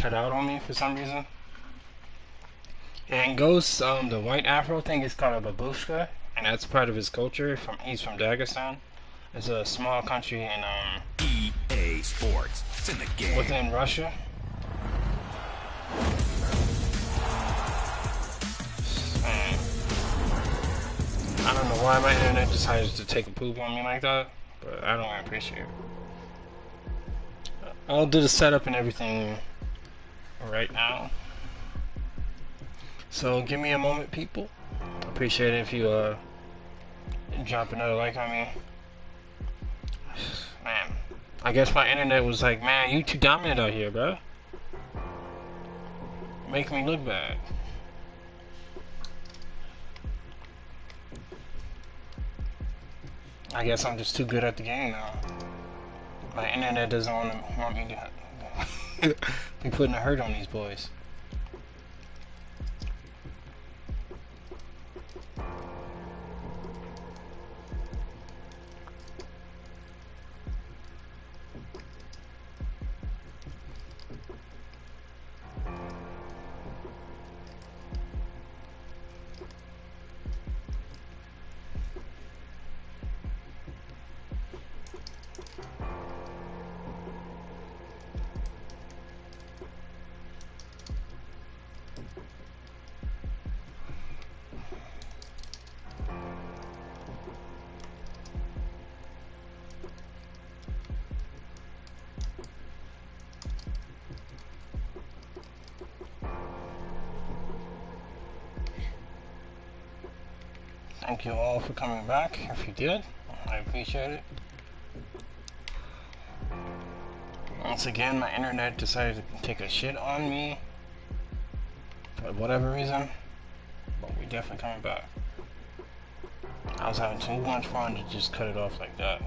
cut out on me for some reason. And Ghost, the white afro thing is called a babushka, and that's part of his culture. He's from Dagestan. It's a small country in EA Sports. It's in the game. within Russia. And I don't know why my internet decided to take a poop on me like that, but I don't appreciate it. I'll do the setup and everything right now. So give me a moment, people. Appreciate it if you drop another like on me. Man, I guess my internet was like, man, you too dominant out here, bro. Make me look bad. I guess I'm just too good at the game now. My internet doesn't want me to be putting a hurt on these boys. Thank you all for coming back. If you did, I appreciate it. Once again, my internet decided to take a shit on me for whatever reason, but we definitely coming back. I was having too much fun to just cut it off like that.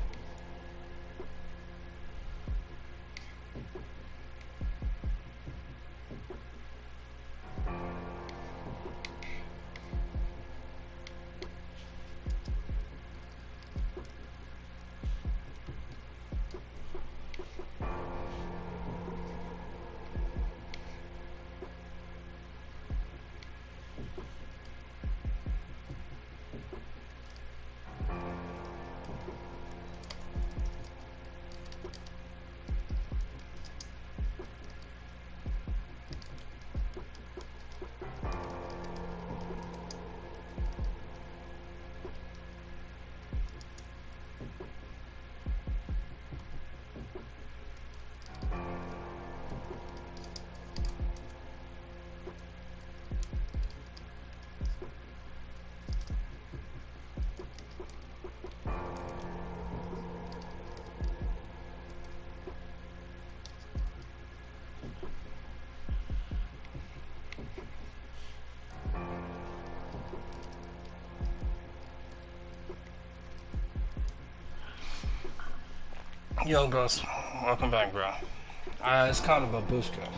Yo, Ghost, welcome back, bro. It's called a babushka.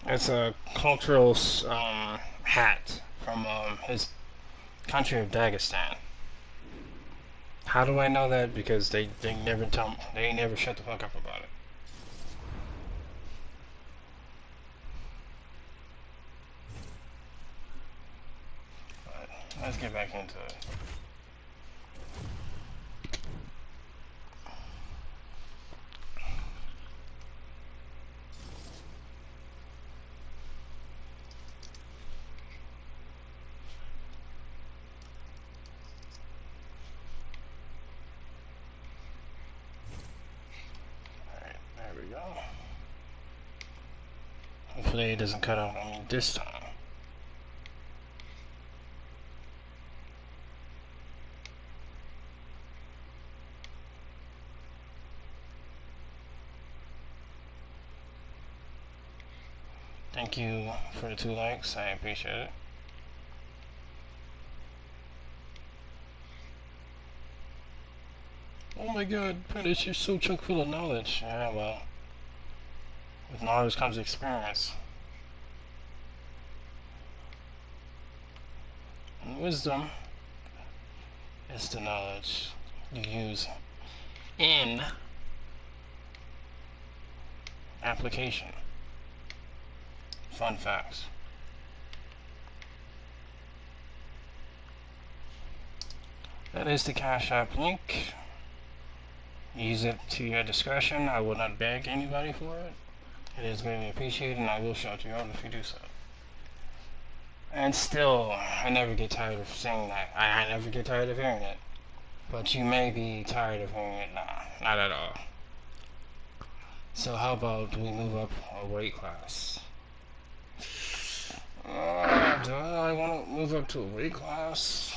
It's a cultural hat from his country of Dagestan. How do I know that? Because they never tell me, they never shut the fuck up about it. But let's get back into it. Hopefully it doesn't cut out on me this time. Thank you for the 2 likes, I appreciate it. Oh my god, Prentice, you're so chock full of knowledge. Yeah, well, with knowledge comes experience. And wisdom is the knowledge you use in application. Fun facts. That is the Cash App link. Use it to your discretion. I will not beg anybody for it. It is greatly appreciated, and I will shout you out if you do so. And still, I never get tired of saying that. I never get tired of hearing it. But you may be tired of hearing it. Nah, not at all. So how about we move up a weight class? Do I want to move up to a weight class?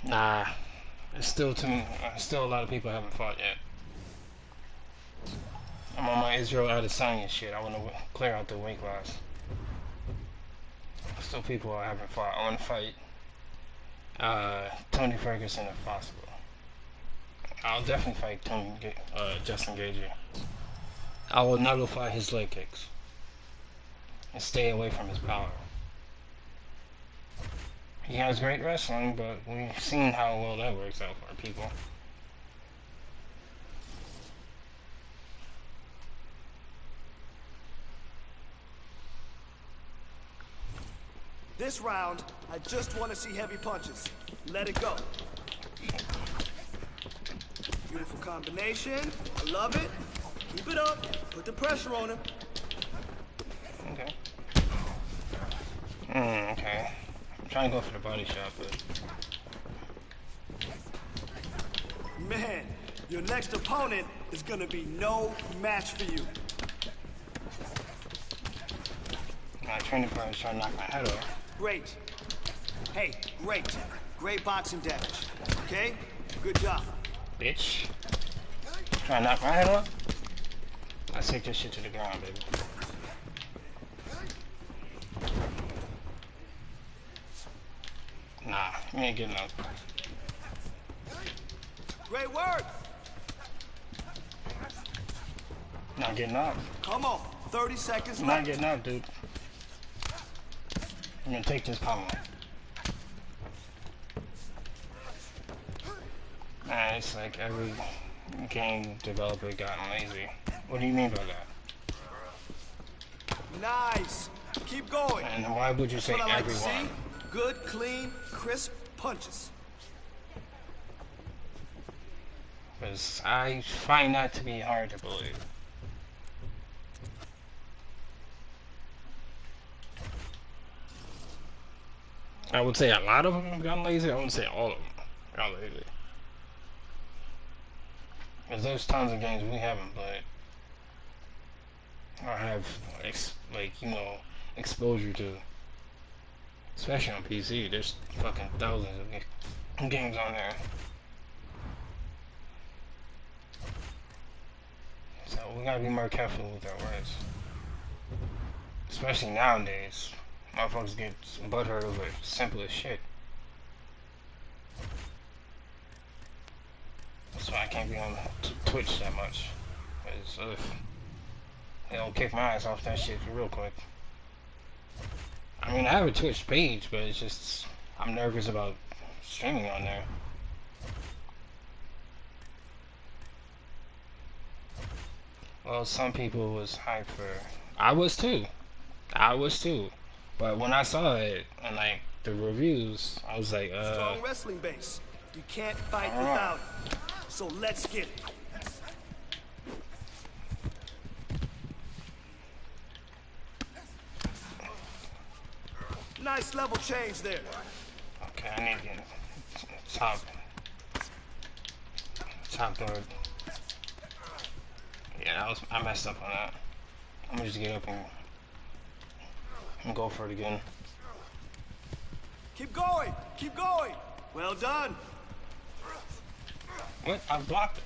Nah. It's still still a lot of people haven't fought yet. I'm on my Israel Adesanya shit. I want to clear out the weight class. Still people I haven't fought. I want to fight Tony Ferguson if possible. I'll definitely fight Justin Gaethje. I will nullify his leg kicks and stay away from his power. He has great wrestling, but we've seen how well that works out for people. This round, I just want to see heavy punches. Let it go. Beautiful combination. I love it. Keep it up. Put the pressure on him. Okay. Okay. I'm trying to go for the body shot, but... Man, your next opponent is going to be no match for you. My training partner is trying to knock my head off. Great. Hey, great. Great boxing damage. Okay? Good job. Bitch. Trying to knock my head off? Let's take this shit to the ground, baby. Nah, you ain't getting up. Great work. Not getting up. Come on. 30 seconds Not left. getting up, dude. I'm gonna take this pommel. Man, it's like every game developer gotten lazy. What do you mean by that? Nice. Keep going. And why would you say That's what I like to everyone? see. Good, clean, crisp punches. Because I find that to be hard to believe. I would say a lot of them have gotten lazy. I wouldn't say all of them got lazy. Because there's tons of games we haven't played. Or have, exposure to. Especially on PC. There's fucking thousands of games on there. So we gotta be more careful with our words. Especially nowadays. Motherfuckers get butthurt over simplest shit. That's why I can't be on Twitch that much. Because they don't kick my ass off that shit real quick. I mean, I have a Twitch page, but it's just, I'm nervous about streaming on there. Well, some people was hyped for... I was too. But when I saw it, and like, the reviews, I was like, Strong wrestling base. You can't fight without it. So let's get it. Nice level change there. Okay, I need to get top guard. Yeah, I messed up on that. I'm gonna just get up and go for it again. Keep going. Keep going. Well done. What? I blocked it.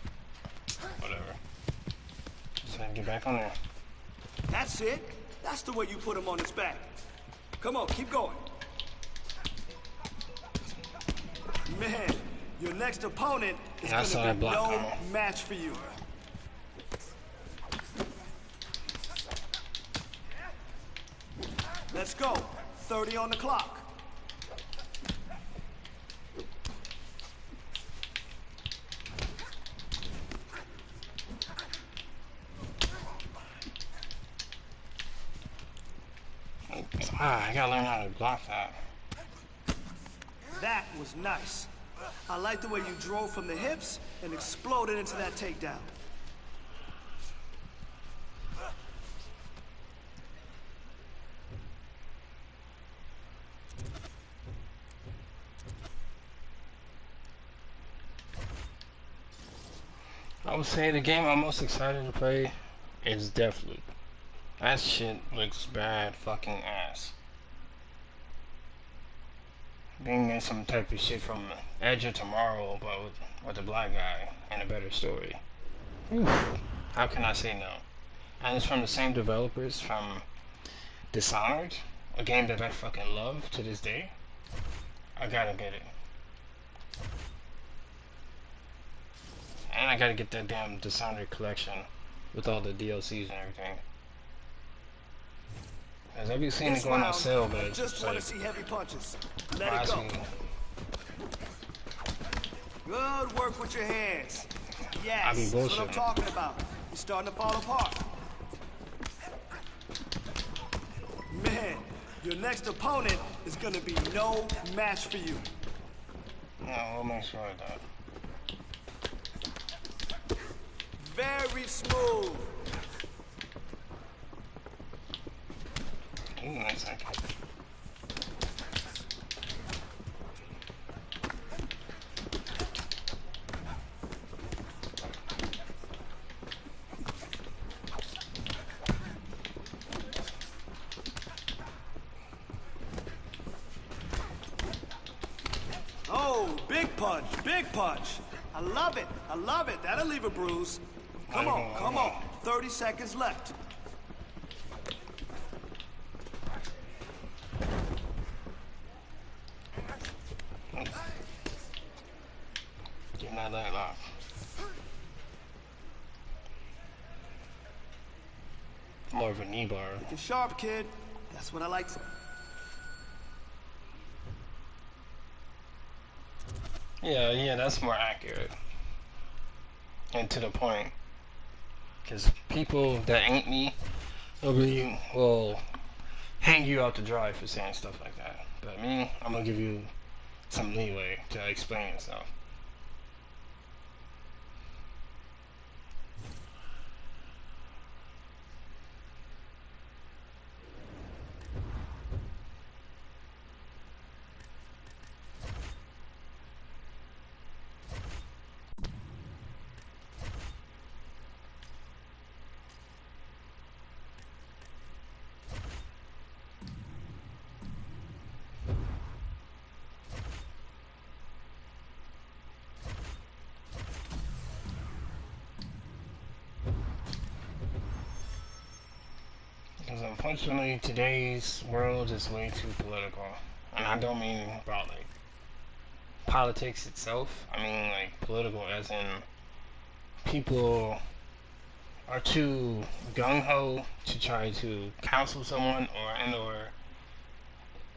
Whatever. Just gotta get back on there. That's it. That's the way you put him on his back. Come on, keep going. Man, your next opponent is gonna be no match for you. Let's go. 30 on the clock. Ah, I gotta learn how to block that. That was nice. I like the way you drove from the hips and exploded into that takedown. I would say the game I'm most excited to play is Deathloop. That shit looks bad fucking ass. Being in some type of shit from Edge of Tomorrow, but with a black guy and a better story. Oof. How can I say no? And it's from the same developers from Dishonored, a game that I fucking love to this day. I gotta get it. And I gotta get that damn Dishonored collection with all the DLCs and everything. Cause I've been seeing it going on sale, but it's just want to see heavy punches. Let it go. Good work with your hands. Yes, that's what I'm talking about. You're starting to fall apart. Man, your next opponent is gonna be no match for you. No, we'll make sure of that. Very smooth. Ooh, nice second. Oh, big punch, big punch. I love it, I love it. That'll leave a bruise. Come on, come on. 30 seconds left. Get my leg lock. More of a knee bar. Looking sharp, kid. That's what I like. Yeah, that's more accurate. And to the point. Because people that ain't me will hang you out to dry for saying stuff like that. But me, I'm gonna give you some leeway to explain yourself. Because unfortunately, today's world is way too political. And I don't mean about like politics itself. I mean like political as in people are too gung-ho to try to counsel someone or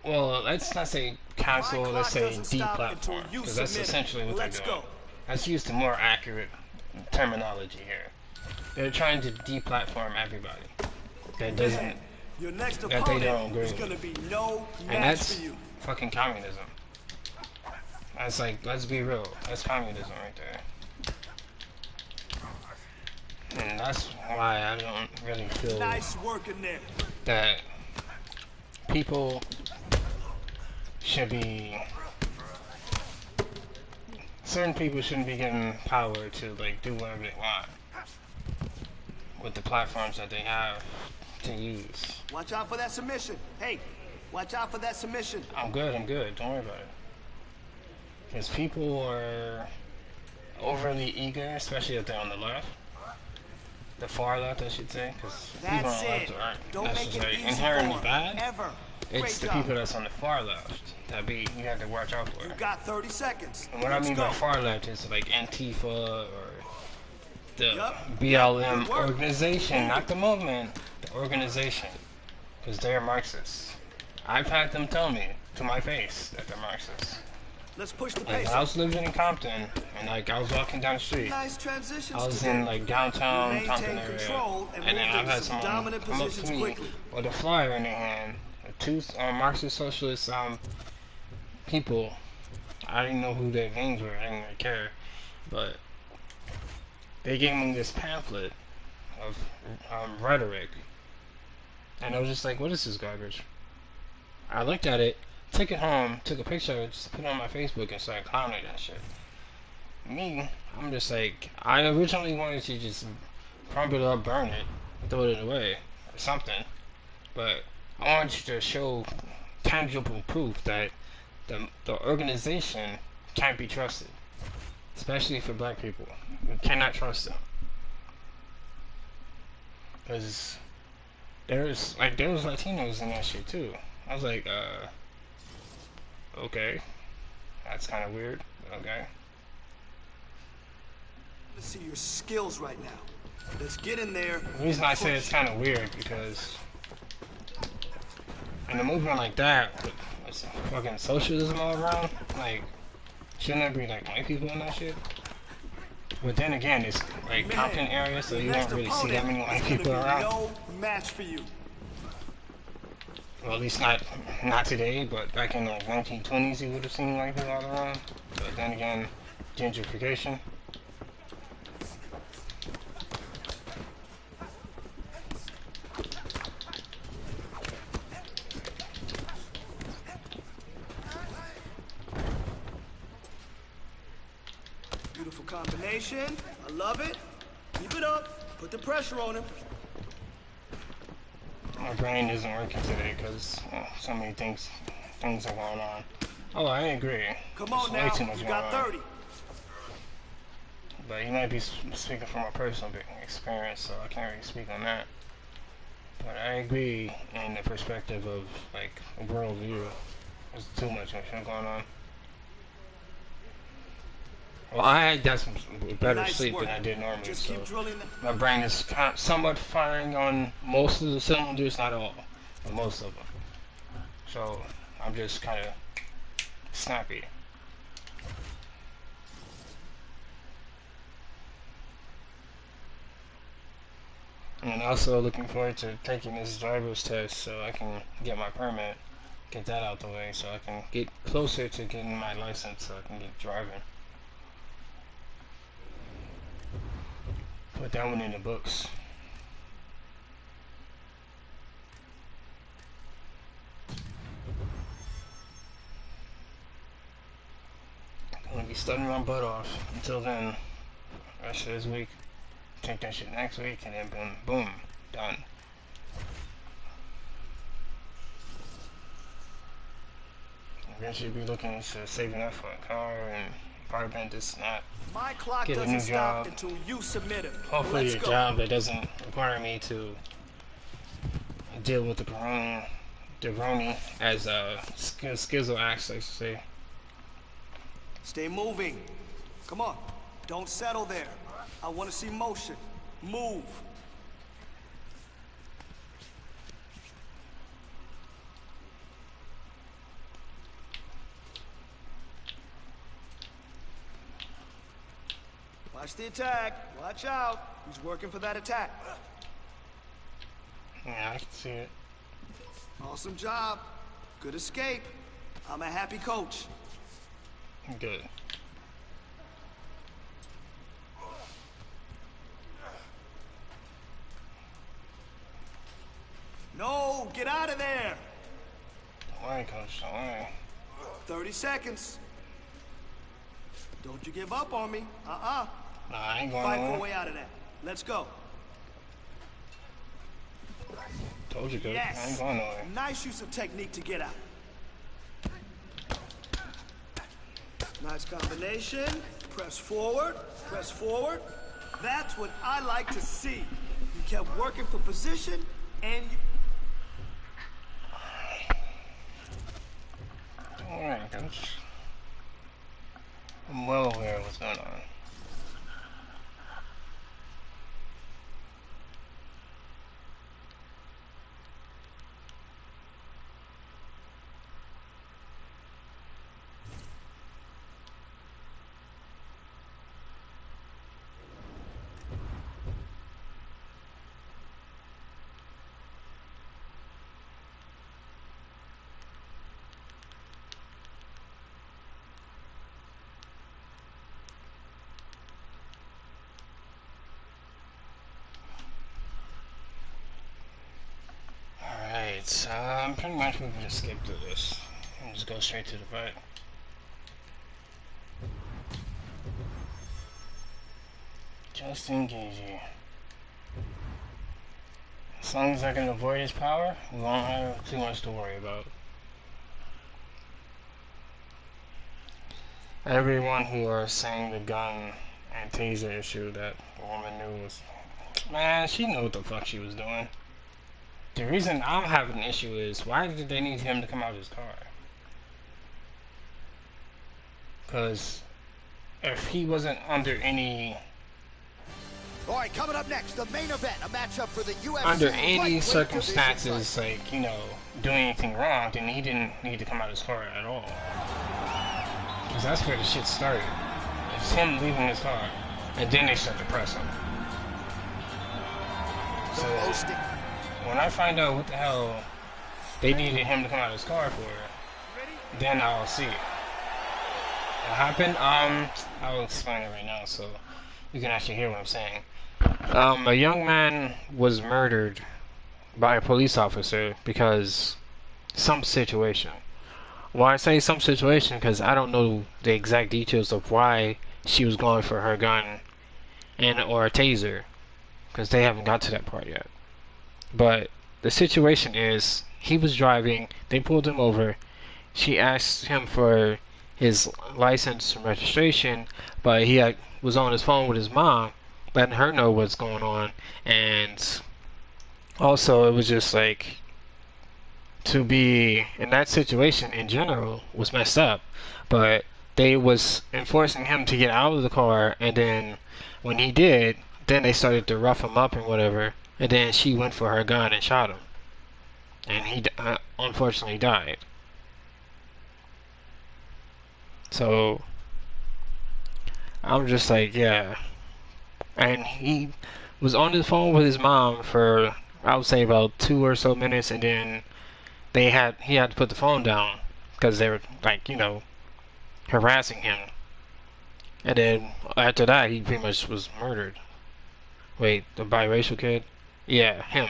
well, let's not say counsel, let's say deplatform. Because that's essentially what they're doing. Let's use the more accurate terminology here. They're trying to deplatform everybody that doesn't, that they don't agree with. And that's fucking communism. That's like, let's be real, that's communism right there. And that's why I don't really feel that people should be, certain people shouldn't be given power to like do whatever they want with the platforms that they have to use. Watch out for that submission. Hey, watch out for that submission. I'm good, don't worry about it. Because people are overly eager, especially if they're on the left. The far left, I should say, because people on the left aren't necessarily inherently bad. It's the people that's on the far left that you have to watch out for. You got 30 seconds. And what I mean by far left is like Antifa or the BLM organization, not the movement, the organization, because they're Marxists. I've had them tell me to my face that they're Marxists. Let's push the pace. I was living in Compton, and like I was walking down the street. Nice transitions. I was in like downtown Compton area, and then I've had someone come up to me with a flyer in their hand, two Marxist socialist people. I didn't know who their names were. I didn't really care, but they gave me this pamphlet of rhetoric, and I was just like, "What is this garbage?" I looked at it, took it home, took a picture of it, just put it on my Facebook, and started clowning that shit. Me, I'm just like, I originally wanted to just crumble it up, burn it, throw it away, or something, but I wanted to show tangible proof that the organization can't be trusted, especially for black people. You cannot trust them, because there was Latinos in that shit too. I was like, okay, that's kind of weird. Okay. Let's see your skills right now. Let's get in there. The reason I say it's kind of weird because in a movement like that, with fucking socialism all around, like, shouldn't there be like white people in that shit? But then again, it's like Compton area, so you don't really see that many white people around. No match for you. Well, at least not today, but back in like 1920s, you would have seen white people all around. But then again, gentrification. Beautiful combination. I love it. Keep it up. Put the pressure on him. My brain isn't working today because so many things are going on. Oh, I agree. Come on There's way too now. much You going got on. 30. But you might be speaking from a personal experience, so I can't really speak on that. But I agree in the perspective of like a worldview. There's too much shit going on. Well, I got some better sleep than I did normally, Just so keep drilling. my brain is somewhat firing on most of the cylinders, not all, but most of them. So I'm just kind of snappy. And also looking forward to taking this driver's test so I can get my permit, get that out the way, so I can get closer to getting my license so I can get driving. Put that one in the books. I'm gonna be studying my butt off until then. Rest of this week. Take that shit next week, and then boom, boom, done. Eventually be looking into saving up for a car and apartment, this and that. My clock Get a doesn't new stop job. until you submit it. Hopefully Let's a go. job that doesn't require me to deal with the Brony, as Skizzle acts, I should say. Stay moving. Come on. Don't settle there. I want to see motion. Move. Watch the attack. Watch out. He's working for that attack. Yeah, I can see it. Awesome job. Good escape. I'm a happy coach. Good. No, get out of there. Don't worry, Coach. Don't worry. 30 seconds. Don't you give up on me. Nah, I ain't going Fight for a nowhere. way out of that. Let's go. Told you, Coach. I ain't Yes. going nowhere. Nice use of technique to get out. Nice combination. Press forward. Press forward. That's what I like to see. You kept working for position and you... Don't worry, Coach. I'm well aware of what's going on. Alright, pretty much we can just skip through this and just go straight to the fight. Just engage you. As long as I can avoid his power, we won't have too much to worry about. Everyone who are saying the gun and taser issue that the woman knew was... Man, she knew what the fuck she was doing. The reason I'm having an issue is, why did they need him to come out of his car? Because if he wasn't under any... All right, coming up next, the main event, a matchup for the UFC. Under any circumstances, like, you know, doing anything wrong, then he didn't need to come out of his car at all. Because that's where the shit started. It's him leaving his car, and then they start to press him. So, when I find out what the hell they needed him to come out of his car for, then I'll see it. What happened? I'll explain it right now so you can actually hear what I'm saying. A young man was murdered by a police officer because some situation. Why I say some situation, because I don't know the exact details of why she was going for her gun and or a taser, because they haven't got to that part yet. But the situation is, he was driving, they pulled him over, she asked him for his license and registration, but he was on his phone with his mom, letting her know what's going on, and also it was just like, to be in that situation in general was messed up, but they was enforcing him to get out of the car, and then when he did, then they started to rough him up and whatever, and then she went for her gun and shot him, and he unfortunately died. So I'm just like, yeah. And he was on his phone with his mom for, I would say, about 2 or so minutes, and then he had to put the phone down because they were, like, you know, harassing him. And then after that, he pretty much was murdered. Wait, the biracial kid? Yeah, him.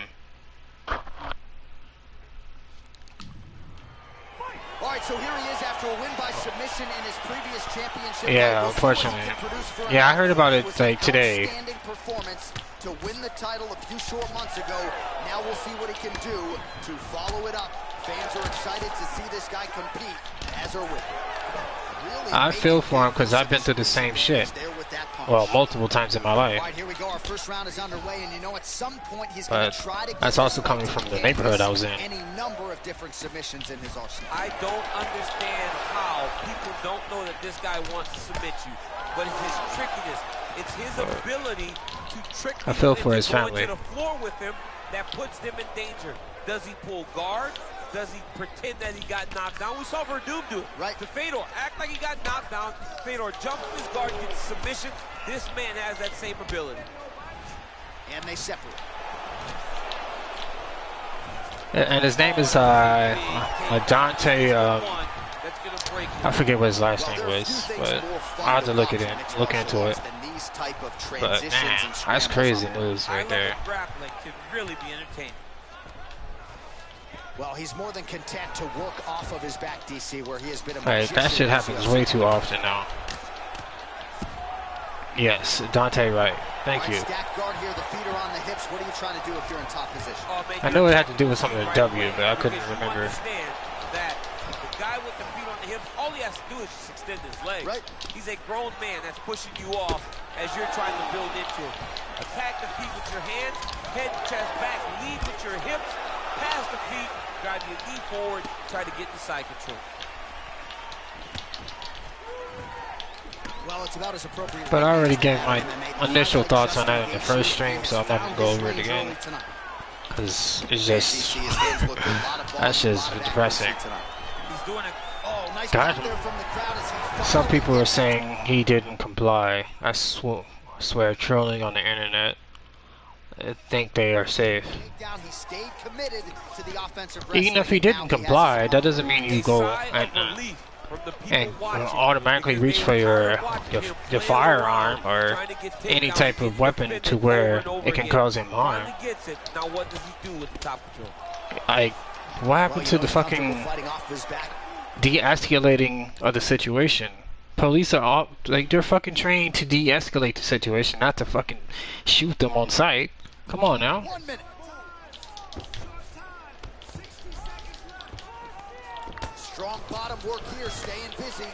Alright, so here he is after a win by submission in his previous championship. Yeah, unfortunately. Yeah, I heard about it like today. Performance to win the title a few short months ago. Now we'll see what he can do to follow it up. Fans are excited to see this guy compete as our winner. I feel for him because I've been through the same shit. Well, multiple times in my life. But that's also coming from the neighborhood I was in. Any number of different submissions in his arsenal. I don't understand how people don't know that this guy wants to submit you, but it's his trickiness. It's his ability to trick you. I feel for his family. To the floor with him that puts them in danger. Does he pull guard? Does he pretend that he got knocked down? We saw Verdum do it. Right. To Fedor, act like he got knocked down. Fedor jumps his guard, gets submission. This man has that same ability. And they separate. And his name is Dante. I forget what his last name was, but I have to look into it. But man, that's crazy news right there. Grappling can really be entertaining. Well, he's more than content to work off of his back, DC, where he has been a that shit happens way too often now. Yes, Dante, right. Thank you. Stack guard here, the feet are on the hips. What are you trying to do if you're in top position? I know it had to do with something with W, but I couldn't remember. That the guy with the feet on the hips, all he has to do is just extend his legs. Right. He's a grown man that's pushing you off as you're trying to build into him. Attack the feet with your hands, head, chest, back, lead with your hips, pass the feet, drive your knee forward, try to get the side control. Well, it's about as appropriate. But I already gave my initial thoughts on that in the first stream, so I'm not gonna go over it again. Because it's just, that's just depressing. God, some people are saying he didn't comply. I swear, trolling on the internet. I think they are safe. Even if he didn't comply, that doesn't mean you go and automatically reach for your firearm or any type of weapon to where it can cause him harm. What happened to the fucking de-escalating of the situation? Police are all like they're fucking trained to de-escalate the situation, not to fucking shoot them on sight. Come on now. 1 minute. Strong bottom work here, staying busy.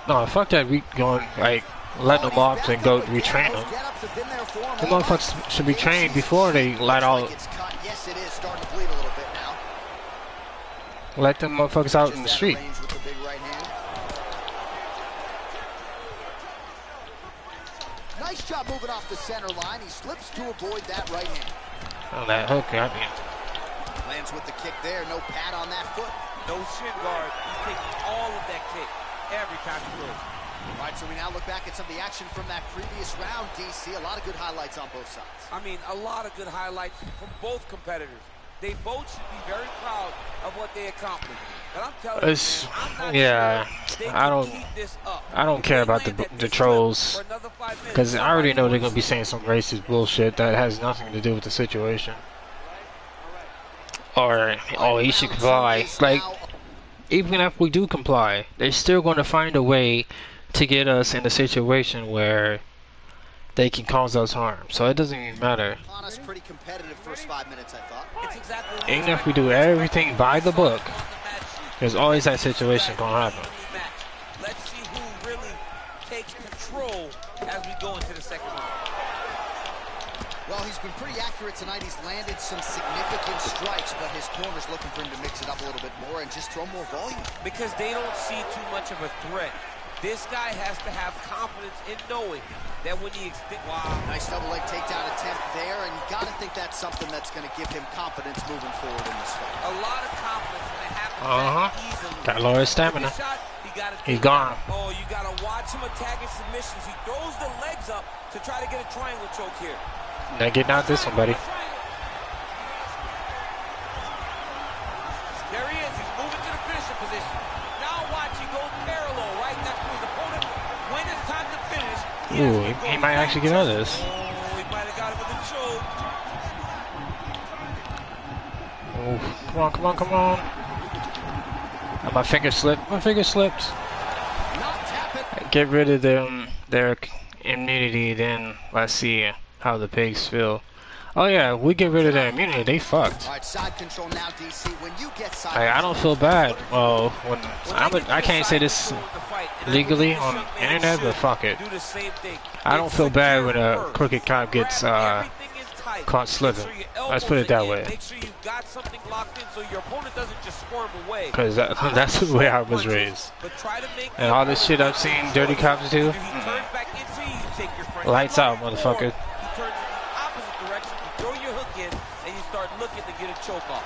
No, fuck that. We going like letting them off and go retrain them. The motherfuckers should be trained before they let all. Yes, it is starting to bleed a little bit now. Let them motherfuckers out in the street. Nice job moving off the center line. He slips to avoid that right hand. Oh, that hook got me. Lands with the kick there. No pad on that foot. No shin guard. He's taking all of that kick every time he throws. All right, so we now look back at some of the action from that previous round, DC. A lot of good highlights on both sides. I mean, a lot of good highlights from both competitors. They both should be very proud of what they accomplished. But I'm telling you, man, I'm not sure they can keep this up. I don't care about the trolls, because I already know they're gonna be saying some racist bullshit that has nothing to do with the situation. Or, oh, he should comply. Like, even if we do comply, they're still going to find a way to get us in a situation where they can cause us harm. So it doesn't even matter. Honest, pretty competitive first 5 minutes, I thought. Even if we do everything by the book, there's always that situation going to happen. Let's see who really takes control as we go into the second round. Well, he's been pretty accurate tonight. He's landed some significant strikes, but his corner's looking for him to mix it up a little bit more and just throw more volume. Because they don't see too much of a threat. This guy has to have confidence in knowing that when he wow. Nice double leg takedown attempt there, and you got to think that's something that's going to give him confidence moving forward in this fight. A lot of confidence when it happens easily. Got a lot of stamina. He's gone. Oh, you got to watch him attacking submissions. He throws the legs up to try to get a triangle choke here. Now getting out this one, buddy. There he is. He's moving to the finishing position. Now watch, he goes parallel, right? That's for his opponent. When it's time to finish, he might actually get out of this. Oh, he might have got it with a choke. Oh, come on, come on, come on. Oh, my finger slipped. My finger slipped. Get rid of them, their immunity, then let's see how the pigs feel. Oh yeah, we get rid of their immunity, they fucked. All right, side control now, DC. When you get side I don't feel bad. Well, when I can't say this legally on the internet, but fuck it. I don't feel bad when a crooked cop gets caught slipping. Let's put it that way. Make sure you've got something locked in so your opponent doesn't just squirm away. Because that's the way I was raised. And all this shit I've seen dirty cops do, lights out, motherfucker. Looking to get a choke off.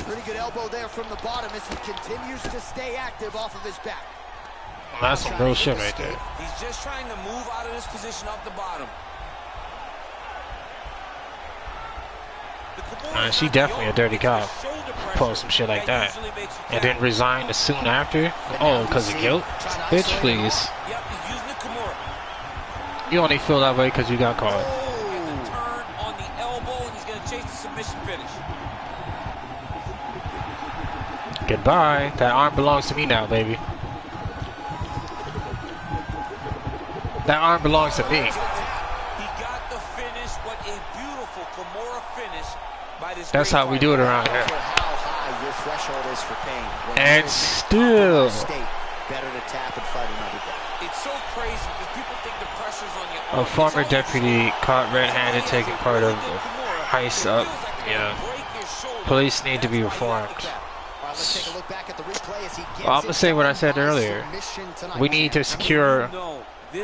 Pretty good elbow there from the bottom as he continues to stay active off of his back. Well, that's some real shit right there. He's just trying to move out of this position off the bottom. She definitely a dirty cop. Pull some shit like that. And then resign as soon after? Oh, because of guilt? Bitch, please. You only feel that way because you got caught. Goodbye. That arm belongs to me now, baby. That arm belongs to me. He got the finish, what a beautiful Kimura finish by this. That's how we do it around here. And still. Better to tap and fight another day. It's so crazy because people think the pressure's on you. A former deputy caught red-handed taking part of heist up. Yeah. Police need to be reformed. Well, I'm gonna say what I said earlier. We need to secure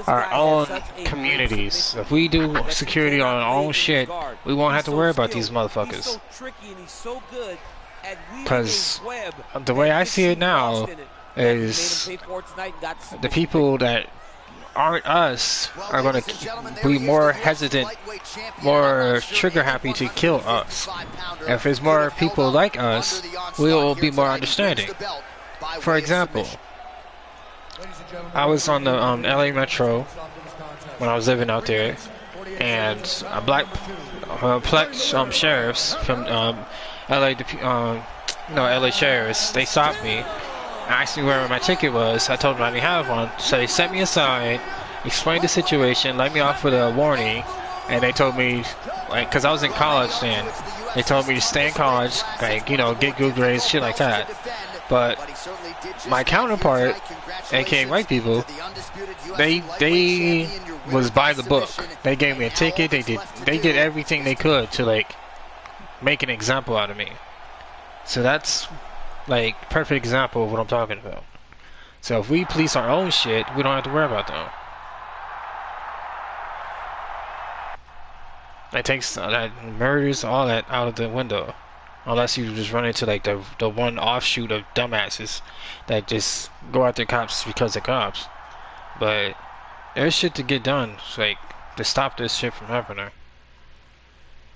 our own communities. If we do security on our own shit, we won't have to worry about these motherfuckers. Because the way I see it now is the people that aren't us are going to be more hesitant, more trigger happy to kill us. If there's more people like us, we will be more understanding. For example, I was on the LA Metro when I was living out there, and a black sheriffs from LA no, LA Sheriffs, they stopped me, asked me where my ticket was. I told them I didn't have one, so they set me aside, explained the situation, let me off with a warning, and they told me, like, cause I was in college then, they told me to stay in college, like, you know, get good grades, shit like that. But my counterpart, aka white people, they was by the book. They gave me a ticket. They did everything they could to like make an example out of me. So that's like perfect example of what I'm talking about. So if we police our own shit, we don't have to worry about them. It takes that murders, all that out of the window. Unless you just run into like the one offshoot of dumbasses that just go after cops because they're cops. But there's shit to get done, like to stop this shit from happening.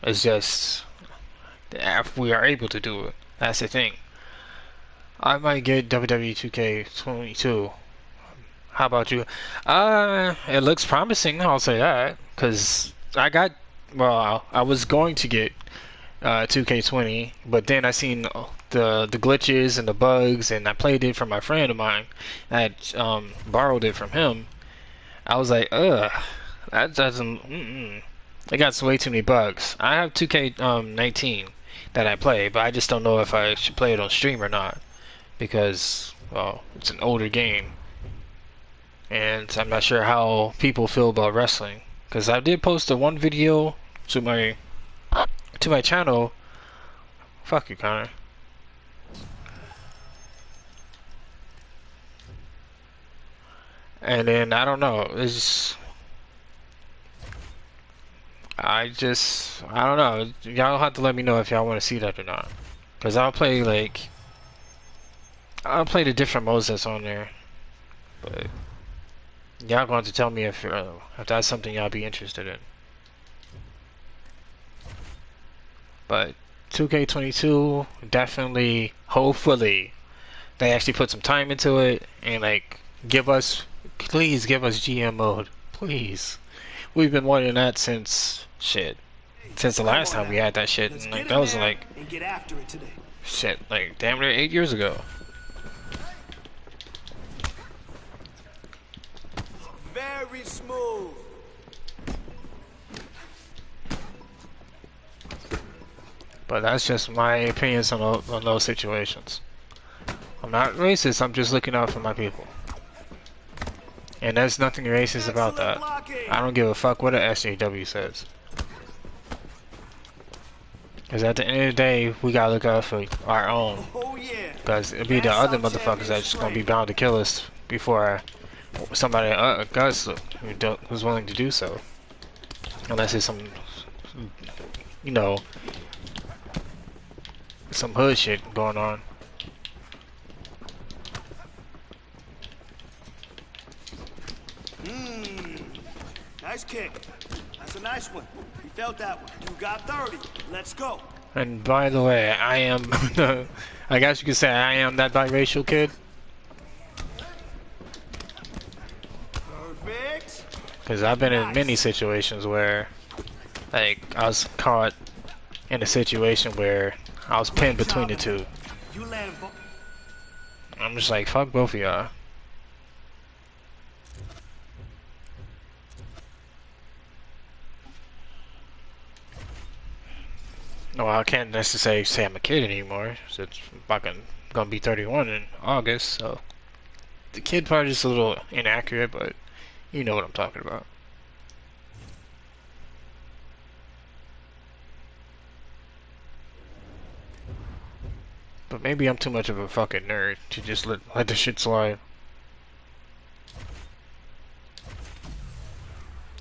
It's just if we are able to do it. That's the thing. I might get WWE 2K22. How about you? It looks promising. I'll say that because I got. Well, I was going to get 2K20, but then I seen the glitches and the bugs, and I played it from my friend of mine. I had borrowed it from him. I was like, ugh, that doesn't. It got way too many bugs. I have 2K19 that I play, but I just don't know if I should play it on stream or not because, well, it's an older game, and I'm not sure how people feel about wrestling. Because I did post one video to my channel. Fuck you, Connor. And then I don't know. I don't know. Y'all have to let me know if y'all want to see that or not. Because I'll play the different modes that's on there. But y'all going to tell me if that's something y'all be interested in. But 2K22 definitely, hopefully, they actually put some time into it and like please give us GM mode, please. We've been wanting that since the last time we had that shit, and like that was like shit, like damn near 8 years ago. Very smooth. But that's just my opinions on those situations. I'm not racist, I'm just looking out for my people. And there's nothing racist about that. I don't give a fuck what a SJW says. Because at the end of the day, we gotta look out for our own. Because it'll be the other motherfuckers that's just gonna be bound to kill us before somebody else who's willing to do so. Unless it's some, you know, some hood shit going on. Nice kick. That's a nice one. You felt that one. You got 30. Let's go. And by the way, I am I guess you could say I am that biracial kid. Perfect. Because I've been in many situations where, like, I was caught in a situation where I was pinned between the two. I'm just like, fuck both of y'all. No, I can't necessarily say I'm a kid anymore. So it's fucking gonna be 31 in August, so the kid part is a little inaccurate, but you know what I'm talking about. But maybe I'm too much of a fucking nerd to just let the shit slide.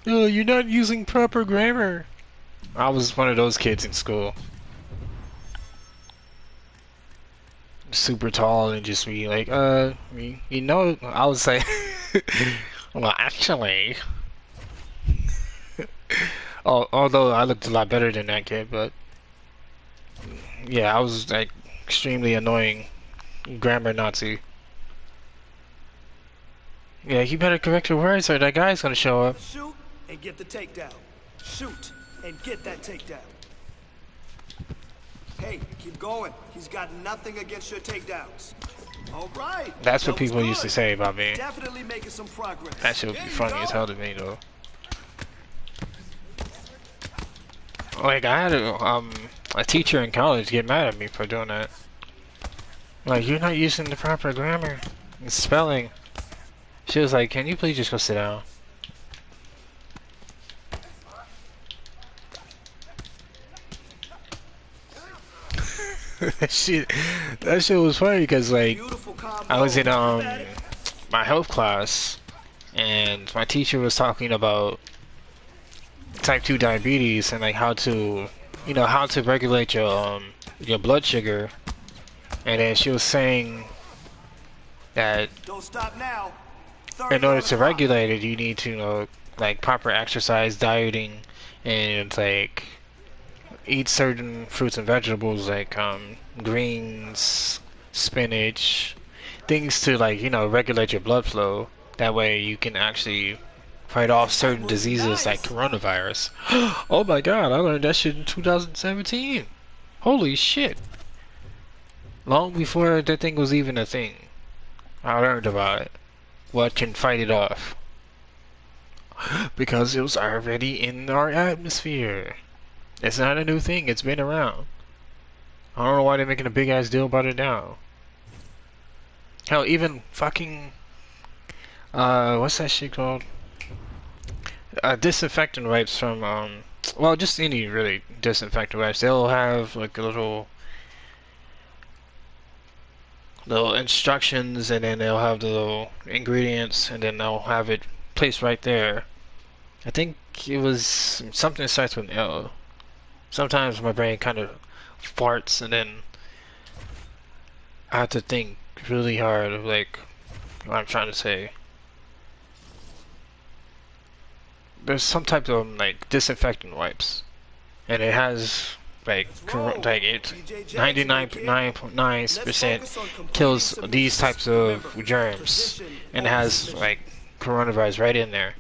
Oh, you're not using proper grammar. I was one of those kids in school. Super tall and just be like, you know, I would say, well, actually. Although I looked a lot better than that kid, but yeah, I was like extremely annoying grammar Nazi. Yeah, you better correct your words or that guy's gonna show up. Shoot and get the takedown. Shoot and get that takedown. Hey, keep going. He's got nothing against your takedowns. All right. That's what people used to say about me. Definitely making some progress. That shit would be funny as hell to me, though. Like, I had a teacher in college get mad at me for doing that. Like, you're not using the proper grammar and spelling. She was like, can you please just go sit down? that shit was funny because, like, I was in my health class and my teacher was talking about type 2 diabetes and like how to, you know, how to regulate your blood sugar. And then she was saying that don't stop now. In order to regulate it, you need to, you know, like proper exercise, dieting, and like eat certain fruits and vegetables like greens, spinach, things to, like, you know, regulate your blood flow. That way you can actually fight off certain diseases like coronavirus. Oh my god, I learned that shit in 2017. Holy shit. Long before that thing was even a thing, I learned about it. What can fight it off? Because it was already in our atmosphere. It's not a new thing, it's been around. I don't know why they're making a big ass deal about it now. Hell, even fucking what's that shit called? Disinfectant wipes from well, just any really disinfectant wipes. They'll have like a little instructions, and then they'll have the little ingredients, and then they'll have it placed right there. I think it was something that starts with an L. Sometimes my brain kind of farts, and then I have to think really hard of like what I'm trying to say. There's some type of like disinfectant wipes, and it has like it's 99.9% kills these types of germs, and it has like coronavirus right in there.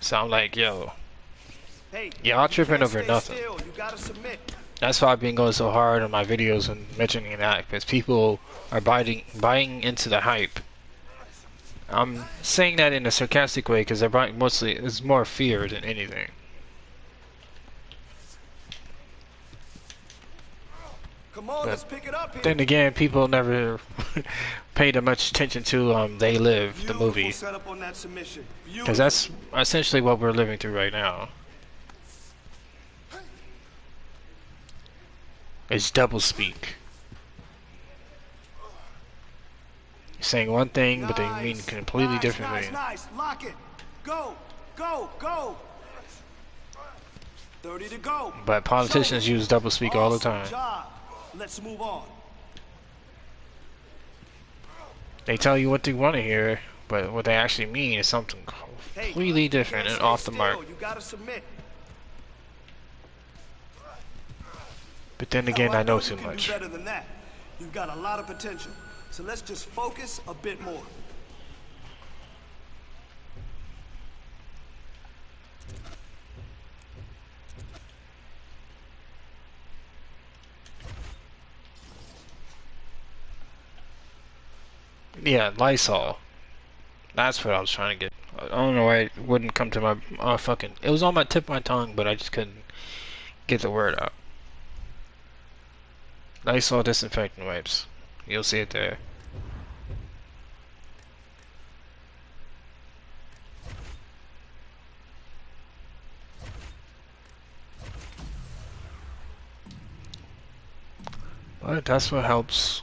So I'm like, yo, y'all tripping over nothing. That's why I've been going so hard on my videos and mentioning that, because people are buying into the hype. I'm saying that in a sarcastic way because they're buying mostly, it's more fear than anything. Come on, let's pick it up here. Then again, people never pay that much attention to They Live, the movie, because that's essentially what we're living through right now. It's double speak. You're saying one thing, but they mean completely different things. Nice. Lock it. Go. 30 to go. But politicians use double speak all the time. Let's move on. They tell you what they want to hear, but what they actually mean is something completely different and off the mark. You gotta submit. But then again, I know too much. Better than that. You've got a lot of potential. So let's just focus a bit more. Yeah, Lysol. That's what I was trying to get. I don't know why it wouldn't come to my fucking. It was on my tip of my tongue, but I just couldn't get the word out. Lysol disinfectant wipes. You'll see it there. But that's what helps.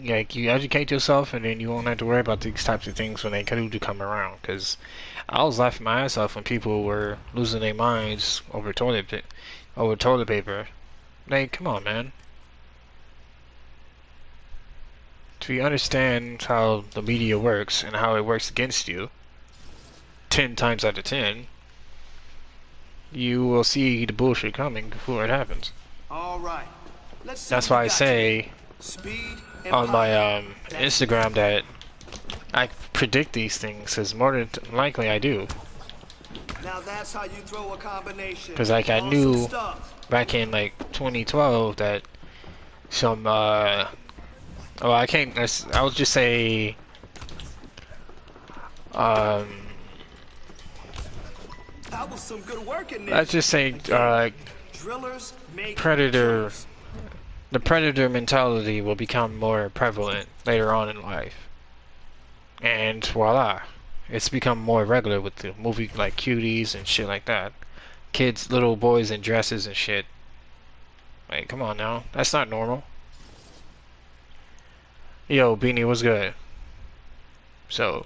Like, you educate yourself, and then you won't have to worry about these types of things when they do come around. Because I was laughing my ass off when people were losing their minds over toilet paper. Like, come on, man. If you understand how the media works and how it works against you, 10 times out of 10, you will see the bullshit coming before it happens. All right. That's why I say on my Instagram that I predict these things, because more than likely I do. Now that's how you throw a combination. Because like I Awesome knew stuff. back in like 2012 that some oh I can't I would just say That was some good work in there. let's just say Drillers make predator drillers. the predator mentality will become more prevalent later on in life, and voila, it's become more regular with the movie like cuties and shit like that. Kids, little boys in dresses and shit. Like, come on now, that's not normal. Yo, Beanie, what's good? So,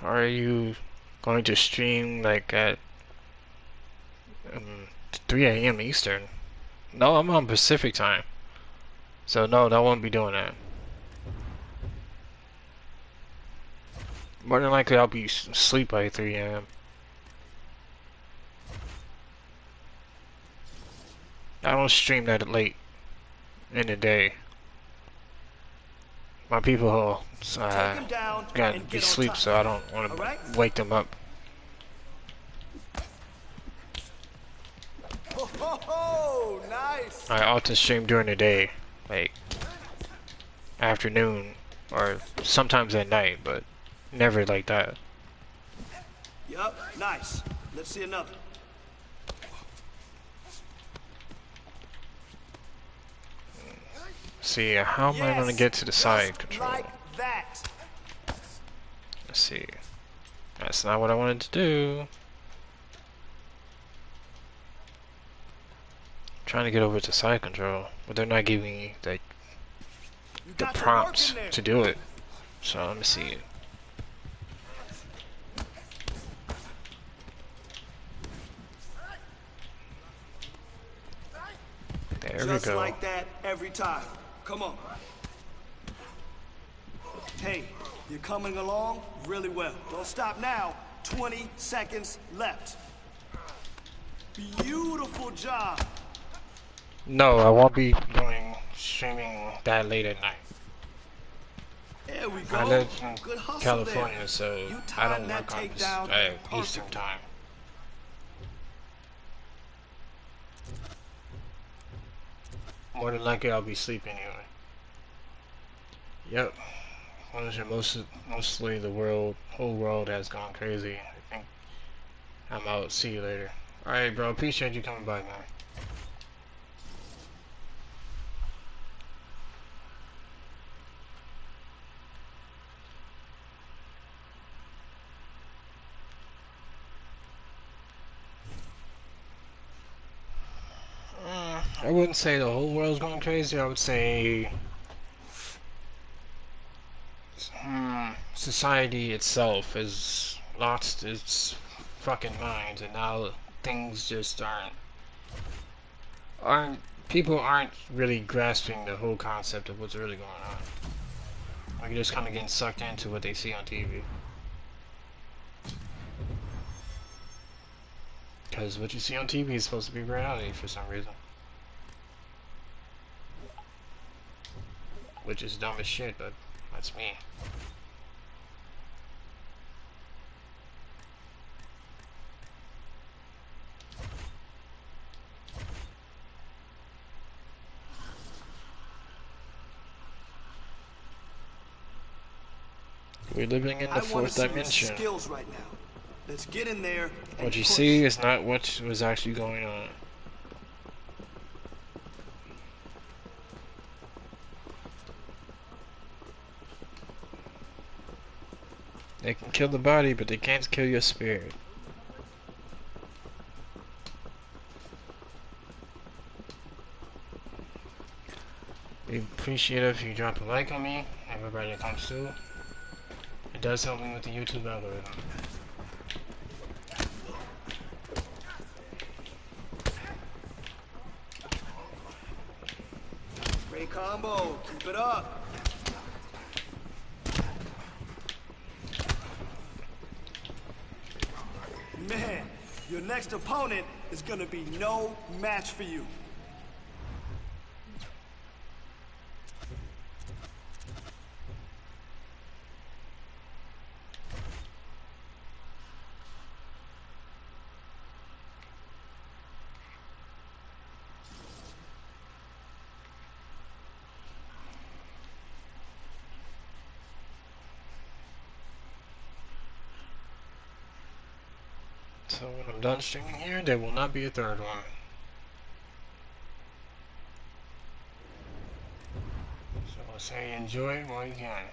are you going to stream like at 3 a.m. Eastern? No, I'm on Pacific time. So no, I won't be doing that. More than likely, I'll be asleep by 3 a.m. I don't stream that late in the day. My people gotta be asleep, so I don't want to wake them up. Oh, nice. I often stream during the day, like afternoon or sometimes at night, but never like that. Yup, nice. Let's see another. See, how am I gonna get to the side control? Like that. Let's see. That's not what I wanted to do. Trying to get over to side control, but they're not giving me like the prompts to do it. So let me see. There we go. Just like that every time. Come on. Hey, you're coming along really well. Don't stop now. 20 seconds left. Beautiful job. No, I won't be doing streaming that late at night. There we go. I live in Good hustle California, there. so You I don't timed that work on takedown Eastern time. More than likely, I'll be asleep anyway. Yep. Mostly the whole world has gone crazy. I think I'm out. See you later. Alright, bro. Appreciate you coming by, man. I wouldn't say the whole world's going crazy. I would say society itself has lost its fucking minds, and now things just aren't people aren't really grasping the whole concept of what's really going on. Like, you're just kind of getting sucked into what they see on TV. Because what you see on TV is supposed to be reality for some reason. Which is dumb as shit, but that's me. We're living in the fourth dimension. Skills right now. Let's get in there. What you see is not what was actually going on. They can kill the body, but they can't kill your spirit. We appreciate it if you drop a like on me. Everybody that comes through. It does help me with the YouTube algorithm. Great combo. Keep it up. Man, your next opponent is gonna be no match for you. So when I'm done streaming here, there will not be a third one. So I'll say enjoy it while you can.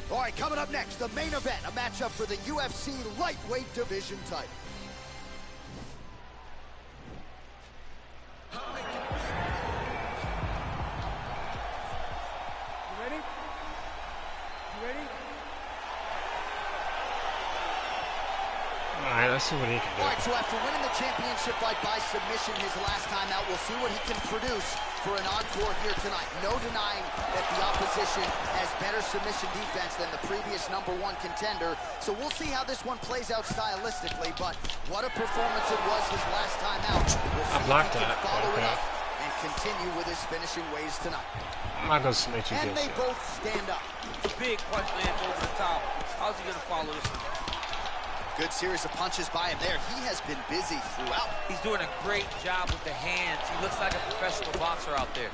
All right, coming up next, the main event, a matchup for the UFC lightweight division title. You ready? You ready? Alright, let's see what he can do. All right, so after winning the championship fight by submission his last time out, we'll see what he can produce for an encore here tonight. No denying that the opposition has better submission defense than the previous #1 contender. So we'll see how this one plays out stylistically, but what a performance it was his last time out. We'll see if he can follow it up and continue with his finishing ways tonight. I'm not gonna submit you and this they yet. both stand up. Big punch lands over the top. How's he gonna follow this one? Good series of punches by him there. He has been busy throughout. He's doing a great job with the hands. He looks like a professional boxer out there.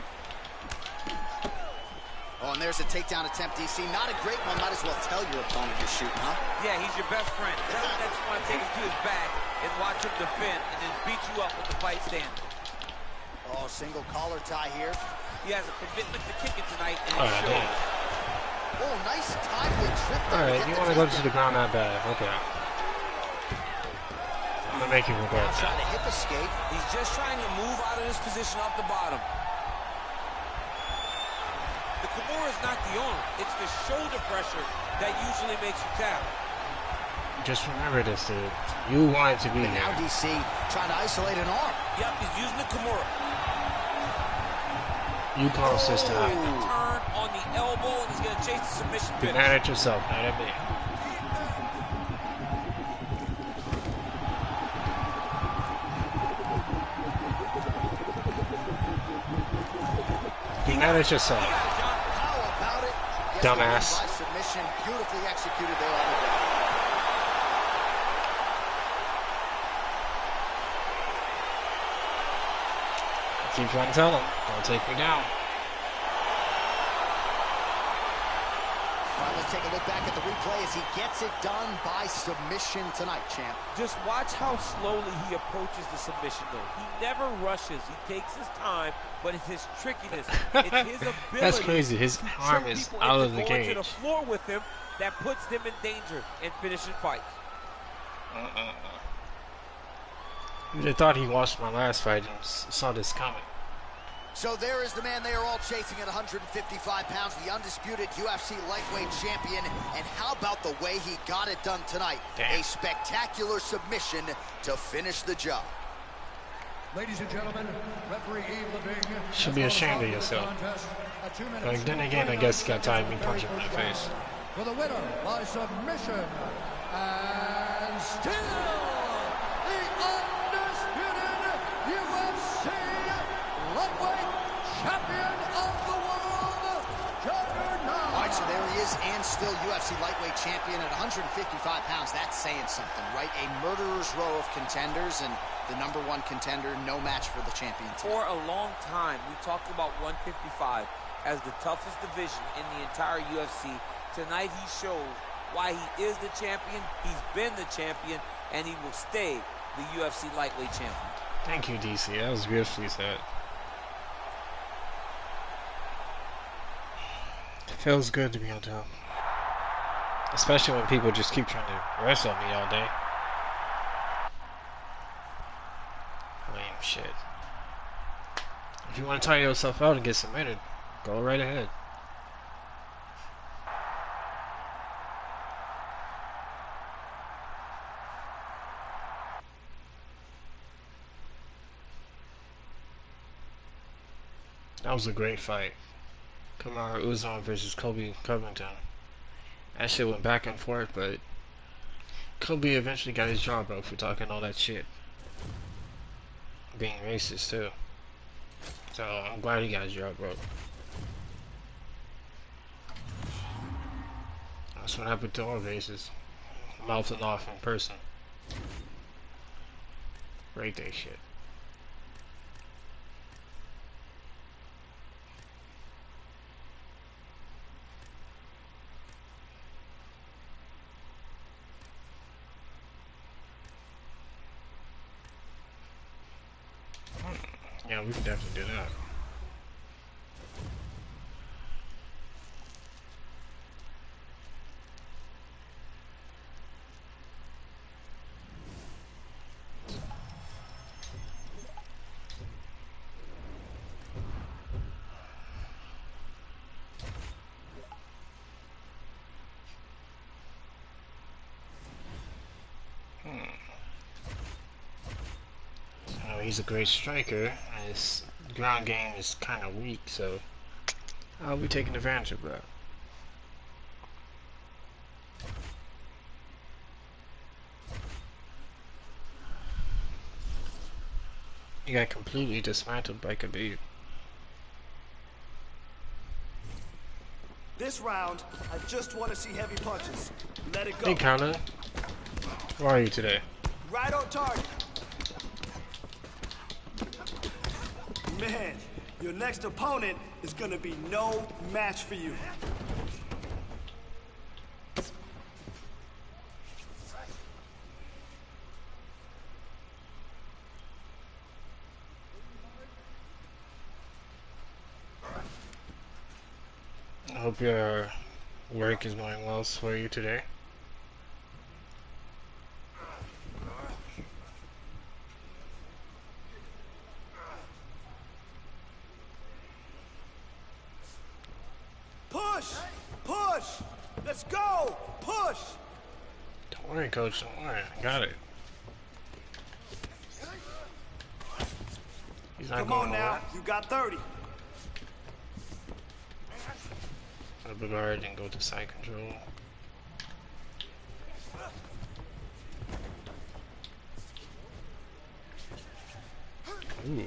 Oh, and there's a takedown attempt, DC. Not a great one. Might as well tell your opponent you're shooting, huh? Yeah, he's your best friend. Tell him that you want to take him to his back and watch him defend and then beat you up with the fight stand. Oh, single collar tie here. He has a commitment to kicking tonight, and it Alright, shows. damn. Oh, nice timely trip there. Alright, you want to go to the ground that bad. Okay. I'm gonna make you regret Trying that. to hip escape. He's just trying to move out of this position off the bottom. The Kimura is not the arm. It's the shoulder pressure that usually makes you tap. Just remember this, dude. You want it to be And now there. DC trying to isolate an arm. Yep, he's using the Kimura. You caused this to happen. Turn on the elbow, and he's going to chase the submission Be finish. mad at yourself, not at me. Be mad at yourself. How about it? Gets Dumbass. the win by submission. Beautifully executed there on the ground. Keep trying to tell him, don't take me down. All right, let's take a look back at the replay as he gets it done by submission tonight, champ. Just watch how slowly he approaches the submission, though. He never rushes. He takes his time, but it's his trickiness. It's his ability. That's crazy. His to arm trick is people out into of the going to cage. the floor with him that puts them in danger and finishing fights. You'd have thought he watched my last fight and saw this coming. So there is the man they are all chasing at 155 pounds, the undisputed UFC lightweight champion. And how about the way he got it done tonight? Damn. A spectacular submission to finish the job. Ladies and gentlemen, referee Eve Levine. Should be ashamed of yourself. Like, then again, I guess he got tired of me punching in my face. For the winner by submission, and still the undisputed UFC lightweight champion of the world, Juggernaut. All right, so there he is, and still UFC lightweight champion at 155 pounds. That's saying something, right? A murderer's row of contenders, and the #1 contender, no match for the champion team. For a long time, we talked about 155 as the toughest division in the entire UFC. Tonight he shows why he is the champion, he's been the champion, and he will stay the UFC lightweight champion. Thank you, DC. That was beautifully said. It feels good to be on top. Especially when people just keep trying to wrestle me all day. Lame shit. If you want to tire yourself out and get submitted, go right ahead. That was a great fight. Kamaru Usman versus Kobe Covington. That shit went back and forth, but Kobe eventually got his jaw broke for talking all that shit. Being racist too. So I'm glad he got his jaw broke. That's what happened to all races. Mouthing off in person. Rate that shit. Yeah, we can definitely do that. He's a great striker, and his ground game is kind of weak, so I'll be taking advantage of that. He got completely dismantled by Khabib. This round, I just want to see heavy punches. Let it go. Hey, Counter. How are you today? Right on target. Man, your next opponent is gonna be no match for you. I hope your work is going well for you today. Push! Push! Let's go! Push! Don't worry, Coach. Don't worry. I got it. He's not Come going on now, nowhere. you got 30. Double guard and go to side control. Ooh.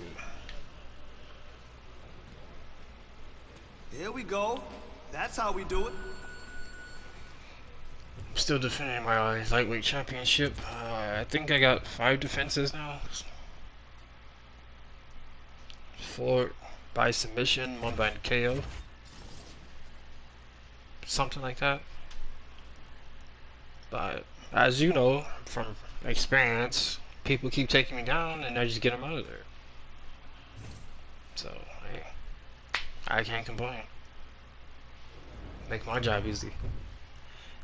Here we go. That's how we do it. I'm still defending my lightweight championship. I think I got 5 defenses now. 4 by submission, 1 by KO. Something like that. But as you know from experience, people keep taking me down and I just get them out of there. So I can't complain. Make my job easy.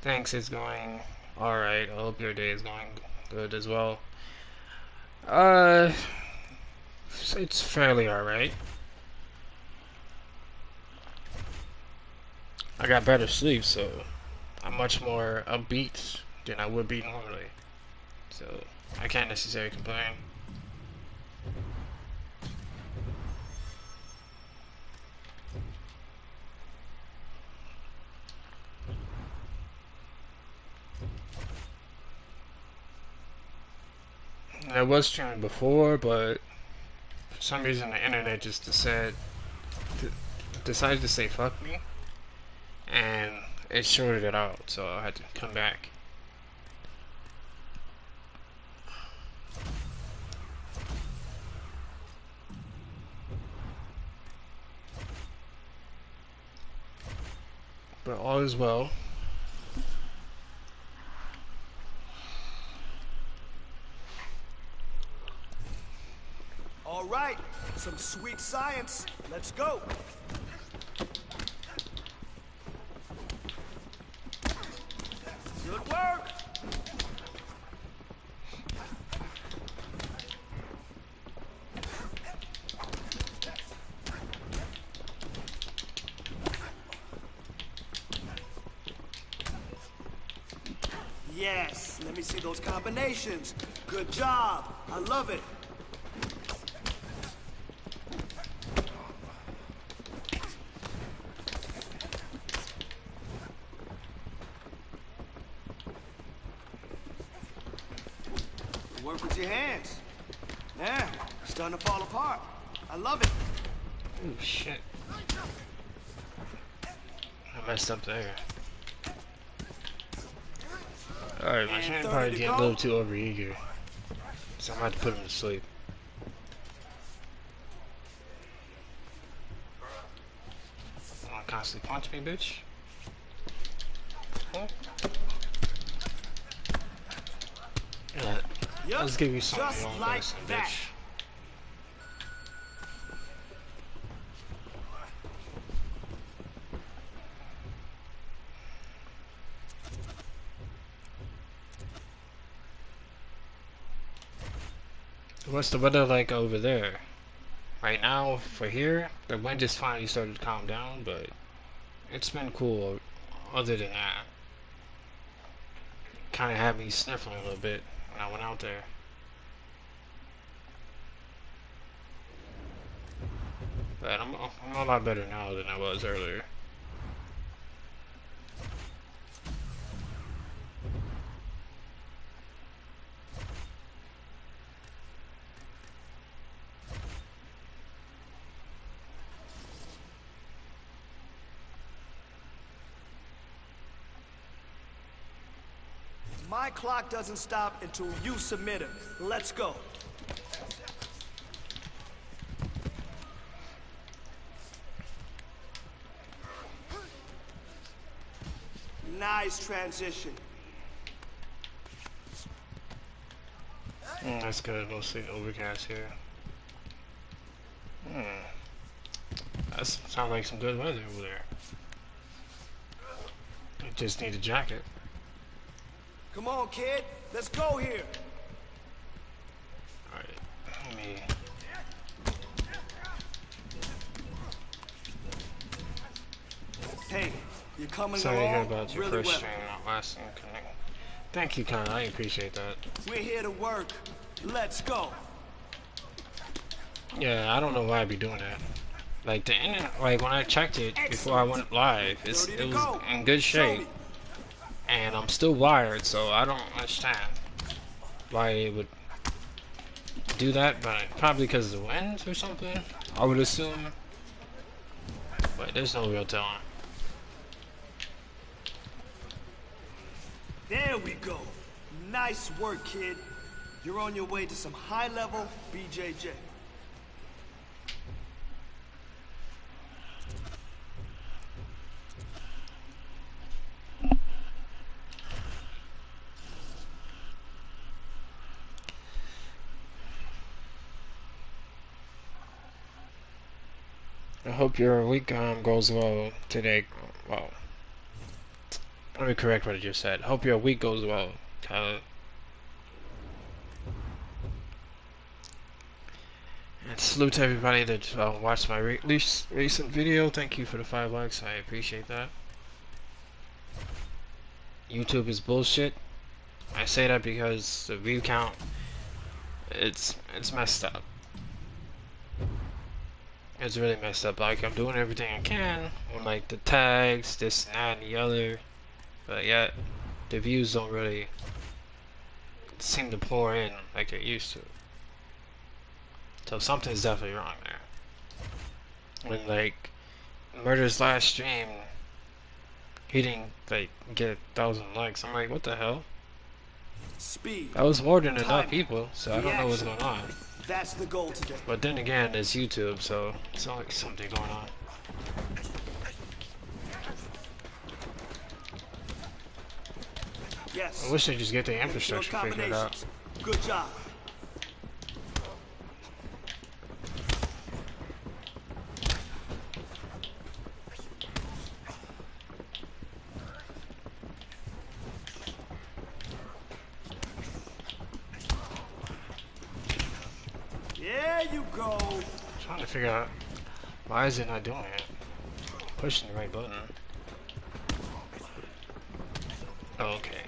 Thanks, it's going alright. I hope your day is going good as well. It's fairly alright. I got better sleep, so I'm much more upbeat than I would be normally. So I can't necessarily complain. I was streaming before, but for some reason the internet just decided to say fuck me, and it shorted it out, so I had to come back. But all is well. All right, some sweet science. Let's go. Good work. Yes, let me see those combinations. Good job. I love it. Work with your hands. Yeah, starting to fall apart. I love it. Oh shit. I messed up there. Alright, my trainer probably getting a little too overeager. So I'm about to put him to sleep. You wanna constantly punch me, bitch? Huh? Yeah, let's give you something you don't like, bitch. What's the weather like over there? Right now, for here, the wind just finally started to calm down, but it's been cool other than that. Kinda had me sniffling a little bit when I went out there. But I'm a lot better now than I was earlier. My clock doesn't stop until you submit it. Let's go. Nice transition. That's good. Mostly overcast here. That sounds like some good weather over there. I just need a jacket. Come on, kid. Let's go here. Alright, let me... Hey, you're coming Sorry to hear along about your really first well. stream not lasting. Thank you, Connor. I appreciate that. We're here to work. Let's go. Yeah, I don't know why I'd be doing that. Like the internet, like when I checked it before I went live, it was in good shape, and I'm still wired, so I don't understand why it would do that. But probably because of the winds or something, I would assume. But there's no real telling. There we go. Nice work, kid. You're on your way to some high-level BJJ. I hope your week goes well today. Well, let me correct what I just said. Hope your week goes well, Tyler. And salute to everybody that watched my recent video. Thank you for the 5 likes. I appreciate that. YouTube is bullshit. I say that because the view count, it's messed up. It's really messed up. Like, I'm doing everything I can on like the tags, this and that and the other, but yet the views don't really seem to pour in like they used to. So something's definitely wrong there. When like Murder's last stream, he didn't like get 1,000 likes. I'm like, what the hell? Speed. That was more than enough people, so I don't know what's going on. That's the goal today. But then again, it's YouTube, so it's not like something going on. Yes. I wish they just get the infrastructure figured out. Good job. There you go. I'm trying to figure out why is it not doing it? Pushing the right button. Oh, okay.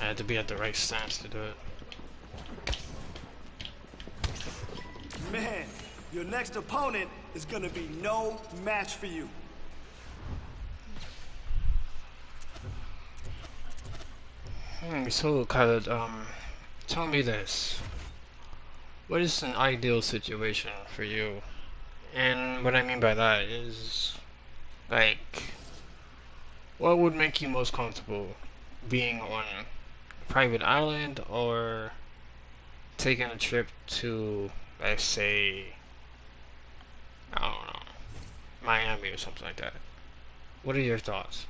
I had to be at the right stance to do it. Man, your next opponent is gonna be no match for you. So kind of tell me this. What is an ideal situation for you? And what I mean by that is, like, what would make you most comfortable? Being on a private island or taking a trip to, let's say, I don't know, Miami or something like that? What are your thoughts?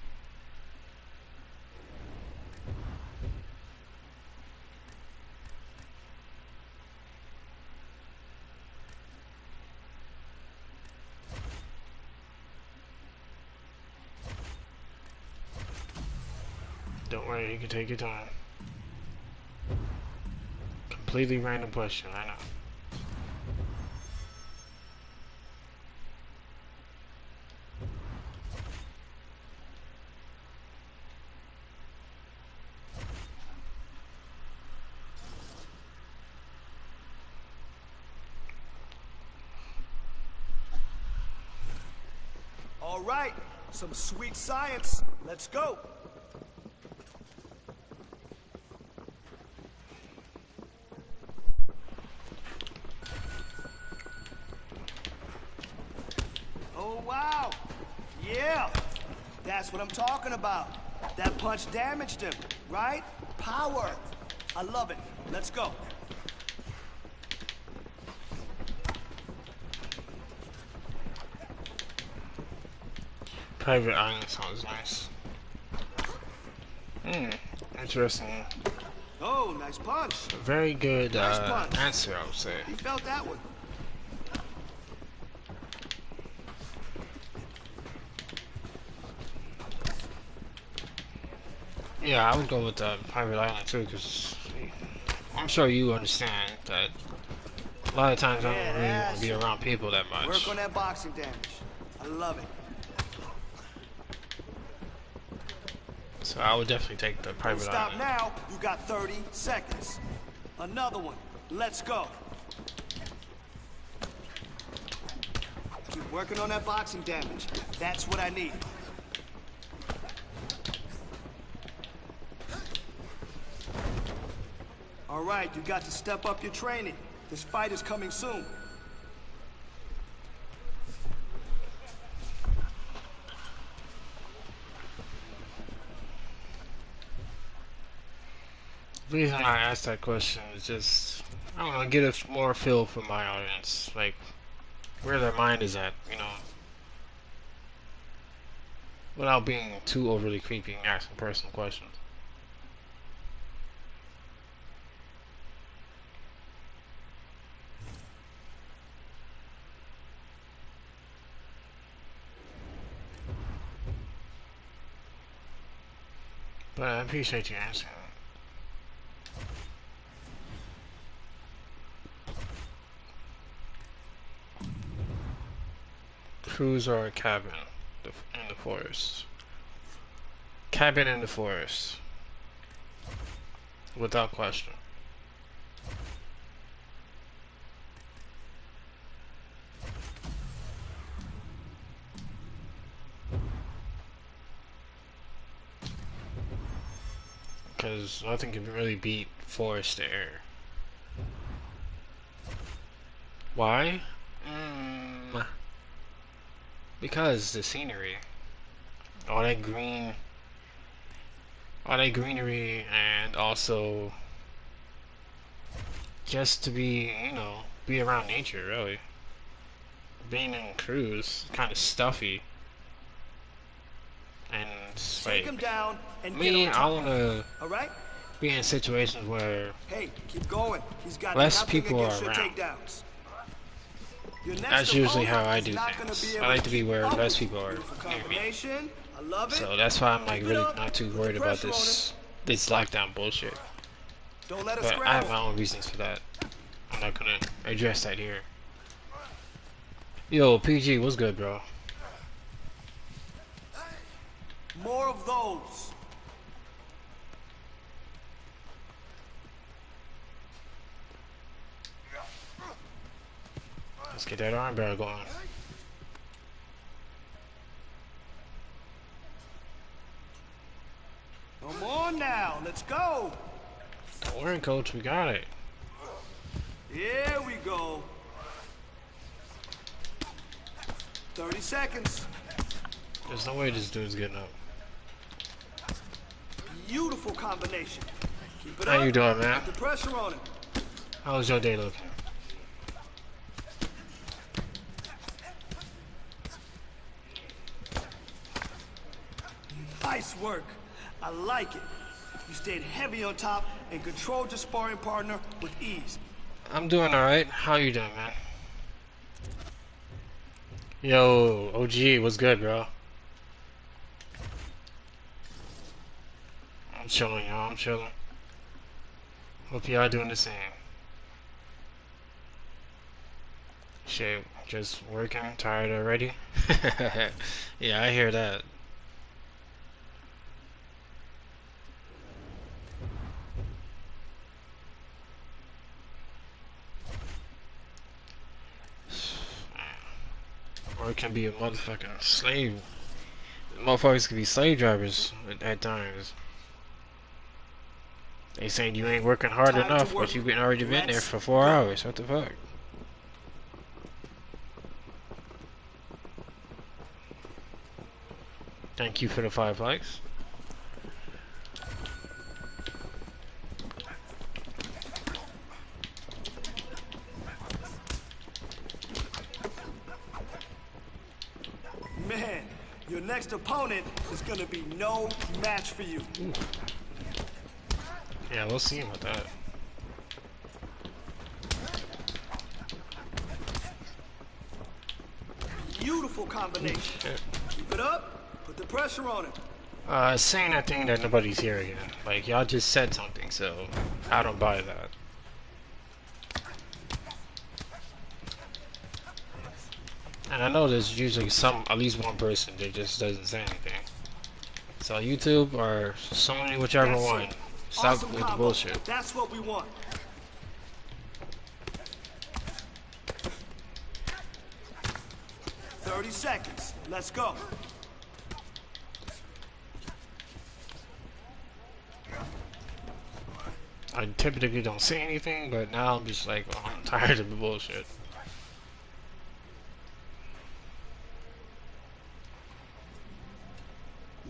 Don't worry, you can take your time. Completely random question, I know. All right, some sweet science. Let's go. Oh, wow. Yeah, that's what I'm talking about. That punch damaged him, right? Power. I love it. Let's go. Private island sounds nice. Interesting. Oh, nice punch. Very good Nice punch. answer, I would say. He felt that one. Yeah, I would go with private island too, because I'm sure you understand that a lot of times I don't really want to be around people that much. Work on that boxing damage. I love it. So I would definitely take the Don't private stop island. now. You got 30 seconds. Another one. Let's go. Keep working on that boxing damage. That's what I need. All right, you got to step up your training. This fight is coming soon. The reason I asked that question is just, I don't know, get a more feel for my audience, like where their mind is at, you know, without being too overly creepy and asking personal questions. But I appreciate you answering. Cruise or a cabin in the forest? Cabin in the forest. Without question. Because nothing can really beat forest air. Why? Because the scenery, all that green, all that greenery, and also just to be, you know, be around nature, really. Being in cruise, kind of stuffy, and Take him like down and me, get I on top. wanna All right? be in situations where Hey, keep going. He's got less nothing people against are your around. takedowns. Your next That's usually how opponent I is do not gonna things. be I able like to be keep where up less with you. people are Beautiful near me. combination. I love it. So that's why I'm like Keep it really up. not too Put the worried about pressure on this lockdown bullshit. Don't let us But I have scramble. my own reasons for that. I'm not gonna address that here. Yo, PG, what's good, bro? More of those. Let's get that arm barrel going. Come on now, let's go. Don't worry, coach. We got it. Here we go. 30 seconds. There's no way this dude's getting up. Beautiful combination. Keep it How up. you doing, man? Put the pressure on him. How's your day looking? Nice work. I like it. You stayed heavy on top and controlled your sparring partner with ease. I'm doing alright. How you doing, man? Yo, OG, what's good, bro? I'm chilling, y'all. I'm chilling. Hope y'all doing the same. Shit, just working, tired already. Yeah, I hear that. Or it can be a motherfucking slave. Motherfuckers can be slave drivers at times. They saying you ain't working hard enough, but you've already been there for 4 hours. What the fuck? Thank you for the 5 likes. Man, your next opponent is gonna be no match for you. Ooh. Yeah, we'll see about that. Beautiful combination. Keep it up. Put the pressure on him. Saying that thing that nobody's here again. Like, y'all just said something, so I don't buy that. And I know there's usually at least one person that just doesn't say anything. So YouTube or Sony, whichever one, stop Awesome with the combo. bullshit. That's what we want. "30 seconds. Let's go." I typically don't say anything, but now I'm just like, oh, I'm tired of the bullshit.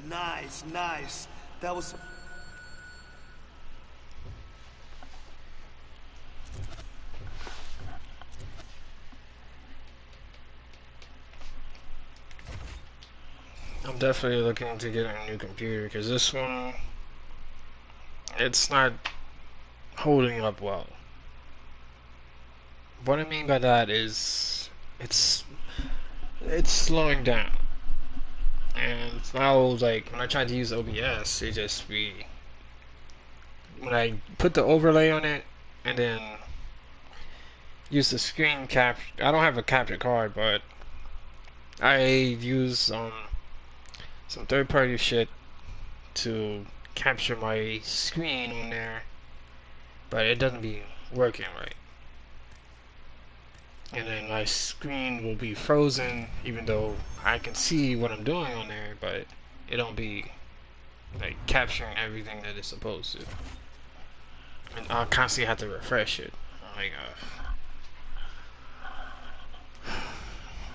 Nice, nice. That was... I'm definitely looking to get a new computer because this one, it's not holding up well. What I mean by that is it's slowing down. And now, like, when I tried to use OBS, it just be... When I put the overlay on it, and then use the screen cap... I don't have a capture card, but I use some third-party shit to capture my screen on there, but it doesn't be working right. And then my screen will be frozen even though I can see what I'm doing on there, but it don't be like capturing everything that it's supposed to. And I'll constantly have to refresh it. Oh my god.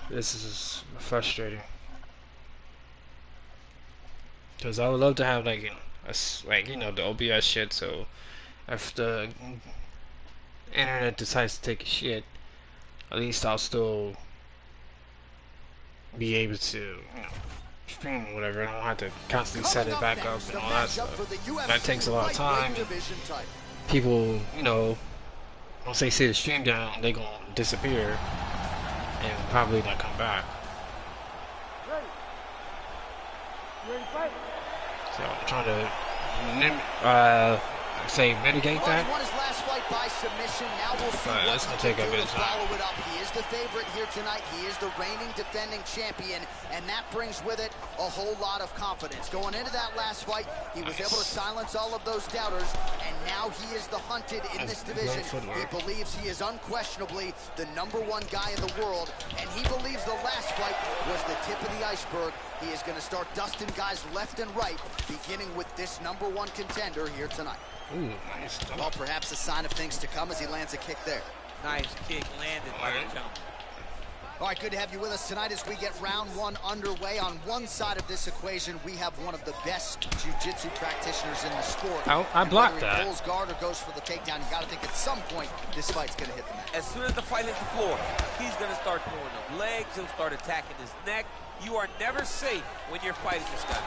This is frustrating. Cause I would love to have like you know, the OBS shit, so if the internet decides to take a shit, at least I'll still be able to, you know, stream or whatever. I don't have to constantly set it back up and all that stuff. That takes a lot of time. People, you know, once they see the stream down, they gonna disappear and probably not come back. So I'm trying to mitigate that. That's gonna take a bit of time. He is the favorite here tonight. He is the reigning defending champion, and that brings with it a whole lot of confidence. Going into that last fight, he was able to silence all of those doubters, and now he is the hunted in this division. He believes he is unquestionably the #1 guy in the world, and he believes the last fight was the tip of the iceberg He is going to start dusting guys left and right, beginning with this #1 contender here tonight. Ooh, nice. Well, perhaps a sign of things to come as he lands a kick there. Nice kick landed by the gentleman. All right, good to have you with us tonight as we get round 1 underway. On one side of this equation, we have one of the best jiu-jitsu practitioners in the sport. I blocked that. Whether he pulls guard or goes for the takedown, you got to think at some point this fight's going to hit the mat. As soon as the fight hits the floor, he's going to start throwing up legs. He'll start attacking his neck. You are never safe when you're fighting this guy.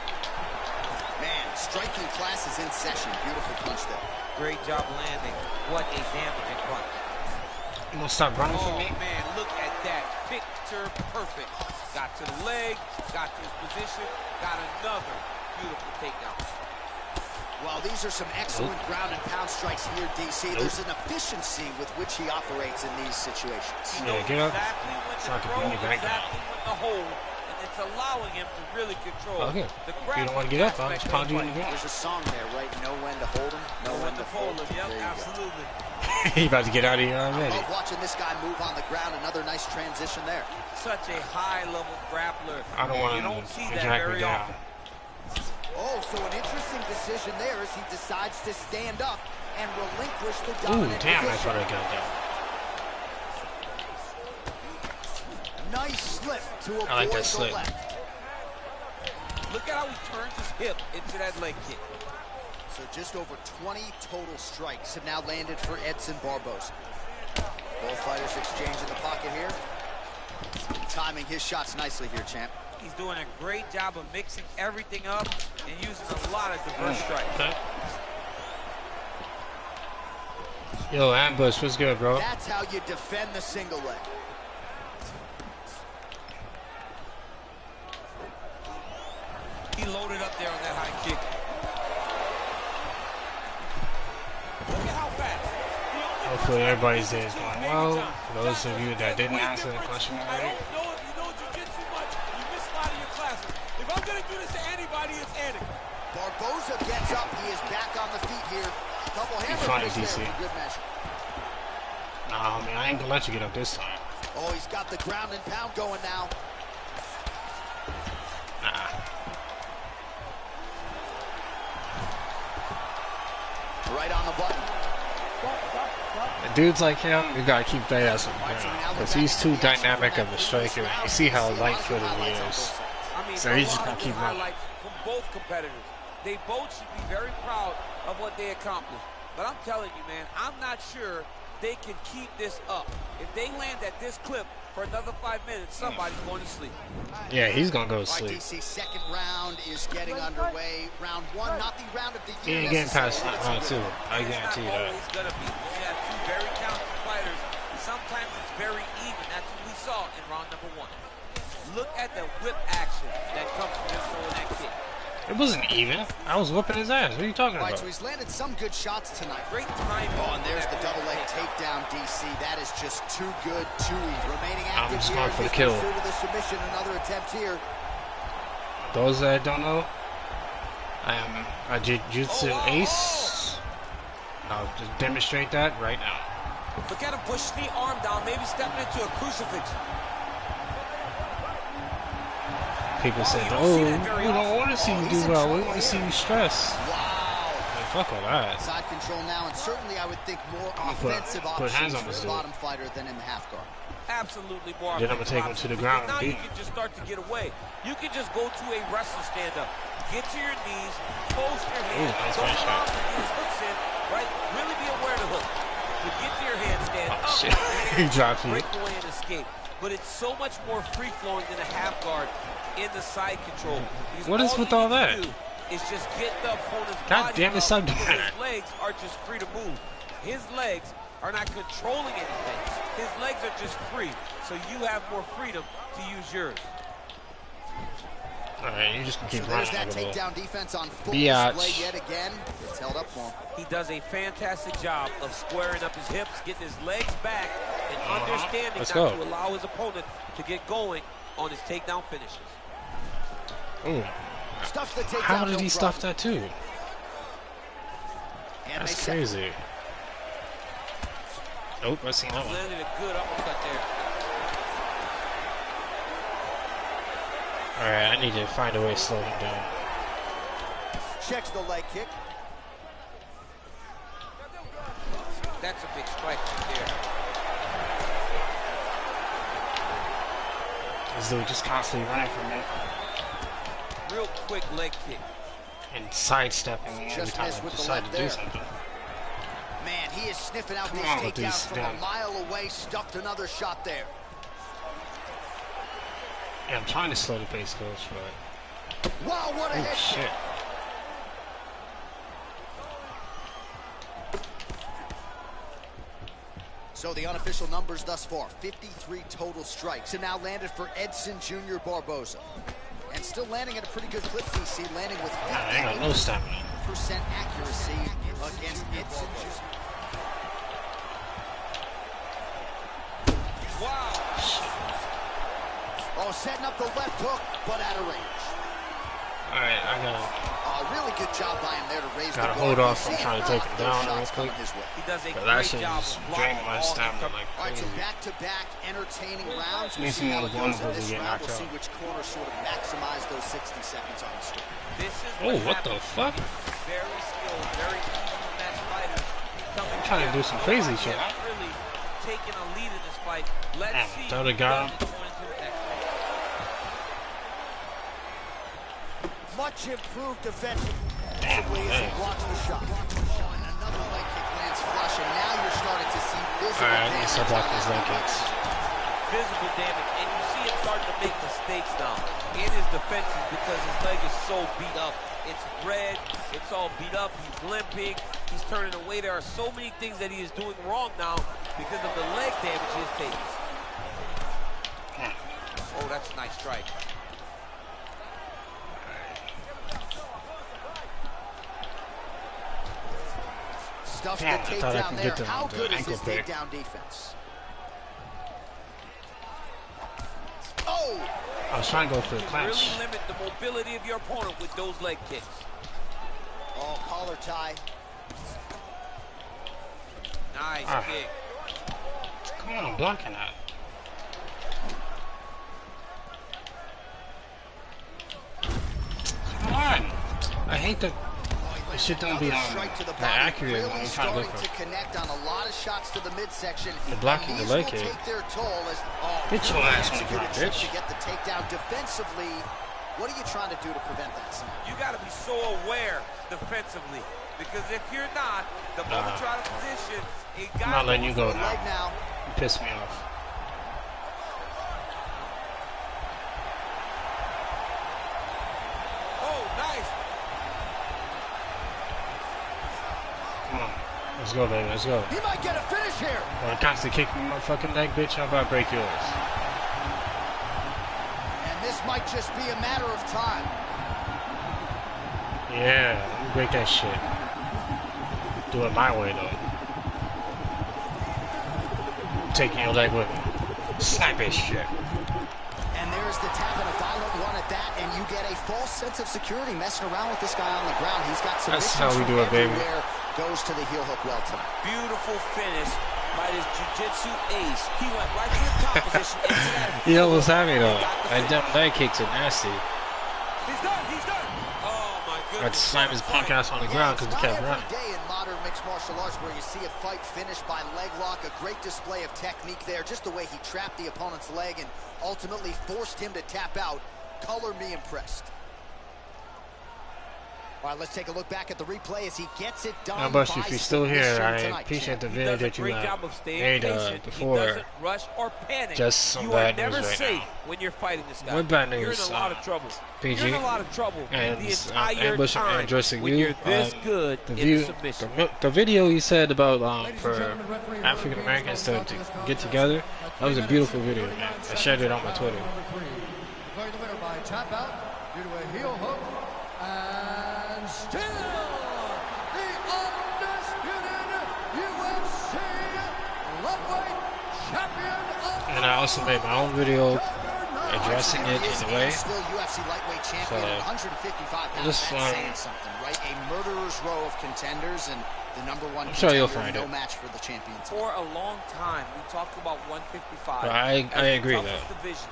Man, striking class is in session. Beautiful punch there. Great job landing. What a damaging punch. You gonna stop running for me? Oh, man, look at that. Picture perfect. Got to the leg, got to his position, got another beautiful takedown. Well, these are some excellent ground and pound strikes here, DC. There's an efficiency with which he operates in these situations. Yeah, get up. Exactly when So I to can throw, bring you back exactly when to hold, and it's allowing him to really control Okay. the If you don't want to get up, I'll just pound you in the ground. There's a song there, right? Know when to hold him, know when to fold him. Yep, There you go. absolutely. He about to get out of here already. Love watching this guy move on the ground. Another nice transition there. Such a high-level grappler. I don't want You him don't see to that drag me very down. often. Oh, so an interesting decision there as he decides to stand up and relinquish the Ooh, dominant damn, that's position. what I got down. Nice slip to avoid I like that the slip. left. Look at how he turns his hip into that leg kick. So just over 20 total strikes have now landed for Edson Barboza. Both fighters exchanging the pocket here. Timing his shots nicely here, champ. He's doing a great job of mixing everything up and using a lot of diverse strikes. Okay. Yo, ambush, what's good, bro? That's how you defend the single leg. He loaded up there on that high kick. Look at how fast. Hopefully everybody's day is going well. For those of you that didn't answer the question I already. don't know if you know jiu-jitsu much. You miss a lot of your classes. If I'm going to do this to anybody, it's Annick. Barboza gets up. He is back on the feet here. Couple hammer fine, fists there DC. for good measure. Nah, man, I ain't gonna let you get up this time. Oh, he's got the ground and pound going now. Nah. Right on the button. And dudes like him, you gotta keep that ass on ground. Because he's too dynamic of a striker. And you see how light-footed he is. I mean, So a he's just lot gonna of keep good running. highlights from both competitors. They both should be very proud of what they accomplished. But I'm telling you, man, I'm not sure they can keep this up. If they land at this clip for another 5 minutes, somebody's going to sleep. Yeah, he's gonna go to All right, sleep. DC, second round is getting underway. Round 1, not the round of the He year. ain't getting past necessarily. round 2. I It's guarantee you not that. always going to be. When you have two very talented fighters, sometimes it's very even. That's what we saw in round number 1. Look at the whip action that comes from him throwing that kick. It wasn't even. I was whooping his ass. What are you talking All right, about? so he's landed some good shots tonight. Great timing. Oh, and there's the double leg takedown, DC. That is just too good, too easy. Remaining I'm active just here. going for the He's kill. pursued with a submission. Another attempt here. Those that don't know, I am a jiu-jitsu ace. I'll just demonstrate that right now. Look at him push the arm down, maybe stepping into a crucifix. People said, you don't "Oh, see that very we don't often." want to see you do well. We want to see you stress." Wow. Like, fuck all that. Side control now, and certainly I would think more I'm gonna offensive put hands options on for this the dude. bottom fighter than in the half guard. Absolutely more. Then I'm gonna take him to the ground Now and you beat him. can just start to get away. You can just go to a wrestler stand-up. Get to your knees, post your hands, nice go finish around shot. and use hooks in, right? Really be aware to hook. To get to your handstand, Oh, up, shit. with your hands, He dropped you. break away and escape. But it's so much more free-flowing than a half guard in the side control. Because What is with you all need to that? do is just get the opponent's God body damn it, up stop doing so that. his legs are just free to move. His legs are not controlling anything. His legs are just free, so you have more freedom to use yours. Alright, you just can keep So there's running that like a little. takedown defense on full Biatch. display yet again. It's held up for him. He does a fantastic job of squaring up his hips, getting his legs back, and understanding Let's not go. to allow his opponent to get going on his takedown finishes. Ooh, Stuffs the takedown. how did no he stuff problem. that too? And That's they set. crazy. Nope, I seen that one. Landed a good uppercut there. Alright, I need to find a way to slow him down. Checks the leg kick. That's a big strike right there. This dude just constantly running from me. Real quick leg kick. And sidestepping me every time I decide to do something. Man, he is sniffing out Come these on with takedowns these from a mile away. Stuffed another shot there. Yeah, I'm trying to slow the pace, coach, but... Wow, what a head shit. kick. So the unofficial numbers thus far, 53 total strikes. And now landed for Edson Jr. Barboza. And still landing at a pretty good clip, DC, landing with 58% no stamina. accuracy against Edson Jr. Wow. Oh, setting up the left hook, but out of range. Alright, I gotta... really good job by him there to raise gotta the hold guard. off from trying to take him down real quick. He does a But great that shit job is of blocking draining my all stamina like All right, so crazy. back-to-back entertaining rounds. We'll Makes see me how more it goes in vulnerable to this get round. knocked We'll see out. which corner sort of maximize those 60 seconds on the screen. This is Oh, what the happens. fuck? Very skilled, very match fighters. I'm trying to do some crazy shit. Not really taking a lead in this fight. Let's Damn, see. that would've got him. Much improved defensively Damn, as he blocks the shot. And another leg kick lands flush, and now you're starting to see visible Alright, I need to start blocking his leg kicks. Visible damage, and you see him starting to make mistakes now in his defenses because his leg is so beat up. It's red, it's all beat up, he's limping, he's turning away. There are so many things that he is doing wrong now because of the leg damage he is taking. Oh, that's a nice strike. Stuffs the Damn, I thought I takedown could there. get the How good is ankle his pick. takedown defense? Oh! I was trying to go for the You clinch. really limit the mobility of your opponent with those leg kicks. Oh, collar tie. Nice kick. Come on, I'm blocking that. Come on! I hate that the shit don't be that accurate when you're trying to go for it. Connect on a lot of shots to the midsection. You're blocking the leg kick. Get your ass on the ground, bitch. To get the takedown defensively. What are you trying to do to prevent that, Sam? You got to be so aware defensively because if you're not, the moment you're out of position, it got I'm not letting you go Leg now. now. You piss me off. Oh, nice. Come on. Let's go, baby. Let's go. He might get a finish here. Or constantly kick me in my fucking leg, bitch. How about I break yours? And this might just be a matter of time. Yeah, let me break that shit. Do it my way, though. I'm taking your leg with me. Snipe this shit. And there's the tap and a violent one at that, and you get a false sense of security messing around with this guy on the ground. He's got some. That's how we do it, baby. Goes to the heel hook well tonight. Beautiful finish by this jiu-jitsu ace. He went right to the top position into that. He almost had me, though. And them leg kicks are nasty. He's done. He's done. Oh my goodness. I'd slam his punk ass on the ground because he kept running. Not every day in modern mixed martial arts where you see a fight finished by leg lock. A great display of technique there. Just the way he trapped the opponent's leg and ultimately forced him to tap out. Color me impressed. All right, let's take a look back at the replay as he gets it done. Now, Buster, if you're still here, I appreciate the video that you made before. Rush or panic. Just some bad news right now. When you're fighting this guy. What bad You're news? in a lot of trouble. PG. You're in a lot of trouble. And the entire Ambush time and Joystick when View. you're this good in submission. The video he said about for African Americans to get together, that was a beautiful video, man. I shared it on my Twitter. Declaring the winner by tap out due to a heel hook. And still the undisputed UFC lightweight champion of And I also made my own video addressing it in a way. Still UFC lightweight champion at 155 pounds. Just, That's saying something, right? A murderer's row of contenders and the number one I'm sure you'll contender, find no it. match for the champion. For a long time, we talked about 155. But I agree, though. Division.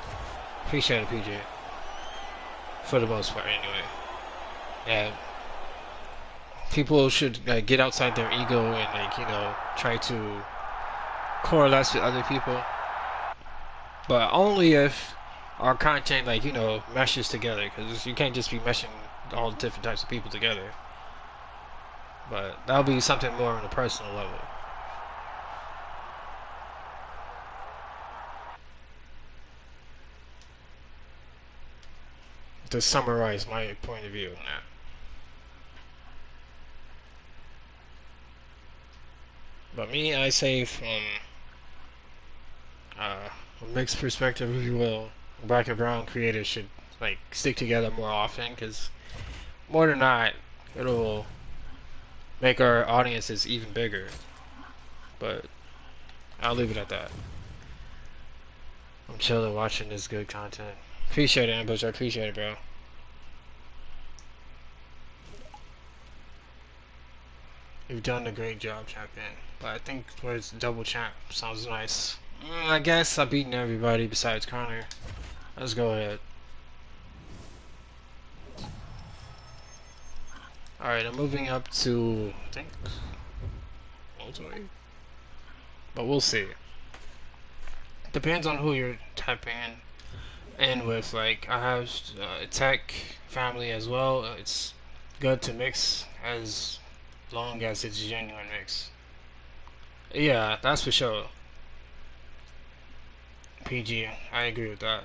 Appreciate it, PJ. for the most part, anyway. Yeah, people should get outside their ego and like try to coalesce with other people, but only if our content meshes together, because you can't just be meshing all different types of people together. But that'll be something more on a personal level. To summarize my point of view on that. But me, I say from a mixed perspective, if you will, black and brown creators should stick together more often, because more than not, it'll make our audiences even bigger. But I'll leave it at that. I'm chilling watching this good content. Appreciate it, Ambush. I appreciate it, bro. You've done a great job, champion. But I think towards double champ sounds nice. I guess I've beaten everybody besides Connor. Let's go ahead. Alright, I'm moving up to, I think, welterweight. But we'll see. Depends on who you're tapping in with. Like, I have a tech family as well. It's good to mix as long as it's a genuine mix. Yeah, that's for sure. PG, I agree with that.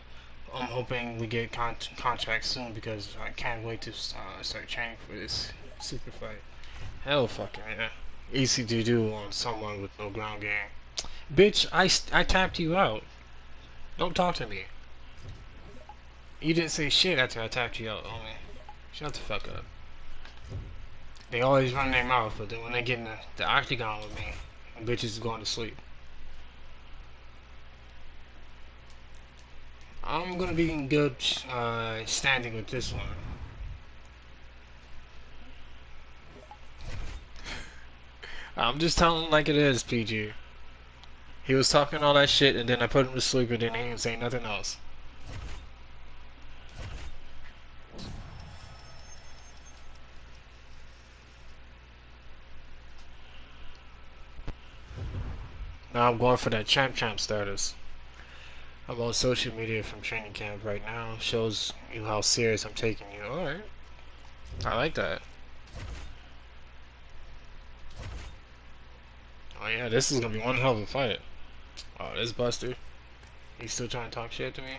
I'm hoping we get contracts soon, because I can't wait to start training for this super fight. Hell fucking yeah. Easy to do on someone with no ground game. Bitch, I tapped you out. Don't talk to me. You didn't say shit after I tapped you out, homie. Shut the fuck up. They always run their mouth, but then when they get in the octagon with me, bitches is going to sleep. I'm gonna be in good standing with this one. I'm just telling like it is, PG. He was talking all that shit, and then I put him to sleep, and then he didn't say nothing else. Now I'm going for that champ status. I'm on social media from training camp right now. Shows you how serious I'm taking you. Alright. I like that. Oh yeah, this is gonna be one hell of a fight. Oh, this Buster. He's still trying to talk shit to me?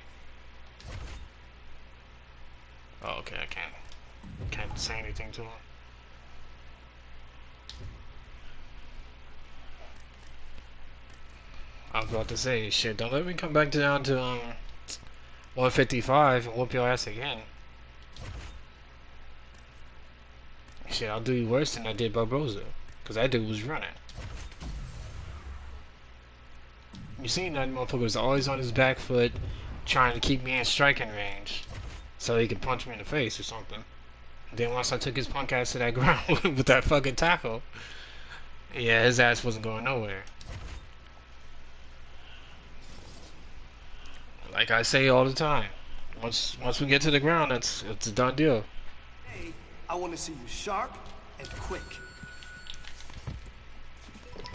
Oh, okay, I can't say anything to him. I was about to say, shit, don't let me come back down to 155 and whoop your ass again. Shit, I'll do you worse than I did Barboza, because that dude was running. You seen that motherfucker was always on his back foot, trying to keep me in striking range, so he could punch me in the face or something. And then once I took his punk ass to that ground with that fucking tackle, yeah, his ass wasn't going nowhere. Like I say all the time, once we get to the ground, it's a done deal. Hey, I want to see you sharp and quick.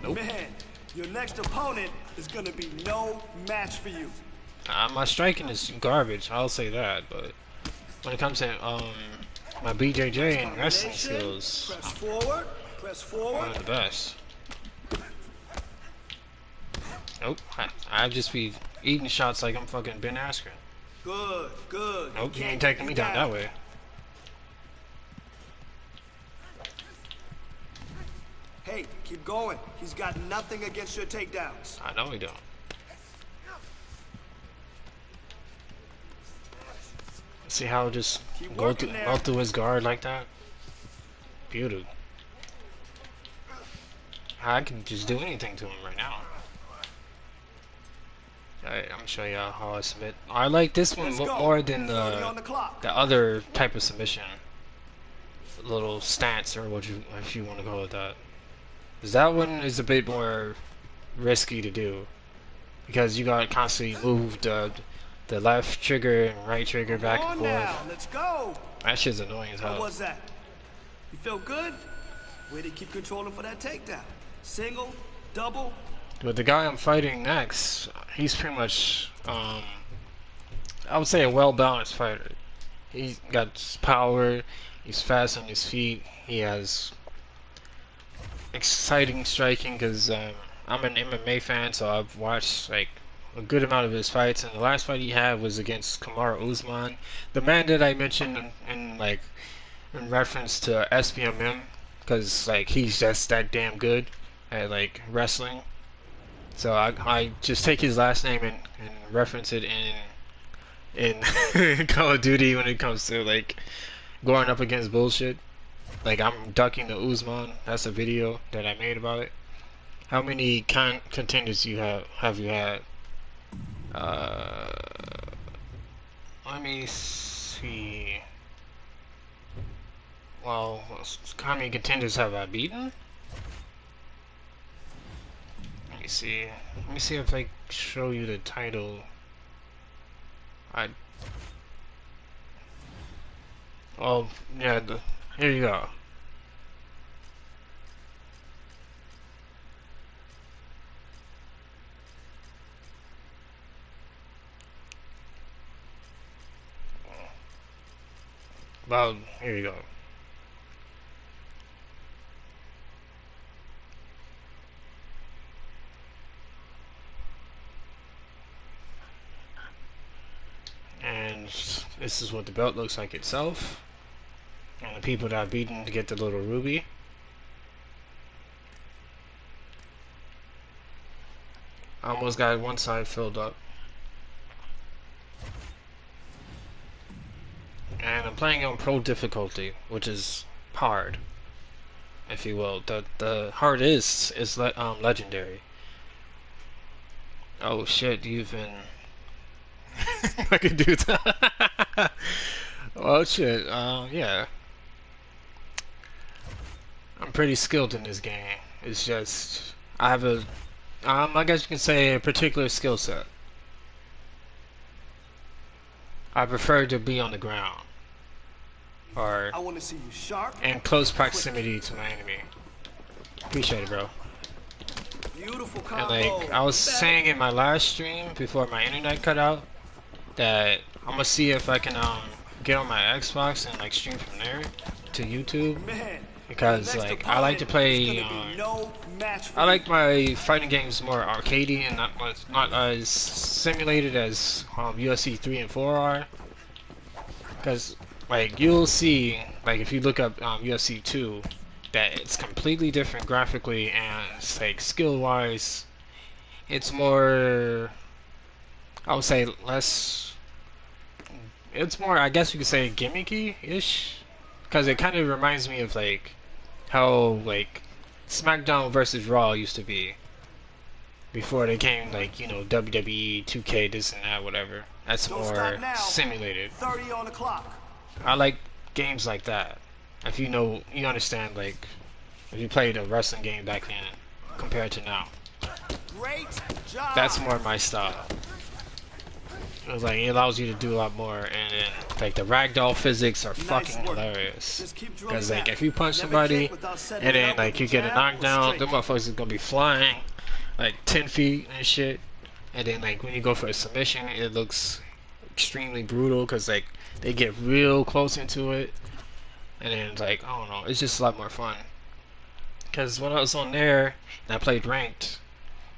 Nope. Man, your next opponent is gonna be no match for you. My striking is garbage, I'll say that, but when it comes to my BJJ and wrestling skills, Press forward. one of the best. Nope, I just be eating shots like I'm fucking Ben Askren. Good. Nope, he ain't taking me down that way. Hey, keep going. He's got nothing against your takedowns. I know he don't. See how it just go through his guard like that? Beautiful. I can just do anything to him right now. Alright, I'm gonna show y'all how I submit. I like this one more than the other type of submission. Little stance, or if you want to call it that. Because that one is a bit more risky to do. Because you gotta constantly move the the left trigger and right trigger back and On forth. now, let's go. That shit's annoying as How hell. was that? You feel good? Way to keep controlling for that takedown. Single, double. But the guy I'm fighting next, he's pretty much, I would say a well-balanced fighter. He's got power, he's fast on his feet, he has exciting striking because I'm an MMA fan, so I've watched like a good amount of his fights, and the last fight he had was against Kamaru Usman, the man that I mentioned in reference to SBMM, because like he's just that damn good at like wrestling. So I just take his last name and reference it in Call of Duty when it comes to like going up against bullshit. Like I'm ducking the Usman. That's a video that I made about it. How many contenders you have you had? Let me see. Well, how many contenders have I beaten? Let me see. Let me see if I show you the title. Oh yeah. Here you go. Well, here you go. And this is what the belt looks like itself. And the people that I've beaten to get the little ruby. I almost got one side filled up. And I'm playing on pro difficulty, which is hard, if you will. The hard is legendary. Oh shit, you've been... I can do that. Oh shit, yeah. I'm pretty skilled in this game. It's just, I have a, I guess you can say a particular skill set. I prefer to be on the ground, or I want to see you sharp. in close proximity to my enemy. Appreciate it, bro. Beautiful And combo. like I was saying in my last stream before my internet cut out, that I'm gonna see if I can get on my Xbox and like stream from there to YouTube, Man, because like I like to play. I like my fighting games more arcadey and not as simulated as UFC 3 and 4 are. Because like you'll see, like if you look up UFC 2, that it's completely different graphically and it's like skill wise. It's more, I would say less. It's more, I guess you could say, gimmicky-ish, because it kind of reminds me of like how like SmackDown versus Raw used to be before they came, like, you know, WWE, 2K, this and that, whatever. That's more simulated. 30 on the clock. I like games like that. If you know, you understand, like, if you played a wrestling game back then compared to now. Great job. That's more my style. It was like, it allows you to do a lot more, and then like the ragdoll physics are fucking hilarious. Because like if you punch somebody and then like you get a knockdown, the motherfuckers is gonna be flying like 10 feet and shit. And then like when you go for a submission, it looks extremely brutal because like they get real close into it. And then it's like, I don't know, it's just a lot more fun. Because when I was on there and I played ranked,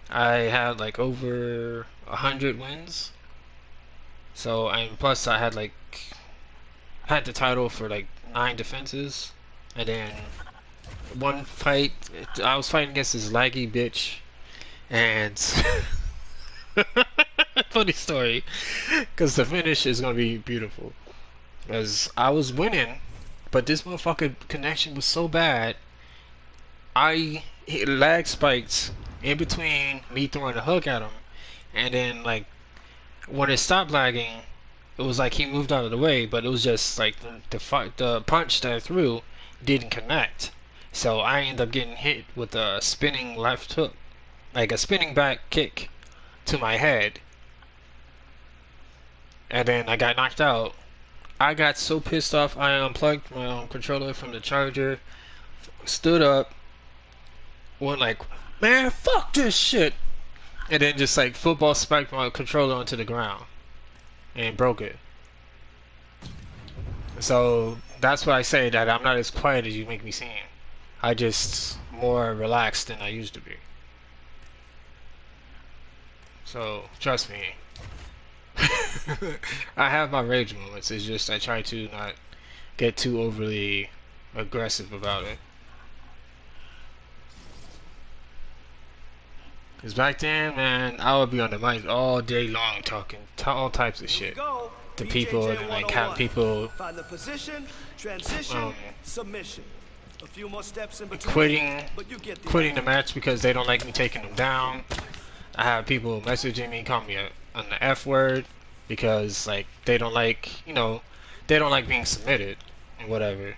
I had like over 100 wins. So, and plus I had like, I had the title for like 9 defenses. And then one fight, I was fighting against this laggy bitch. And funny story, because the finish is going to be beautiful. Because I was winning, but this motherfucker connection was so bad, I hit lag spikes in between me throwing a hook at him, and then like when it stopped lagging, it was like he moved out of the way, but it was just like the punch that I threw didn't connect, so I ended up getting hit with a spinning left hook, like a spinning back kick to my head, and then I got knocked out. I got so pissed off, I unplugged my controller from the charger, stood up, went like, man, fuck this shit, and then just like football spiked my controller onto the ground and broke it. So that's why I say that I'm not as quiet as you make me seem. I just more relaxed than I used to be. So trust me. I have my rage moments. It's just I try to not get too overly aggressive about it. Cause back then, man, I would be on the mic all day long talking all types of shit to people, and like have people find the position, transition, submission. A few more steps in between, quitting the match because they don't like me taking them down. I have people messaging me, calling me on the F word because like they don't like, you know, they don't like being submitted and whatever.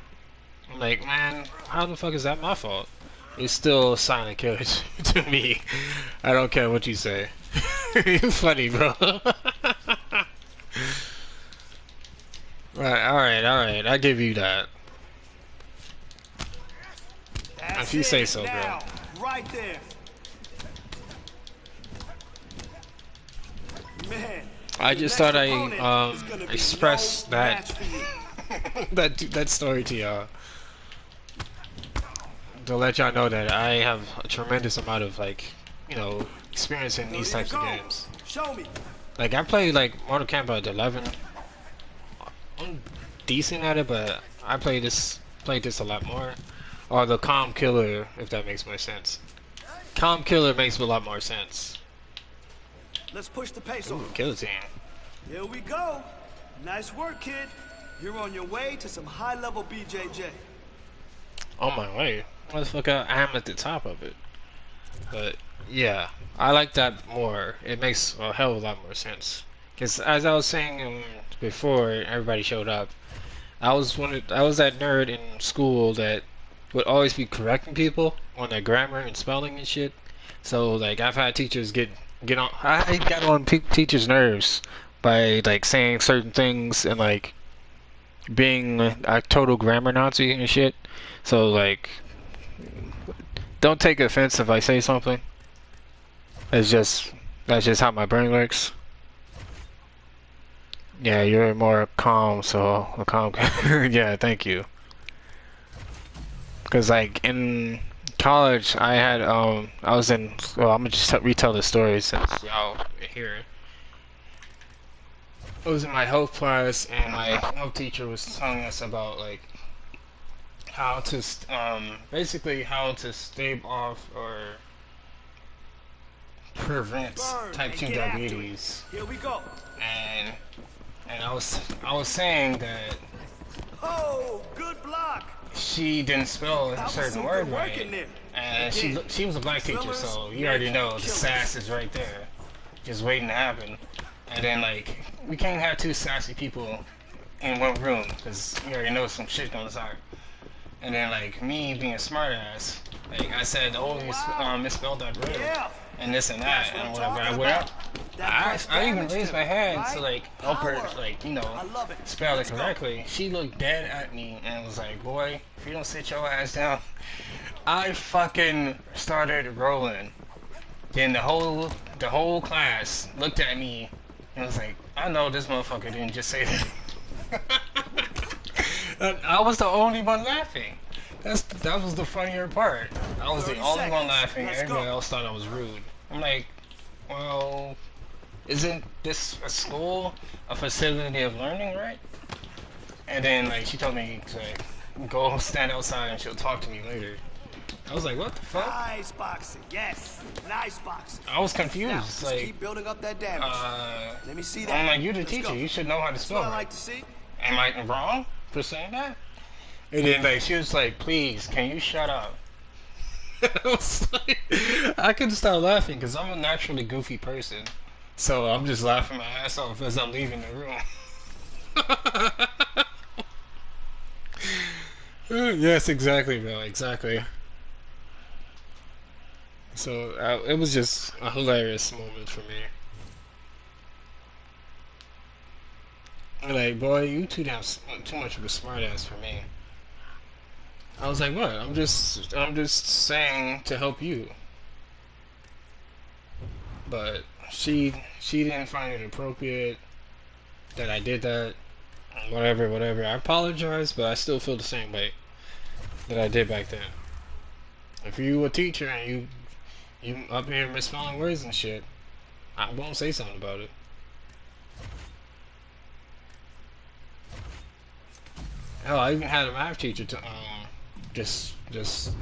I'm like, man, how the fuck is that my fault? It's still silent killer to me. I don't care what you say. You're funny, bro. Alright. I give you that. If you say so, bro. Right there. Man, I just thought I express that that story to y'all to let y'all know that I have a tremendous amount of like, you know, experience in these types of games. Show me. Like I played like Mortal Kombat 11. I'm decent at it, but I played this a lot more. Or the Calm Killer, if that makes more sense. Calm Killer makes a lot more sense. Let's push the pace on. Guillotine. Here we go. Nice work, kid. You're on your way to some high-level BJJ. On my way. Motherfucker, I am at the top of it. But yeah, I like that more. It makes a hell of a lot more sense. Because as I was saying before everybody showed up, I was that nerd in school that would always be correcting people on their grammar and spelling and shit. So like I've had teachers get on. I got on teachers' nerves by like saying certain things and like being a total grammar Nazi and shit. So like, don't take offense if I say something. That's just how my brain works. Yeah, you're more calm, so a calm. Yeah, thank you. Cause like in college, I had I was in. Well, I'm gonna just retell the story since y'all hear it. I was in my health class, and my health teacher was telling us about like how to basically how to stave off or prevent type 2 diabetes. Here we go. And I was saying that good block. She didn't spell a certain word right, and she was a black teacher, so you already know the sass is right there, just waiting to happen. And then like we can't have two sassy people in one room because you already know some shit gonna start. And then like me being a smart ass, like I said, oh, you misspelled that word and this and that and whatever. I went up. I even raised my hand to like help her, like, you know, spell it correctly. She looked dead at me and was like, boy, if you don't sit your ass down. I fucking started rolling. Then the whole class looked at me and was like, I know this motherfucker didn't just say that. I was the only one laughing. That was the funnier part. I was the only one laughing. Everybody else thought I was rude. I'm like, well, isn't this a school, a facility of learning, right? And then like she told me to like, go stand outside and she'll talk to me later. I was like, what the fuck? Nice boxing, yes, nice boxing. I was confused. Now, just like, keep building up that damage. Let me see that. I'm like, you're the teacher. You should know how to spell. That's what I like to see. Am I wrong for saying that? And then like she was like, please, can you shut up? I was like, I couldn't stop laughing because I'm a naturally goofy person. So I'm just laughing my ass off as I'm leaving the room. Yes, exactly, bro. Exactly. So it was just a hilarious moment for me. Like, boy, you too much of a smart ass for me. I was like, what? I'm just saying to help you. But she didn't find it appropriate that I did that. Whatever. I apologize, but I still feel the same way that I did back then. If you a teacher and you up here misspelling words and shit, I won't say something about it. Hell, I even had a math teacher to just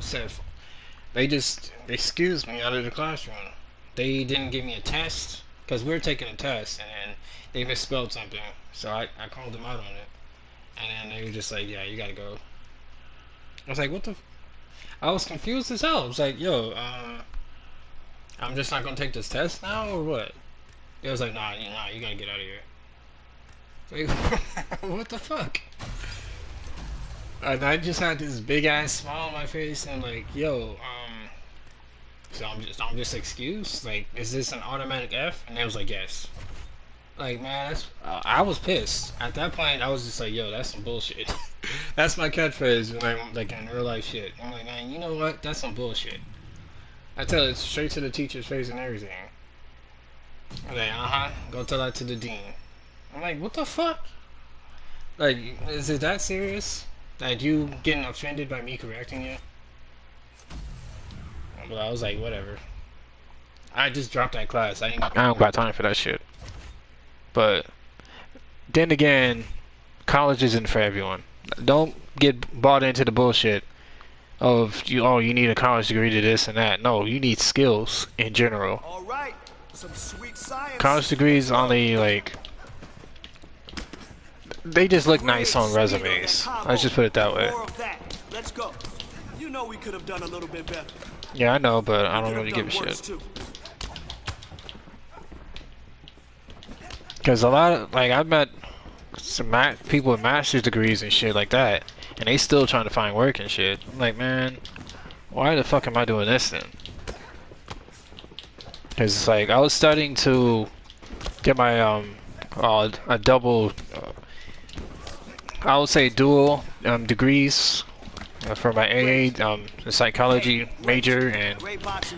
said they just excused me out of the classroom. They didn't give me a test because we were taking a test and they misspelled something, so I called them out on it, and then they were just like, yeah, you gotta go. I was like, what the? I was confused as hell. I was like, yo, I'm just not gonna take this test now or what? It was like, nah, you gotta get out of here. Like, what the fuck? And I just had this big ass smile on my face and like, yo, so I'm just excused? Like, is this an automatic F? And they was like, yes. Like, man, that's, I was pissed. At that point, I was just like, yo, that's some bullshit. That's my catchphrase when I'm like in real life shit. I'm like, man, you know what? That's some bullshit. I tell it straight to the teacher's face and everything. I'm like, go tell that to the dean. I'm like, what the fuck? Like, is it that serious? That you getting offended by me correcting you? But I was like, whatever. I just dropped that class. I don't got time for that shit. But then again, college isn't for everyone. Don't get bought into the bullshit of you need a college degree to this and that. No, you need skills in general. All right. Some sweet science. College degrees only like they just look nice on resumes. Let's just put it that way. Let's go. You know we could have done a little bit better. Yeah, I know, but I don't really give a shit. Because a lot of, like, I've met some people with master's degrees and shit like that, and they still trying to find work and shit. I'm like, man, why the fuck am I doing this then? Because it's like, I was studying to get my, a double, I would say dual degrees for my AA, the psychology major and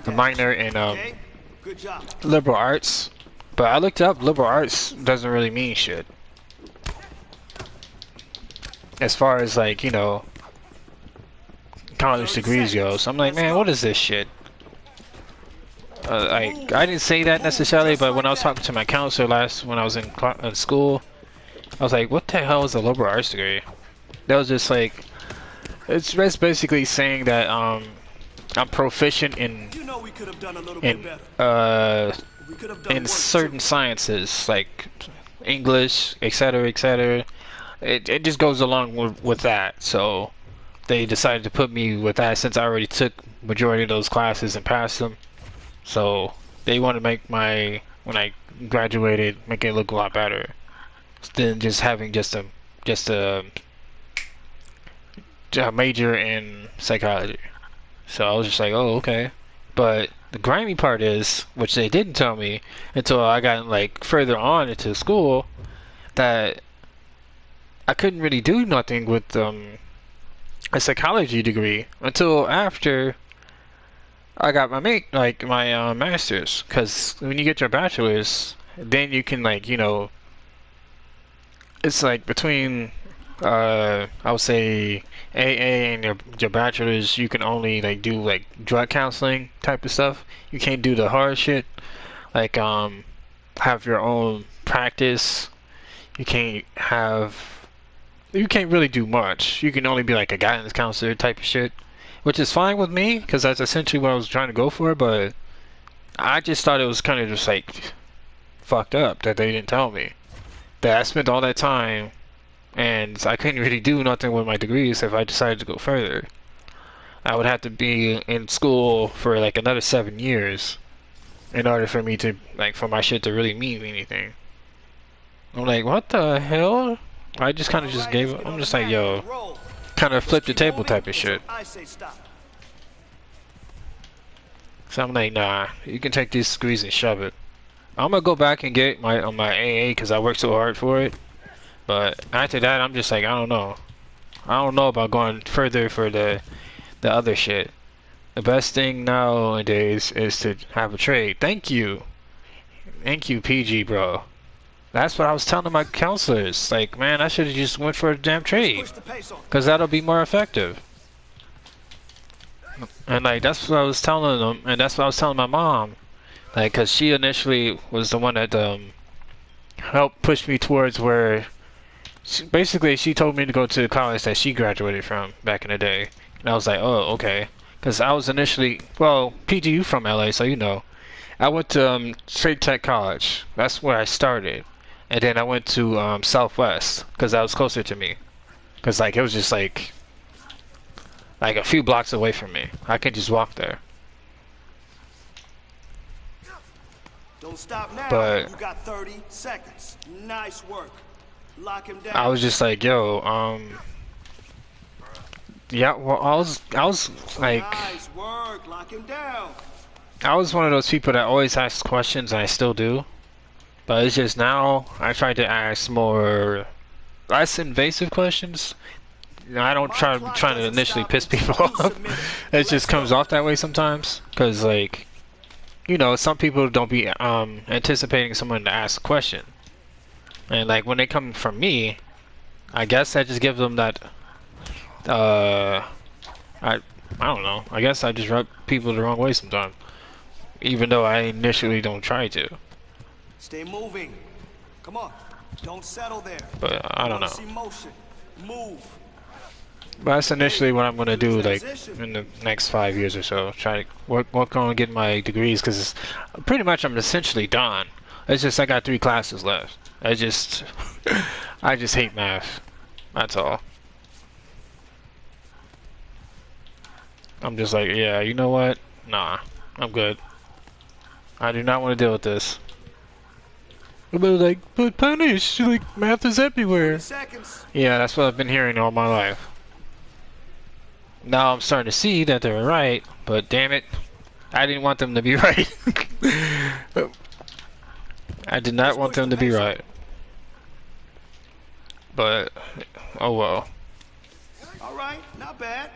a minor in liberal arts. But I looked up, liberal arts doesn't really mean shit. As far as like, you know, college degrees go. So I'm like, man, what is this shit? Like, I didn't say that necessarily, but when I was talking to my counselor when I was in school, I was like, what the hell is a liberal arts degree? That was just like, it's basically saying that I'm proficient in certain sciences like English, etc., etc. It just goes along with that. So they decided to put me with that since I already took majority of those classes and passed them. So they want to make when I graduated, make it look a lot better than just having just a major in psychology. So I was just like, oh, okay. But the grimy part is, which they didn't tell me until I got like further on into school, that I couldn't really do nothing with a psychology degree until after I got my master's. Because when you get your bachelor's, then you can, like, you know, it's like between I would say AA and your bachelor's, you can only like do like drug counseling type of stuff. You can't do the hard shit, like have your own practice. You can't really do much. You can only be like a guidance counselor type of shit, which is fine with me because that's essentially what I was trying to go for. But I just thought it was kind of just like fucked up that they didn't tell me that I spent all that time. And I couldn't really do nothing with my degrees if I decided to go further. I would have to be in school for like another 7 years in order for me to, like, for my shit to really mean anything. I'm like, what the hell? I just kind of just gave up. I'm just like, yo, kind of flip the table type of shit. So I'm like, nah, you can take these degrees and shove it. I'm gonna go back and get my AA because I worked so hard for it. But after that, I'm just like, I don't know. I don't know about going further for the other shit. The best thing nowadays is to have a trade. Thank you, PG, bro. That's what I was telling my counselors. Like, man, I should have just went for a damn trade, cause that'll be more effective. And like, that's what I was telling them, and that's what I was telling my mom. Like, cause she initially was the one that helped push me towards where. Basically, she told me to go to the college that she graduated from back in the day, and I was like, oh, okay. Cause I was initially, well, PG, you from LA, so you know. I went to Straight Tech College. That's where I started. And then I went to Southwest, because that was closer to me. Because like, it was just like a few blocks away from me. I could just walk there. Don't stop now. But you got 30 seconds. Nice work. Lock him down. I was just like, yo, yeah, well, I was like, nice work. Lock him down. I was one of those people that always asks questions, and I still do. But it's just now I try to ask less invasive questions. You know, I don't trying to initially piss people off. It just comes off that way sometimes, because like, you know, some people don't be anticipating someone to ask a question, and like when they come from me, I guess I just give them that. I don't know. I guess I just rub people the wrong way sometimes, even though I initially don't try to. Stay moving. Come on. Don't settle there. But I don't know. See motion. Move. But that's initially what I'm gonna do, like in the next 5 years or so. Try to work on getting my degrees, because pretty much I'm essentially done. It's just I got 3 classes left. I just hate math. That's all. I'm just like, yeah, you know what? Nah, I'm good. I do not want to deal with this. But like, but punish, like math is everywhere. Yeah, that's what I've been hearing all my life. Now I'm starting to see that they were right, but damn it, I didn't want them to be right. I did not want them to be right. But, oh well. Alright, not bad.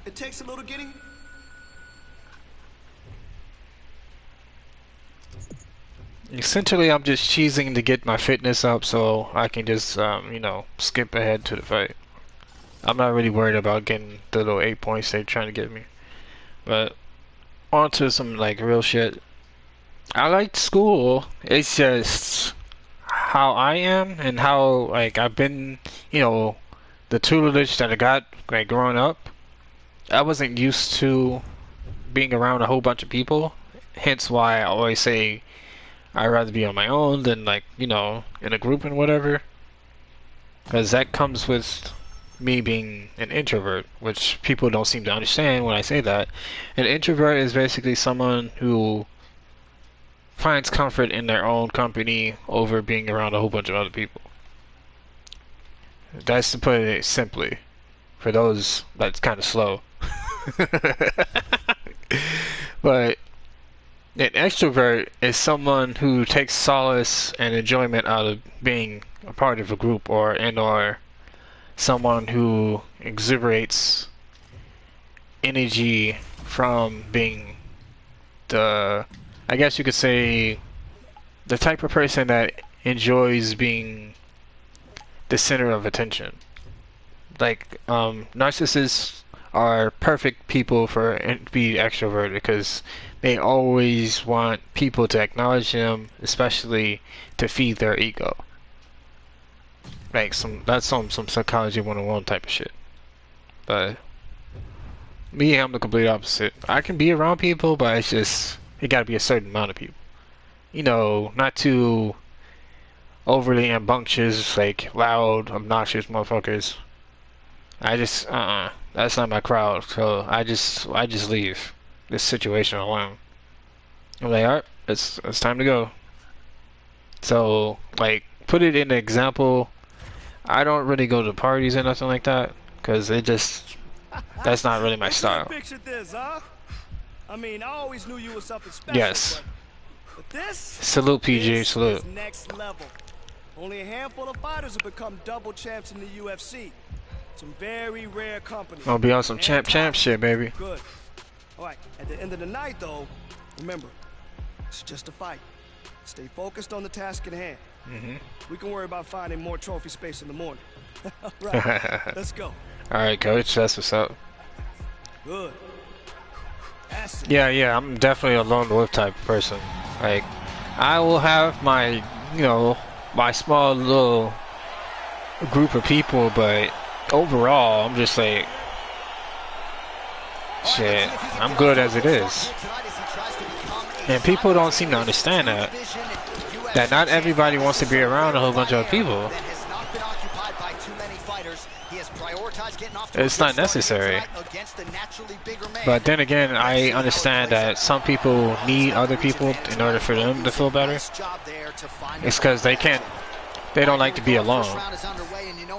It takes a little getting. Essentially, I'm just cheesing to get my fitness up so I can just, you know, skip ahead to the fight. I'm not really worried about getting the little 8 points they're trying to give me. But, on to some, like, real shit. I like school. It's just how I am and how, like, I've been, you know, the tutelage that I got, like, growing up. I wasn't used to being around a whole bunch of people. Hence why I always say I'd rather be on my own than, like, you know, in a group and whatever. Because that comes with me being an introvert, which people don't seem to understand when I say that. An introvert is basically someone who finds comfort in their own company over being around a whole bunch of other people. That's to put it simply, for those that's kind of slow. But an extrovert is someone who takes solace and enjoyment out of being a part of a group, or someone who exuberates energy from being the, I guess you could say, the type of person that enjoys being the center of attention. Like, narcissists are perfect people for be extroverted, because they always want people to acknowledge them, especially to feed their ego. Like, that's some psychology 101 type of shit. But me, I'm the complete opposite. I can be around people, but it's just, it gotta be a certain amount of people. You know, not too overly rambunctious, like loud, obnoxious motherfuckers. I just, that's not my crowd. So I just leave this situation alone. I'm like, alright, it's time to go. So, like, put it in an example. I don't really go to parties or nothing like that, because it just, that's not really my style. Picture this, huh? I mean, I always knew you were something special. Yes. But this, Salute, PG, salute. next level. Only a handful of fighters have become double champs in the UFC. Some very rare companies. Gonna be on some champ shit, baby. Good. All right. At the end of the night, though, remember, it's just a fight. Stay focused on the task at hand. We can worry about finding more trophy space in the morning. Right. Let's go. All right, coach. That's what's up. Good. That's it. Yeah. I'm definitely a lone wolf type of person. Like, I will have my, you know, my small little group of people, but overall, I'm just like, shit, I'm good as it is. And people don't seem to understand that not everybody wants to be around a whole bunch of people. It's not necessary. But then again, I understand that some people need other people in order for them to feel better. It's because they don't like to be alone.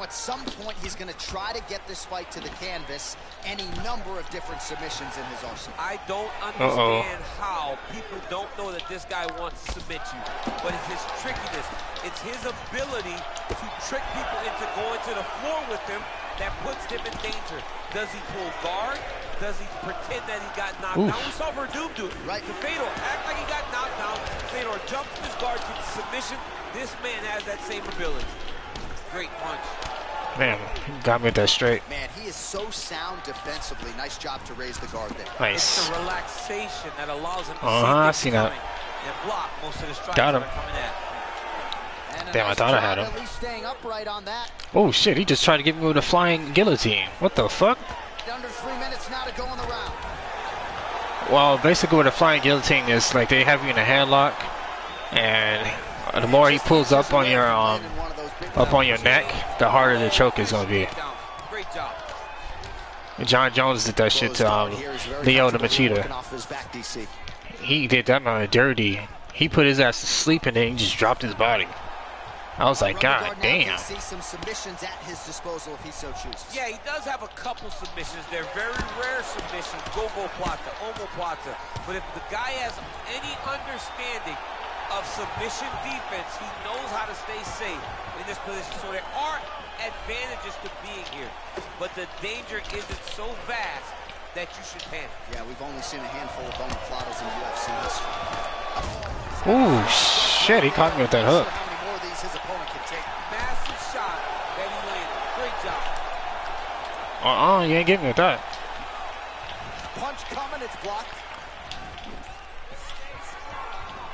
At some point, he's going to try to get this fight to the canvas. Any number of different submissions in his arsenal. I don't understand how people don't know that this guy wants to submit you. But it's his trickiness. It's his ability to trick people into going to the floor with him that puts him in danger. Does he pull guard? Does he pretend that he got knocked down? We saw Verdum do it. Right. To Fedor, act like he got knocked down. Fedor jumps his guard, gets submission. This man has that same ability. Great punch. Man, he got me with that straight. Man, he is so sound defensively. Nice job to raise the guard there. Nice. It's the relaxation that allows him to I see that. And block most of the strikes Got him. that are coming at. Damn, I thought I had him. At least staying upright on that. Oh shit, he just tried to get me with a flying guillotine. What the fuck? Under 3 minutes now to go in the round. Well, basically what a flying guillotine is, like they have you in a headlock, and the more he pulls up on your neck, the harder the choke is gonna be. Great job. John Jones did that shit to Leo the Machida. He did that man dirty. He put his ass to sleep and then he just dropped his body. I was like, God damn. See some submissions at his disposal if he so chooses. Yeah, he does have a couple submissions. They're very rare submissions. Gogo plata, omoplata. But if the guy has any understanding of submission defense, he knows how to stay safe in this position. So there are advantages to being here, but the danger isn't so vast that you should panic. Yeah, we've only seen a handful of omoplatas in UFC history. Ooh, shit, he caught me with that hook. How many more of these his opponent can take? Massive shot that he landed. Great job. You ain't getting me with that. Punch coming, it's blocked.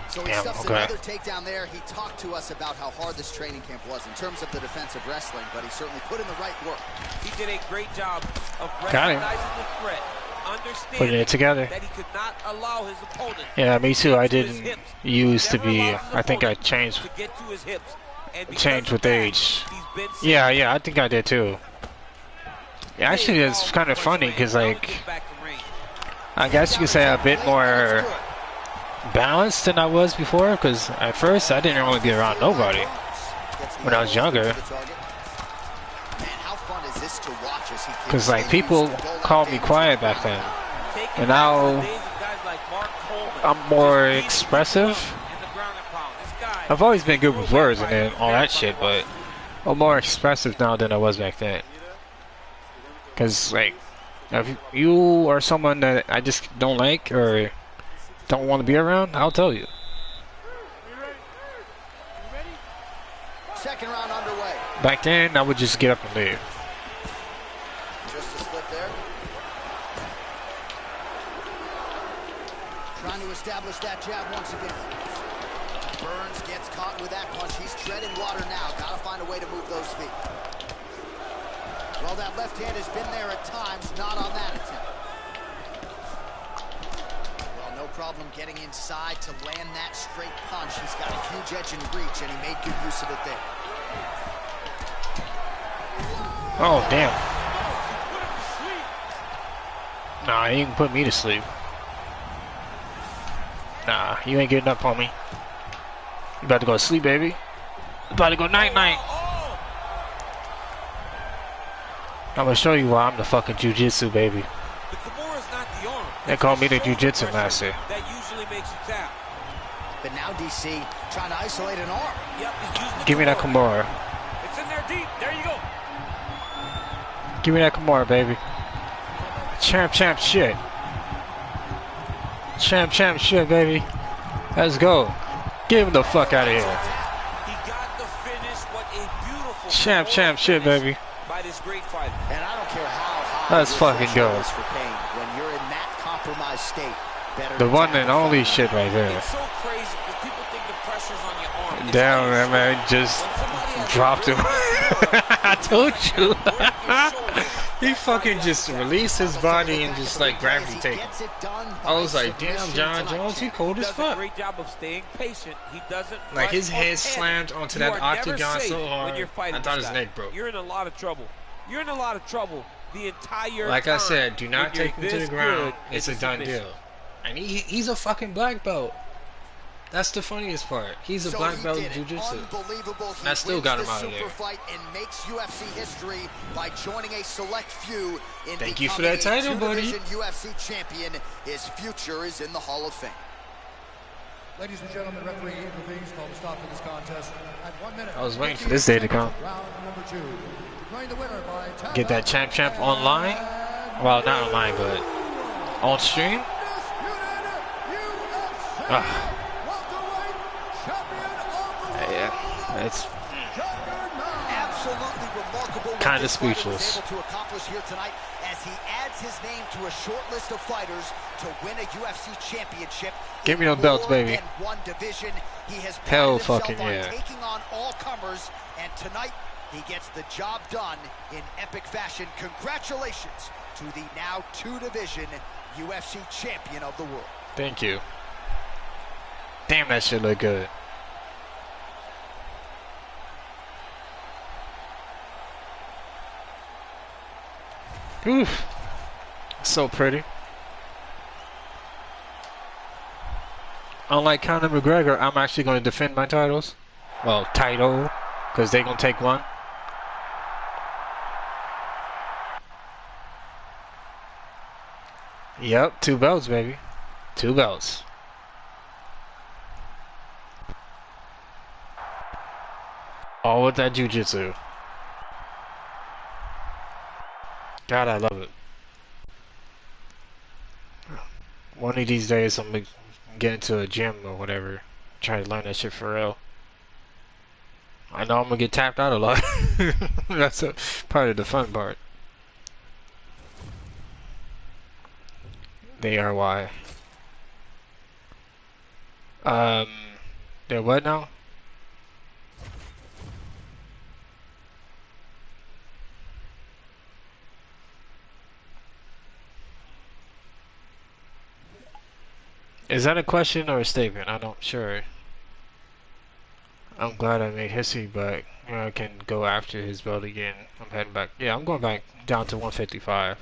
So he Damn, stuffs okay. another takedown there. He talked to us about how hard this training camp was in terms of the defensive wrestling, but he certainly put in the right work. He did a great job of Got him. recognizing the threat, understanding Putting it together. that he could not allow his opponent. Yeah, me too. I to his didn't hips. use to Never be. allows his I think I opponent changed. to get to his hips. And because Changed of with that, age. he's been safe. Yeah, I think I did too. Yeah, actually, it's kind of funny because, like, I guess you could say I'm a bit more balanced than I was before. Because at first, I didn't really be around nobody when I was younger. Because, like, people called me quiet back then, and now I'm more expressive. I've always been good with words and then all that shit, but I'm more expressive now than I was back then. Because, like, if you are someone that I just don't like or don't want to be around, I'll tell you. Second round underway. Back then, I would just get up and leave. Just a slip there. Trying to establish that jab once again. Burns gets caught with that punch. He's treading water now. Got to find a way to move those feet. Well, that left hand has been there at times, not on that attempt. Well, no problem getting inside to land that straight punch. He's got a huge edge and reach, and he made good use of it there. Oh, damn. Nah, you can put me to sleep. Nah, you ain't getting up on me. You about to go to sleep, baby. You about to go night-night. I'm gonna show you why I'm the fucking jiu-jitsu, baby. The Kimura is not the arm. They call me the jiu-jitsu master. That usually makes you tap. But now DC trying to isolate an arm. Yep, he's using the Give me that Kimura. It's in there deep. There you go. Give me that Kimura, baby. Champ shit. Champ shit, baby. Let's go. Get him the fuck out of here. He got the finish. What a beautiful Champ shit, baby. By this great fighter. And I don't care how high Let's fucking go. for pain. When you're in that compromised state, better The to one tackle and only first. shit right there. It's so crazy because people think the pressure's on your arm. It's Damn, on your man, shoulder. just When somebody has dropped a him. really I told you. work your shoulder. He fucking just released his body and just like gravity take him. Gets it done I by was like, damn, submission John tonight, Jones, he champ. cold He as does a fuck. great job of staying patient. He doesn't Like rush his or head panic. slammed onto You that are never octagon safe so when hard, you're fighting I thought this his guy. neck broke. You're in a lot of trouble. You're in a lot of trouble the entire Like I time. said, do not when you're take him to the this ground. good It's a into done submission. deal. And he's a fucking black belt. That's the funniest part. He's a So black he belt in did it. jiu-jitsu. Unbelievable. He And I still wins got him the out of there. super fight and makes UFC history by joining a select few in Thank you for becoming that title, a buddy. two-division UFC champion. His future is in the Hall of Fame. Ladies and gentlemen, referee Ian Levine called a stop to this contest at 1 minute. I was waiting for this day to come. Round number 2. Declaring the winner by tap Get that out champ online. Well, not online, but on stream. Ah. Yeah, it's Absolutely remarkable what Kinda this fighter speechless. was able to accomplish here tonight as he adds his name to a short list of fighters to win a UFC championship. Give me in those belts, more baby. than one division. He has Hell prided himself fucking on yeah. taking on all comers, and tonight he gets the job done in epic fashion. Congratulations to the now two-division UFC champion of the world. Thank you. Damn, that shit look good. Oof. So pretty. Unlike Conor McGregor, I'm actually going to defend my titles. Well, title, because they're going to take one. Yep, 2 belts, baby. 2 belts. All with that jiu-jitsu. God, I love it. One of these days, I'm gonna get into a gym or whatever. Try to learn that shit for real. I know I'm gonna get tapped out a lot. That's a part of the fun part. They are why. They're what now? Is that a question or a statement? I'm not sure. I'm glad I made history, but you know, I can go after his belt again. I'm heading back. Yeah, I'm going back down to 155.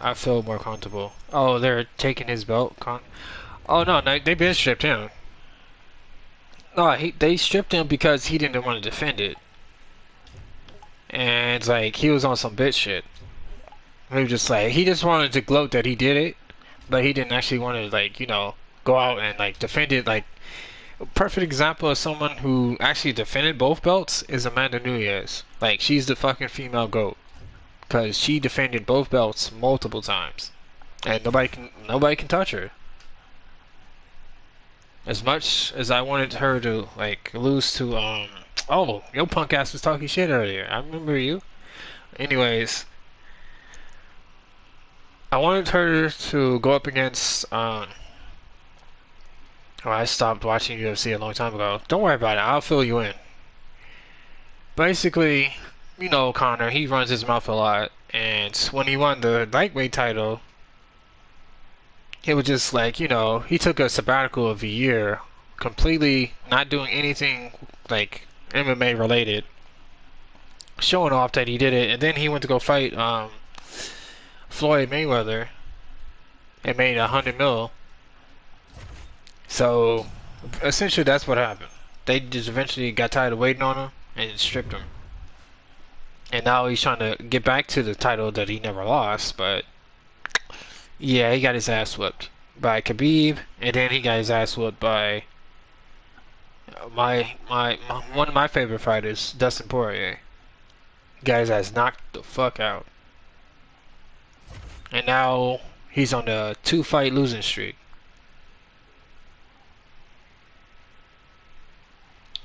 I feel more comfortable. Oh, they're taking his belt? Oh, no, they been stripped him. No, they stripped him because he didn't want to defend it. And it's like, he was on some bitch shit. He was just like, he just wanted to gloat that he did it, but he didn't actually want to, like, you know, go out and, like, defend it. Like, a perfect example of someone who actually defended both belts is Amanda Nunes. Like, she's the fucking female GOAT. Because she defended both belts multiple times. And nobody can touch her. As much as I wanted her to, like, lose to, oh, your punk ass was talking shit earlier. I remember you. Anyways, I wanted her to go up against, well, I stopped watching UFC a long time ago. Don't worry about it. I'll fill you in. Basically, you know Conor, he runs his mouth a lot. And when he won the lightweight title, it was just like, you know, he took a sabbatical of a year, completely not doing anything, like, MMA related. Showing off that he did it. And then he went to go fight, Floyd Mayweather and made $100 million. So essentially that's what happened. They just eventually got tired of waiting on him and stripped him. And now he's trying to get back to the title that he never lost, but yeah, he got his ass whipped. by Khabib, and then he got his ass whooped by my one of my favorite fighters, Dustin Poirier. Got his ass knocked the fuck out, and now he's on a 2-fight losing streak.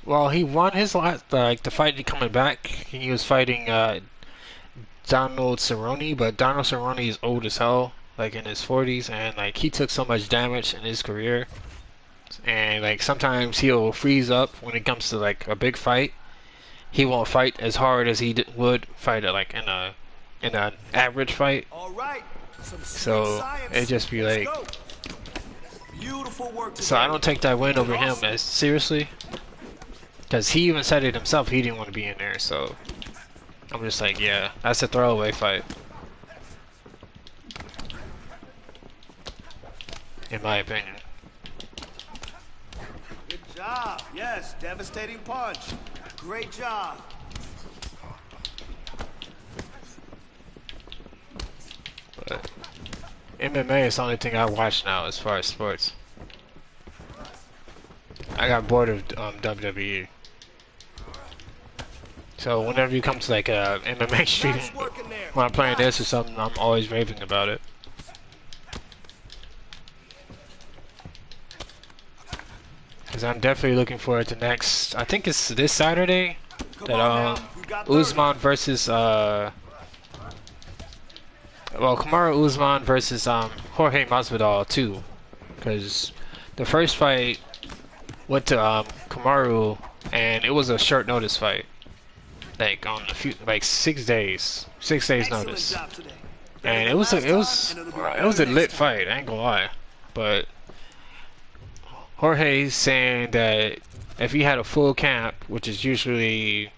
Well, he won his last, the fight coming back. He was fighting Donald Cerrone, but Donald Cerrone is old as hell, like in his 40s, and like he took so much damage in his career, and like sometimes he'll freeze up when it comes to like a big fight. He won't fight as hard as he would fight like in an average fight. All right. So it just be like, Beautiful work so I don't take that win over him as seriously, because he even said it himself, he didn't want to be in there. So I'm just like, yeah, that's a throwaway fight, in my opinion. Good job. Yes, devastating punch. Great job. But MMA is the only thing I watch now as far as sports. I got bored of WWE. So whenever you come to like a MMA stream, when I'm playing this or something, I'm always raving about it. Because I'm definitely looking forward to next, I think it's this Saturday, that Usman versus, well, Kamaru Usman versus Jorge Masvidal too. Because the first fight went to Kamaru, and it was a short notice fight. Like on a few, like 6 days notice, and it was a lit fight. I ain't gonna lie, but Jorge's saying that if he had a full camp, which is usually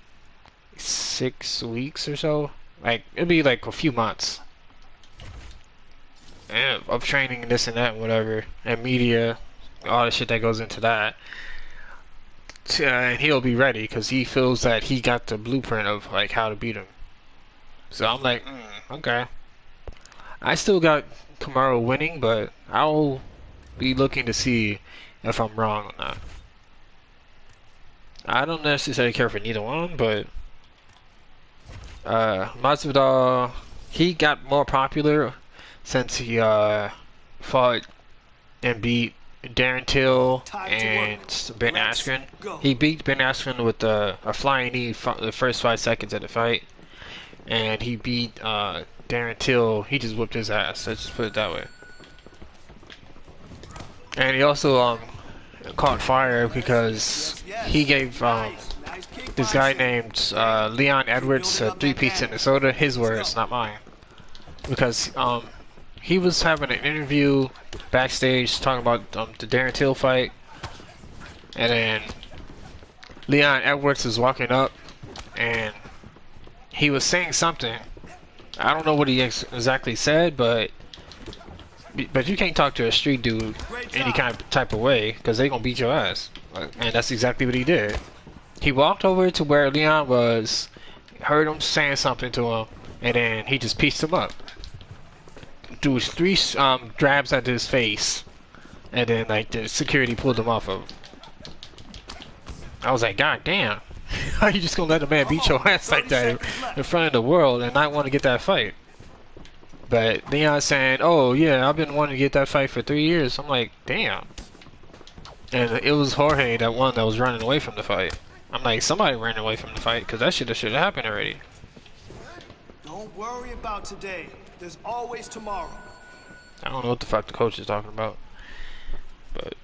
6 weeks or so, like it'd be like a few months of training and this and that and whatever, and media, all the shit that goes into that. And he'll be ready because he feels that he got the blueprint of like how to beat him. So I'm like, okay. I still got Kamaru winning, but I'll be looking to see if I'm wrong or not. I don't necessarily care for neither one, but Masvidal, he got more popular since he fought and beat Darren Till and Ben Askren. He beat Ben Askren with a flying knee the first 5 seconds of the fight, and he beat Darren Till. He just whipped his ass. Let's just put it that way. And he also caught fire because he gave this guy named Leon Edwards a 3-piece in Minnesota. His words, not mine. Because he was having an interview backstage talking about the Darren Till fight, and then Leon Edwards was walking up and he was saying something. I don't know what he exactly said, but you can't talk to a street dude any kind of type of way because they gonna beat your ass, and that's exactly what he did. He walked over to where Leon was, heard him saying something to him, and then he just pieced him up. Do 3 grabs at his face, and then like the security pulled him off of him. I was like, God damn, how you just gonna let a man beat your ass like that in front of the world and not want to get that fight? But Leon's saying, oh yeah, I've been wanting to get that fight for 3 years. I'm like, damn. And it was Jorge that was running away from the fight. I'm like, somebody ran away from the fight because that should have happened already. Don't worry about today. There's always tomorrow. I don't know what the fuck the coach is talking about, but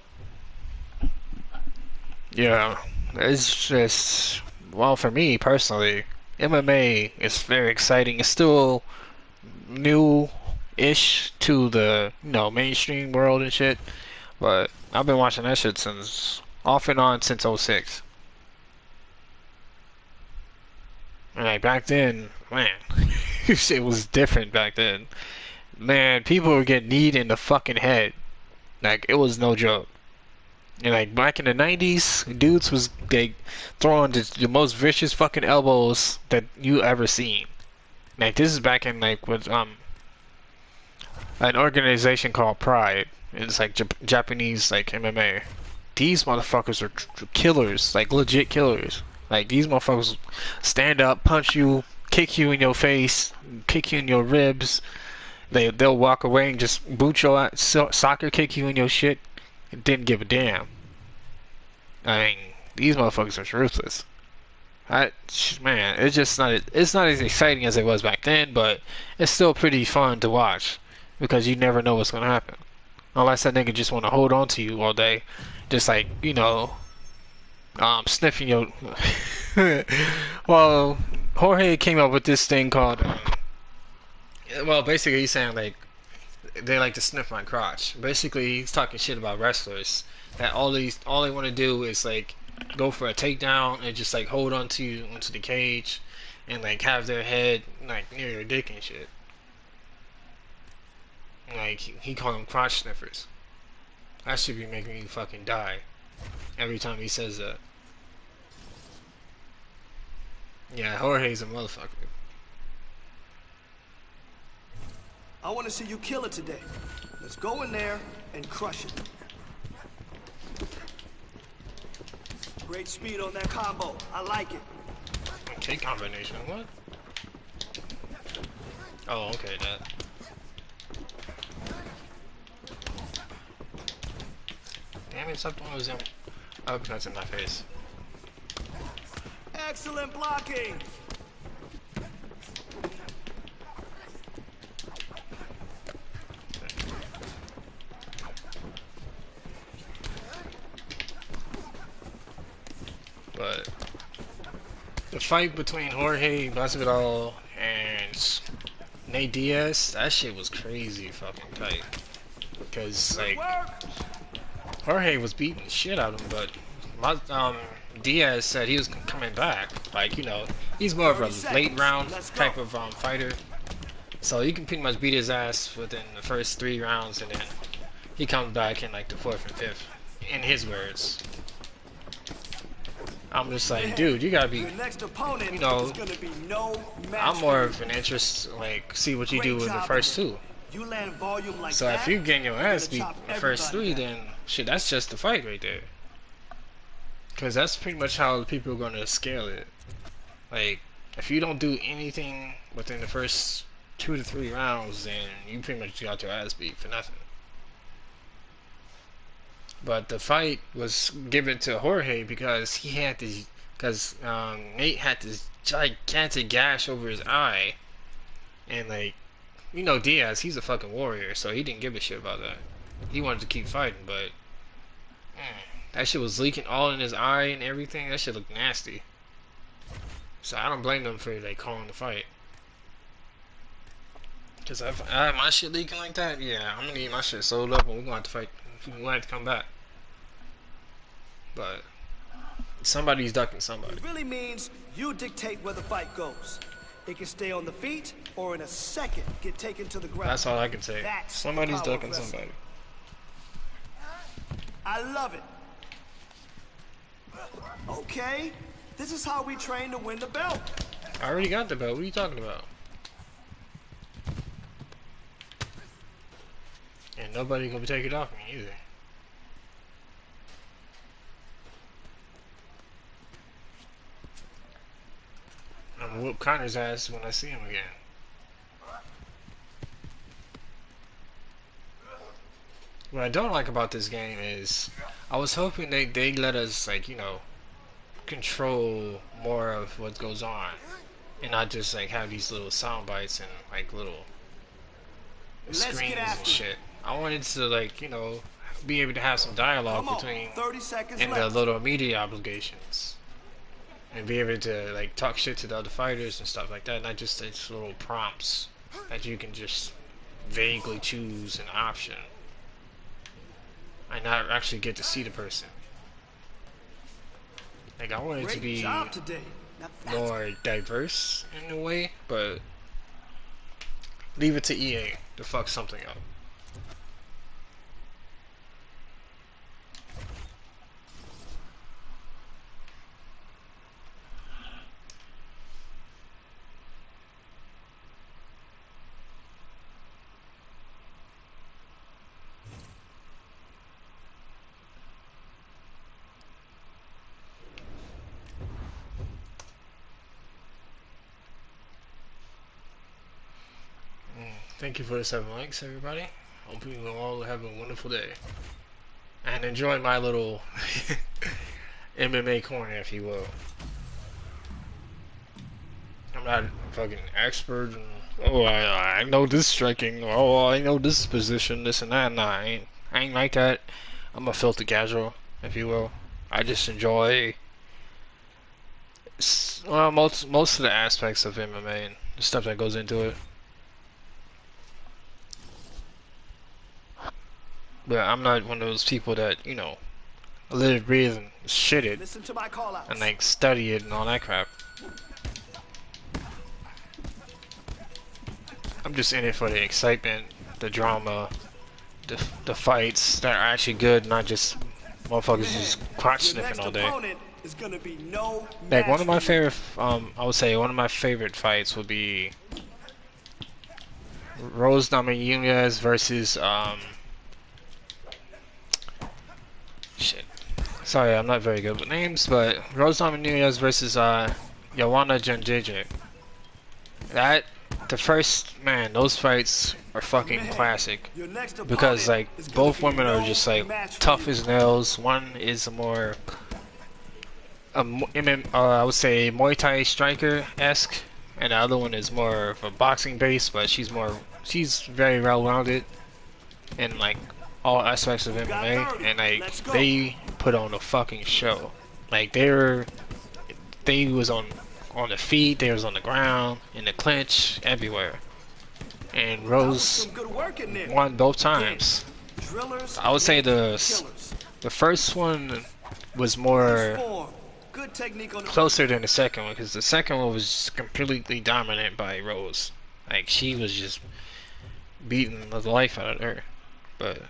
yeah, it's just, well, for me personally, MMA is very exciting. It's still new-ish to the mainstream world and shit, but I've been watching that shit off and on since 06. And like back then, man, shit was different back then. Man, people were getting kneed in the fucking head. Like, it was no joke. And like back in the 90s, dudes was like throwing the most vicious fucking elbows that you ever seen. Like, this is back in like with an organization called Pride. It's like Japanese like MMA. These motherfuckers are killers, like legit killers. Like these motherfuckers stand up, punch you, kick you in your face, kick you in your ribs. They'll walk away and just boot your ass, soccer kick you in your shit, and didn't give a damn. I mean, these motherfuckers are ruthless. Man, it's not as exciting as it was back then, but it's still pretty fun to watch because you never know what's gonna happen. Unless that nigga just want to hold on to you all day, just like sniffing your. Well, Jorge came up with this thing called. Well, basically he's saying like they like to sniff my crotch. Basically, he's talking shit about wrestlers that all they want to do is like go for a takedown and just like hold on to you onto the cage and like have their head like near your dick and shit. Like he called them crotch sniffers. That should be making me fucking die every time he says that. Yeah, Jorge's a motherfucker. I want to see you kill it today. Let's go in there and crush it. Great speed on that combo. I like it. Okay, combination. What? Oh, okay, that. Damn it, stop doing those uppercuts in my face. Excellent blocking. But the fight between Jorge Masvidal and Nate Diaz, that shit was crazy fucking tight. Because like Jorge was beating the shit out of him, but Diaz said he was coming back. Like, you know, he's more of a late round type of fighter. So you can pretty much beat his ass within the first 3 rounds, and then he comes back in like the 4th and 5th, in his words. I'm just like, dude, you gotta be, you know, I'm more of an interest, like, see what you do in the first 2. So if you getting your ass beat in the first 3, then shit, that's just the fight right there. Cause that's pretty much how people are gonna scale it. Like, if you don't do anything within the first 2 to 3 rounds, then you pretty much got your ass beat for nothing. But the fight was given to Jorge because he had this, because Nate had this gigantic gash over his eye, and like, you know, Diaz, he's a fucking warrior, so he didn't give a shit about that. He wanted to keep fighting, but that shit was leaking all in his eye and everything. That shit looked nasty. So I don't blame them for like calling the fight. Cause if I have my shit leaking like that, yeah, I'm gonna need my shit sold up and we're gonna have to fight. We're gonna have to come back. But somebody's ducking somebody. It really means you dictate where the fight goes. It can stay on the feet or in a second get taken to the ground. That's all I can say. Somebody's ducking somebody. I love it. Okay, this is how we train to win the belt. I already got the belt. What are you talking about? And nobody gonna take it off me either. I'm gonna whoop Connor's ass when I see him again. What I don't like about this game is I was hoping they let us, like, you know, control more of what goes on and not just like have these little sound bites and like little screens and shit. I wanted to, like, you know, be able to have some dialogue between and the little media obligations and be able to like talk shit to the other fighters and stuff like that, not just these little prompts that you can just vaguely choose an option and not actually get to see the person. Like, I want it to be more diverse in a way, but leave it to EA to fuck something up. Thank you for the 7 likes, everybody. Hope you all have a wonderful day. And enjoy my little MMA corner, if you will. I'm not fucking expert. Oh, I know this striking. Oh, I know this position, this and that. Nah, I ain't like that. I'm a filthy casual, if you will. I just enjoy, well, most of the aspects of MMA and the stuff that goes into it. But I'm not one of those people that, you know, live, breathe, and shit it, and like study it and all that crap. I'm just in it for the excitement, the drama, the fights that are actually good, not just motherfuckers just crotch sniffing all day. Like one of my favorite, I would say one of my favorite fights would be Rose Namajunas versus shit. Sorry, I'm not very good with names, but Rose Namajunas versus Joanna Jędrzejczyk. That, the first, man, those fights are fucking classic, because like both women are just like tough as nails. One is more I would say Muay Thai striker-esque, and the other one is more of a boxing base, but she's very well-rounded in like all aspects of MMA, and like they put on a fucking show. Like they was on the feet, they was on the ground, in the clinch, everywhere. And Rose won both times. I would say the first one was more closer than the second one, because the second one was completely dominant by Rose. Like she was just beating the life out of her. But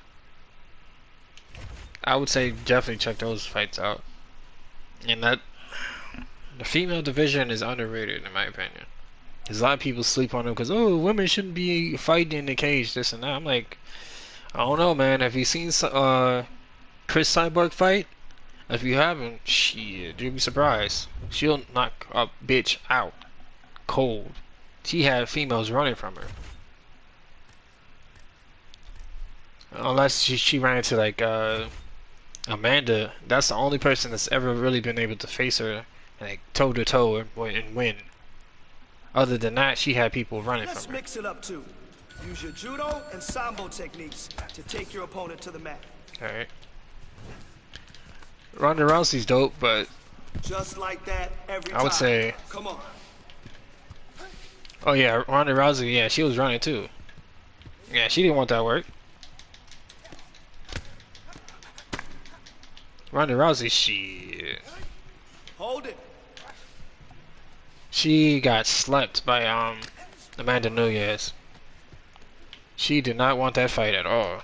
I would say definitely check those fights out. And that the female division is underrated in my opinion. There's a lot of people sleep on them because, oh, women shouldn't be fighting in the cage, this and that. I'm like, I don't know, man. Have you seen Chris Cyborg fight? If you haven't, shit, you'll be surprised. She'll knock a bitch out cold. She had females running from her. Unless she ran into like Amanda. That's the only person that's ever really been able to face her like toe to toe and win. Other than that, she had people running from her. Let's mix it up too. Use your judo and sambo techniques to take your opponent to the mat. Alright. Ronda Rousey's dope, but just like that every time. I would say, come on. Oh yeah, Ronda Rousey, yeah, she was running too. Yeah, she didn't want that work. Ronda Rousey, shit. Hold it. She got slept by Amanda Nunes. She did not want that fight at all.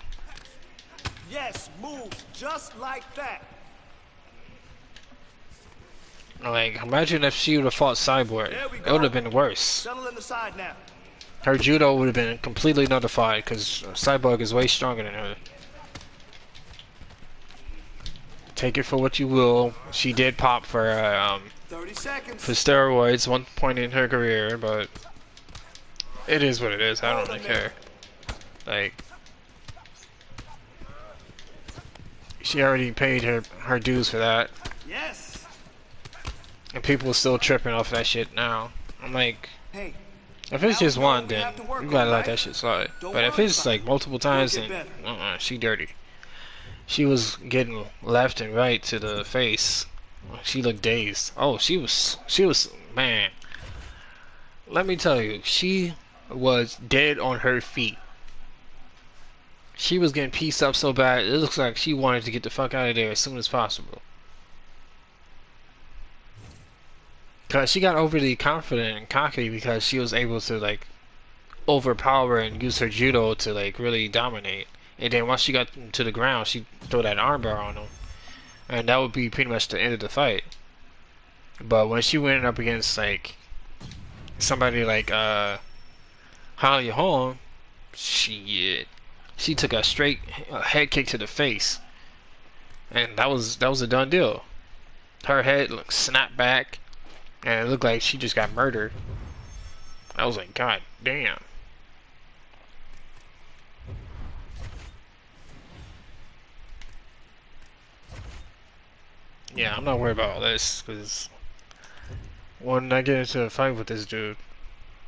Yes, move just like that. Like, imagine if she would have fought Cyborg. It would have been worse. Settle in the side now. Her judo would have been completely nullified because Cyborg is way stronger than her. Take it for what you will. She did pop for 30 seconds. For steroids one point in her career, but it is what it is. I don't really care. Like, she already paid her dues for that. Yes. And people are still tripping off that shit now. I'm like, hey, if it's just one, then you gotta let that shit slide. But if it's like multiple times, then she dirty. She was getting left and right to the face. She looked dazed. Oh, she was, man. Let me tell you, she was dead on her feet. She was getting pieced up so bad, it looks like she wanted to get the fuck out of there as soon as possible. Cause she got overly confident and cocky because she was able to like overpower and use her judo to like really dominate. And then once she got to the ground, she threw that armbar on him. And that would be pretty much the end of the fight. But when she went up against like somebody like Holly Holm, she took a straight head kick to the face, and that was a done deal. Her head snapped back, and it looked like she just got murdered. I was like, God damn. Yeah, I'm not worried about all this, because when I get into a fight with this dude,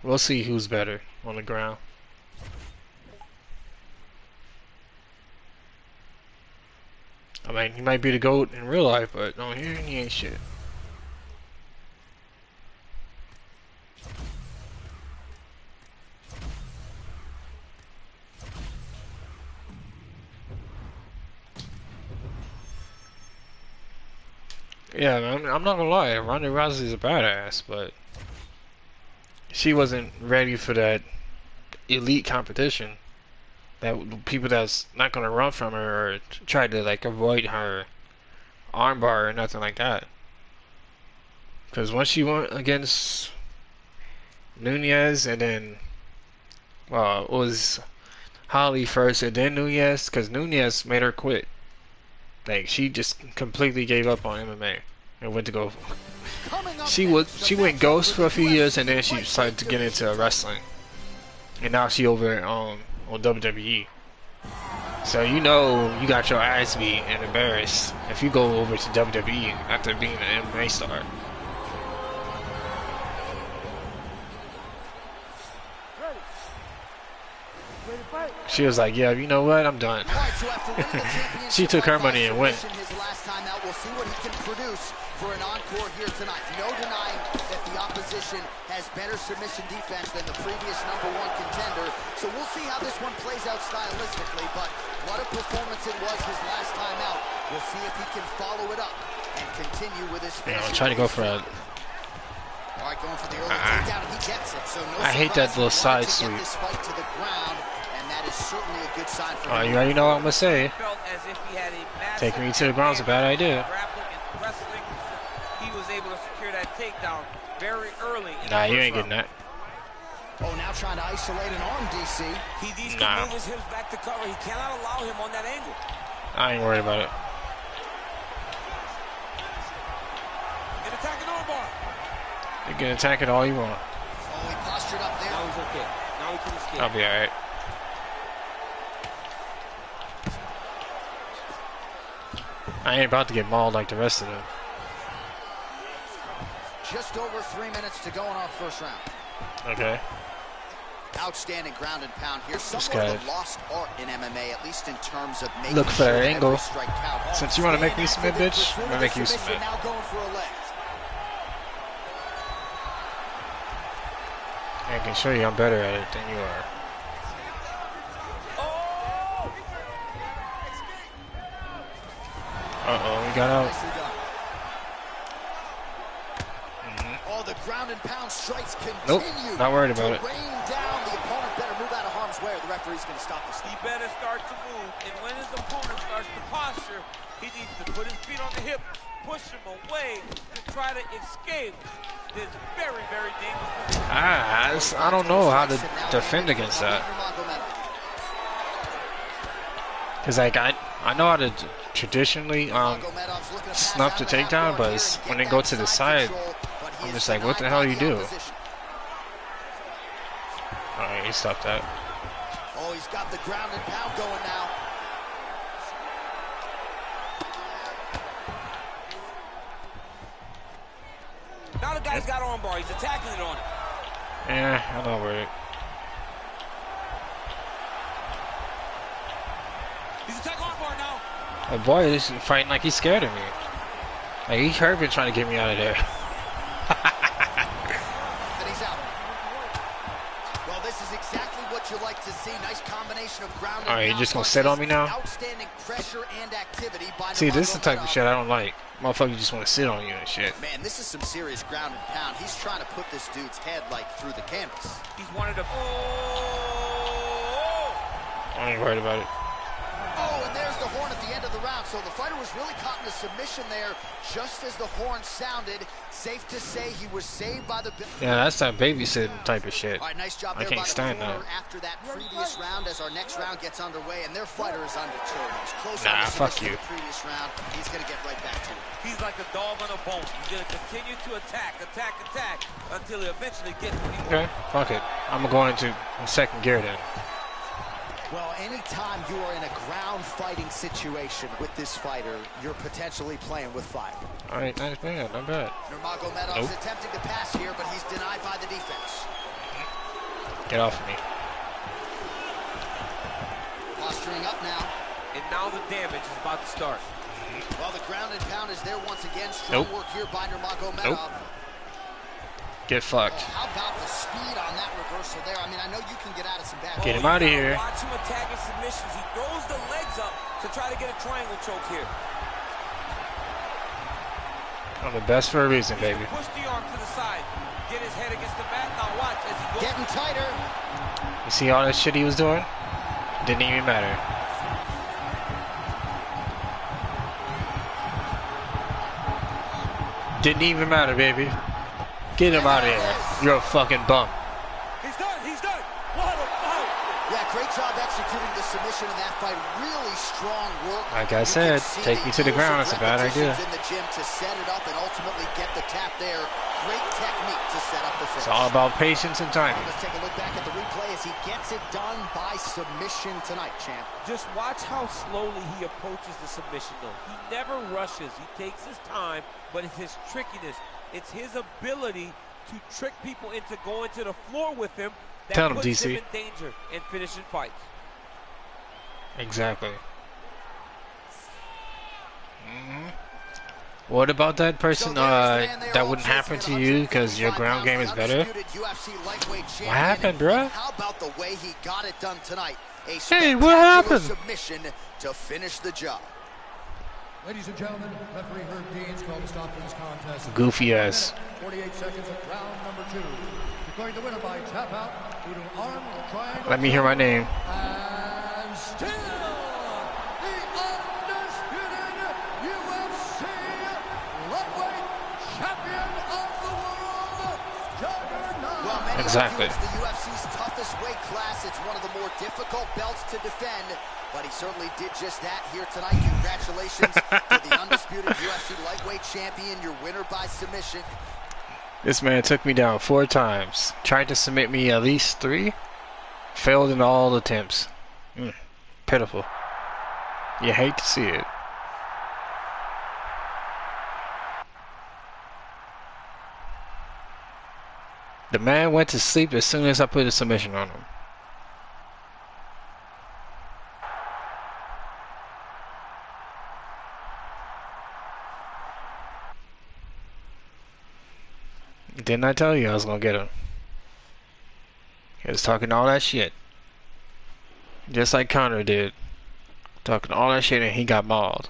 we'll see who's better on the ground. I mean, he might be the GOAT in real life, but on here, he ain't shit. Yeah, I'm not gonna lie, Ronda Rousey's a badass, but she wasn't ready for that elite competition. That people that's not gonna run from her or try to like avoid her armbar or nothing like that. Because once she went against Nunez and then, well, it was Holly first and then Nunez, because Nunez made her quit. Like, she just completely gave up on MMA and went to go. She went ghost for a few years and then she started to get into wrestling, and now she over on WWE. So you know you got your ass beat and embarrassed if you go over to WWE after being an MMA star. She was like, yeah, you know what, I'm done. She took her money and went. We'll see what he can produce for an encore here tonight. No denying that the opposition has better submission defense than the previous #1 contender. So we'll see how this one plays out stylistically, but what a performance it was his last time out. We'll see if he can follow it up and continue with his finish. I'm trying to go for a... All right, going for the early takedown, and he gets it. So no I hate that little side sweep. This fight to the ground, and that is certainly a good sign for Oh, him. you already know what I'm gonna say. Felt as if he had a massive Taking me to the ground's a bad idea. grappling and wrestling. He was able to secure that takedown very early. Nah, you ain't getting that. Oh, now trying to isolate an arm, DC. He needs to Nah. move his hips back to cover. He cannot allow him on that angle. I ain't worried about it. And attacking armbar. You can attack it all you want. Oh, he postured up there. Now he's okay. Now he can escape. I'll be alright. I ain't about to get mauled like the rest of them. Just over 3 minutes to go in our first round. Okay. Outstanding ground and pound here. This Somewhat of guy. a lost art in MMA, at least in terms of making Look for that sure angle. every strike counts. Since you want to make me Staying submit, active bitch, in I'm gonna make you submission, submit. now going for a leg. I can show you I'm better at it than you are. Uh-oh, we got out. Nicely done. Oh, the ground and pound strikes continue. Nope, not worried about it. To rain down. The opponent better move out of harm's way, or the referee's going to stop this. He better start to move, and when his opponent starts to posture, he needs to put his feet on the hip, push him away to try to escape this very, very dangerous position. I don't know how to defend against that. Because like I know how to traditionally snuff the takedown, but it's when they go to the side, I'm just like, what the hell you do? Alright, he stopped that. Oh, he's got the ground and pound going now. Now the guy's got armbar. He's attacking it on him. Yeah, I'm not worried. He's attacking armbar now. Oh boy, this is fighting like he's scared of me. Like he's been trying to get me out of there. And he's out. Well, this is exactly what you like to see. Nice combination of ground and Alright, you pound just gonna punches. sit on me now? Outstanding pressure and activity by See, this is the type of Nurmagomedov. shit I don't like. Motherfuckers just want to sit on you and shit. Man, this is some serious ground and pound. He's trying to put this dude's head like through the canvas. He's wanted to... I ain't worried about it. Oh, and there's the horn at the end of the round. So the fighter was really caught in a submission there just as the horn sounded. Safe to say he was saved by the... Yeah, that's that babysitting type of shit. All right, nice job I there can't by the stand corner that. after that previous round as our next round gets underway, and their fighter is undeterred. He's close Nah, on the fuck submission you. in the previous round. He's going to get right back to it. He's like a dog on a bone. He's going to continue to attack until he eventually gets what he wants. Okay, fuck it. I'm gonna go into second gear then. Well, anytime you are in a ground fighting situation with this fighter, you're potentially playing with fire. All right, nice man, not bad. Nurmagomedov's attempting to pass here, but he's denied by the defense. Get off of me. Posturing up now. And now the damage is about to start. Well, the ground and pound is there once again. Strong work here by Nurmagomedov. Get fucked. How about the speed on that reversal there? I mean, I know you can get out of some bad. Get him out of here. Watch him attacking submissions. He throws the legs up to try to get a triangle choke here. I'm the best for a reason, baby. Push the arm to the side. Get his head against the mat. Now watch as he goes. Getting tighter. You see all that shit he was doing? Didn't even matter. Didn't even matter, baby. Get him out of here. You're a fucking bum. He's done. He's done. What a fight. Yeah, great job executing the submission in that fight. Really strong work. Like I said, take me to the ground. It's a bad idea. In the gym to set it up and ultimately get the tap there. Great technique to set up the finish. It's all about patience and timing. Let's take a look back at the replay as he gets it done by submission tonight, champ. Just watch how slowly he approaches the submission, though. He never rushes. He takes his time, but it's his trickiness. It's his ability to trick people into going to the floor with him that Tell him, puts DC. him in danger and finishing fights. Exactly. What about that person that wouldn't happen to you because your ground game is better? What happened, bruh? How about the way he got it done tonight? A Hey, what happened? Submission to finish the job. Ladies and gentlemen, referee Herb Dean's called to stop this contest. Goofy ass. 48 seconds of round number 2. Declaring the winner by tap out due to an arm triangle. Let me hear my name. And still, the undisputed UFC lightweight champion of the world, Juggernaut. Well, many Exactly. It's the UFC's toughest weight class. It's one of the more difficult belts to defend. But he certainly did just that here tonight. Congratulations to the undisputed UFC lightweight champion, your winner by submission. This man took me down 4 times. Tried to submit me at least 3. Failed in all attempts. Pitiful. You hate to see it. The man went to sleep as soon as I put a submission on him. Didn't I tell you I was gonna get him? He was talking all that shit. Just like Connor did. Talking all that shit and he got mauled.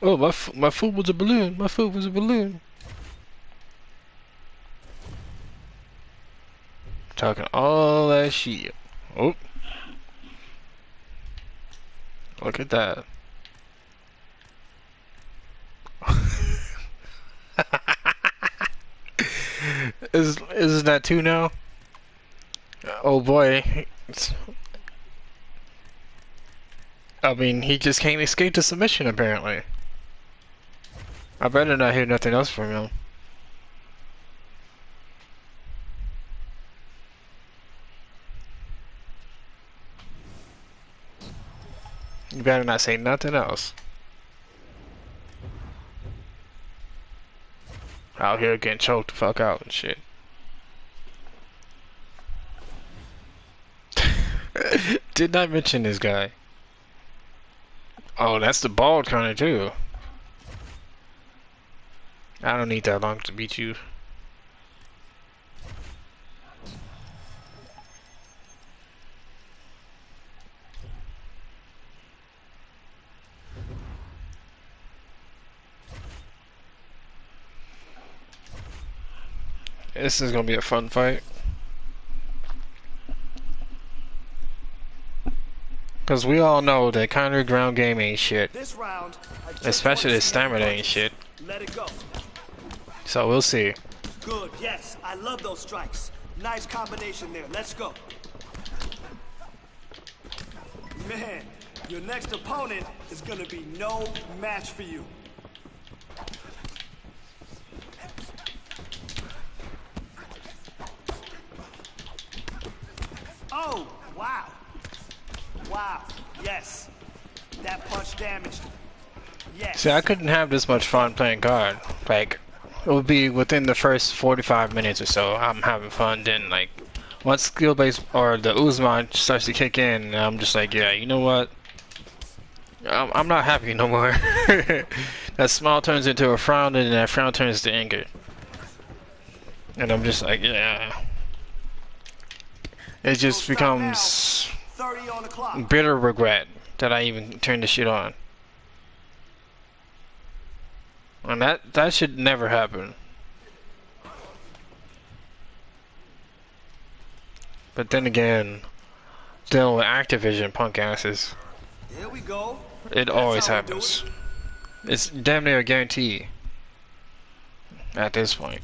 Oh, my foot was a balloon. My foot was a balloon. Talking all that shit. Oh. Look at that. Is that 2 now? Oh boy. I mean, he just can't escape the submission apparently. I better not hear nothing else from him. You better not say nothing else. Out here getting choked the fuck out and shit. Did not mention this guy. Oh, that's the bald kind of too. I don't need that long to beat you. This is gonna be a fun fight. Cause we all know that Conor ground game ain't shit. This round, Especially his stamina ain't shit. Let it go. So we'll see. Good, yes. I love those strikes. Nice combination there. Let's go. Man, your next opponent is gonna be no match for you. Oh, Wow. Wow. Yes. That punch damaged him. Yes. See, I couldn't have this much fun playing guard. Like, it would be within the first 45 minutes or so, I'm having fun. Then, like, once skill base or the Uzman starts to kick in, I'm just like, yeah, you know what? I'm not happy no more. That smile turns into a frown, and that frown turns to anger. And I'm just like, yeah. It just becomes 30 on the clock. bitter regret that I even turned the shit on. And that should never happen. But then again, dealing with Activision punk asses, Here we go. it always happens. It's damn near a guarantee at this point.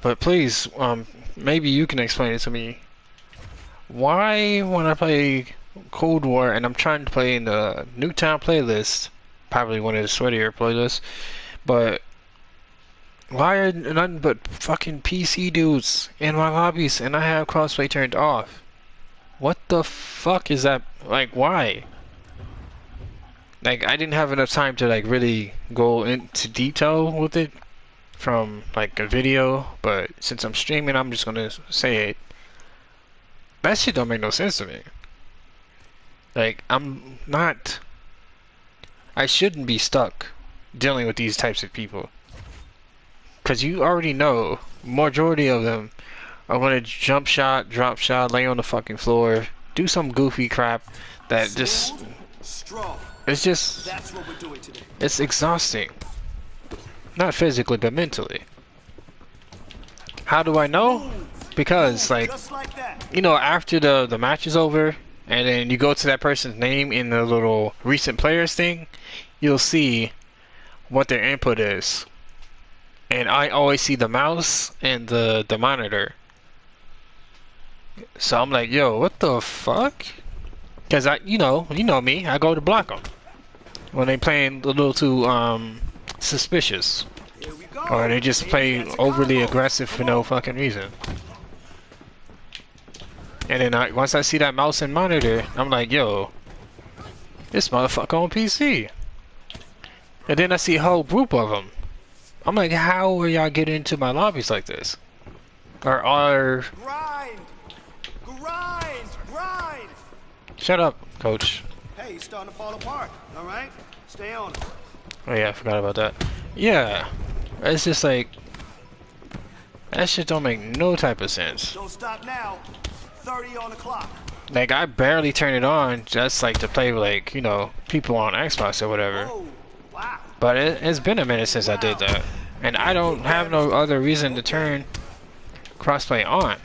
But please, maybe you can explain it to me. Why, when I play Cold War and I'm trying to play in the Nuketown playlist, probably one of the sweatier playlists, but why are nothing but fucking PC dudes in my lobbies and I have crossplay turned off? What the fuck is that? Like, why? Like, I didn't have enough time to, like, really go into detail with it from, like, a video, but since I'm streaming, I'm just gonna say it. That shit don't make no sense to me. Like, I shouldn't be stuck dealing with these types of people. Because you already know, majority of them are gonna jump shot, drop shot, lay on the fucking floor, do some goofy crap that just... It's just... That's what we're doing today. It's exhausting. Not physically, but mentally. How do I know? Because, like, you know, after the match is over, and then you go to that person's name in the little recent players thing, you'll see what their input is. And I always see the mouse and the monitor. So I'm like, yo, what the fuck? Because you know me, I go to block them when they playing a little too suspicious, or they just play overly aggressive for no fucking reason. And then once I see that mouse and monitor, I'm like, yo, this motherfucker on PC. And then I see a whole group of them. I'm like, how are y'all getting into my lobbies like this? Or are... Grind! Shut up, coach. Hey, you're starting to fall apart, alright? Stay on it. Oh yeah, I forgot about that. Yeah. It's just like... That shit don't make no type of sense. Don't stop now. 30 on the clock. Like, I barely turn it on just like to play with, like, you know, people on Xbox or whatever. Oh, wow. But it's been a minute since I did that. And I don't have no other reason to turn crossplay on.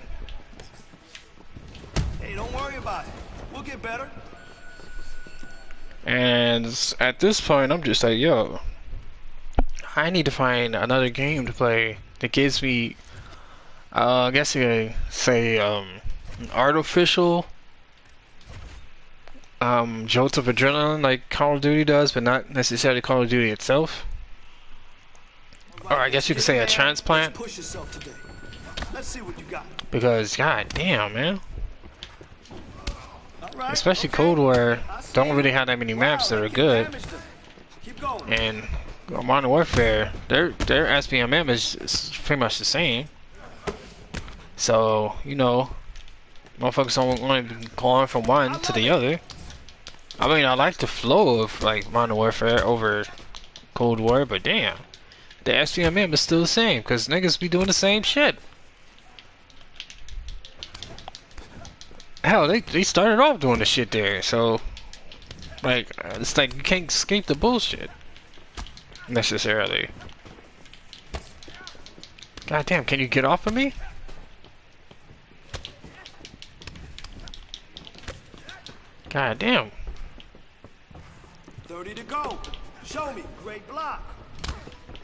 Hey, don't worry about it. We'll get better. And at this point, I'm just like, yo, I need to find another game to play that gives me, I guess you could say, an artificial jolt of adrenaline like Call of Duty does, but not necessarily Call of Duty itself. Or I guess you could say a transplant. Push yourself today. Let's see what you got. Because, god damn, man. Right, especially Cold War don't really have that many maps that are good. And Modern Warfare, their SPMM is pretty much the same. So, you know, motherfuckers don't want to go on from one to the other. I mean, I like the flow of, like, Modern Warfare over Cold War, but damn. The SPMM is still the same, because niggas be doing the same shit. Hell, they started off doing the shit there, so... Like, it's like you can't escape the bullshit. Necessarily. God damn, can you get off of me? God damn. 30 to go. Show me. Great block.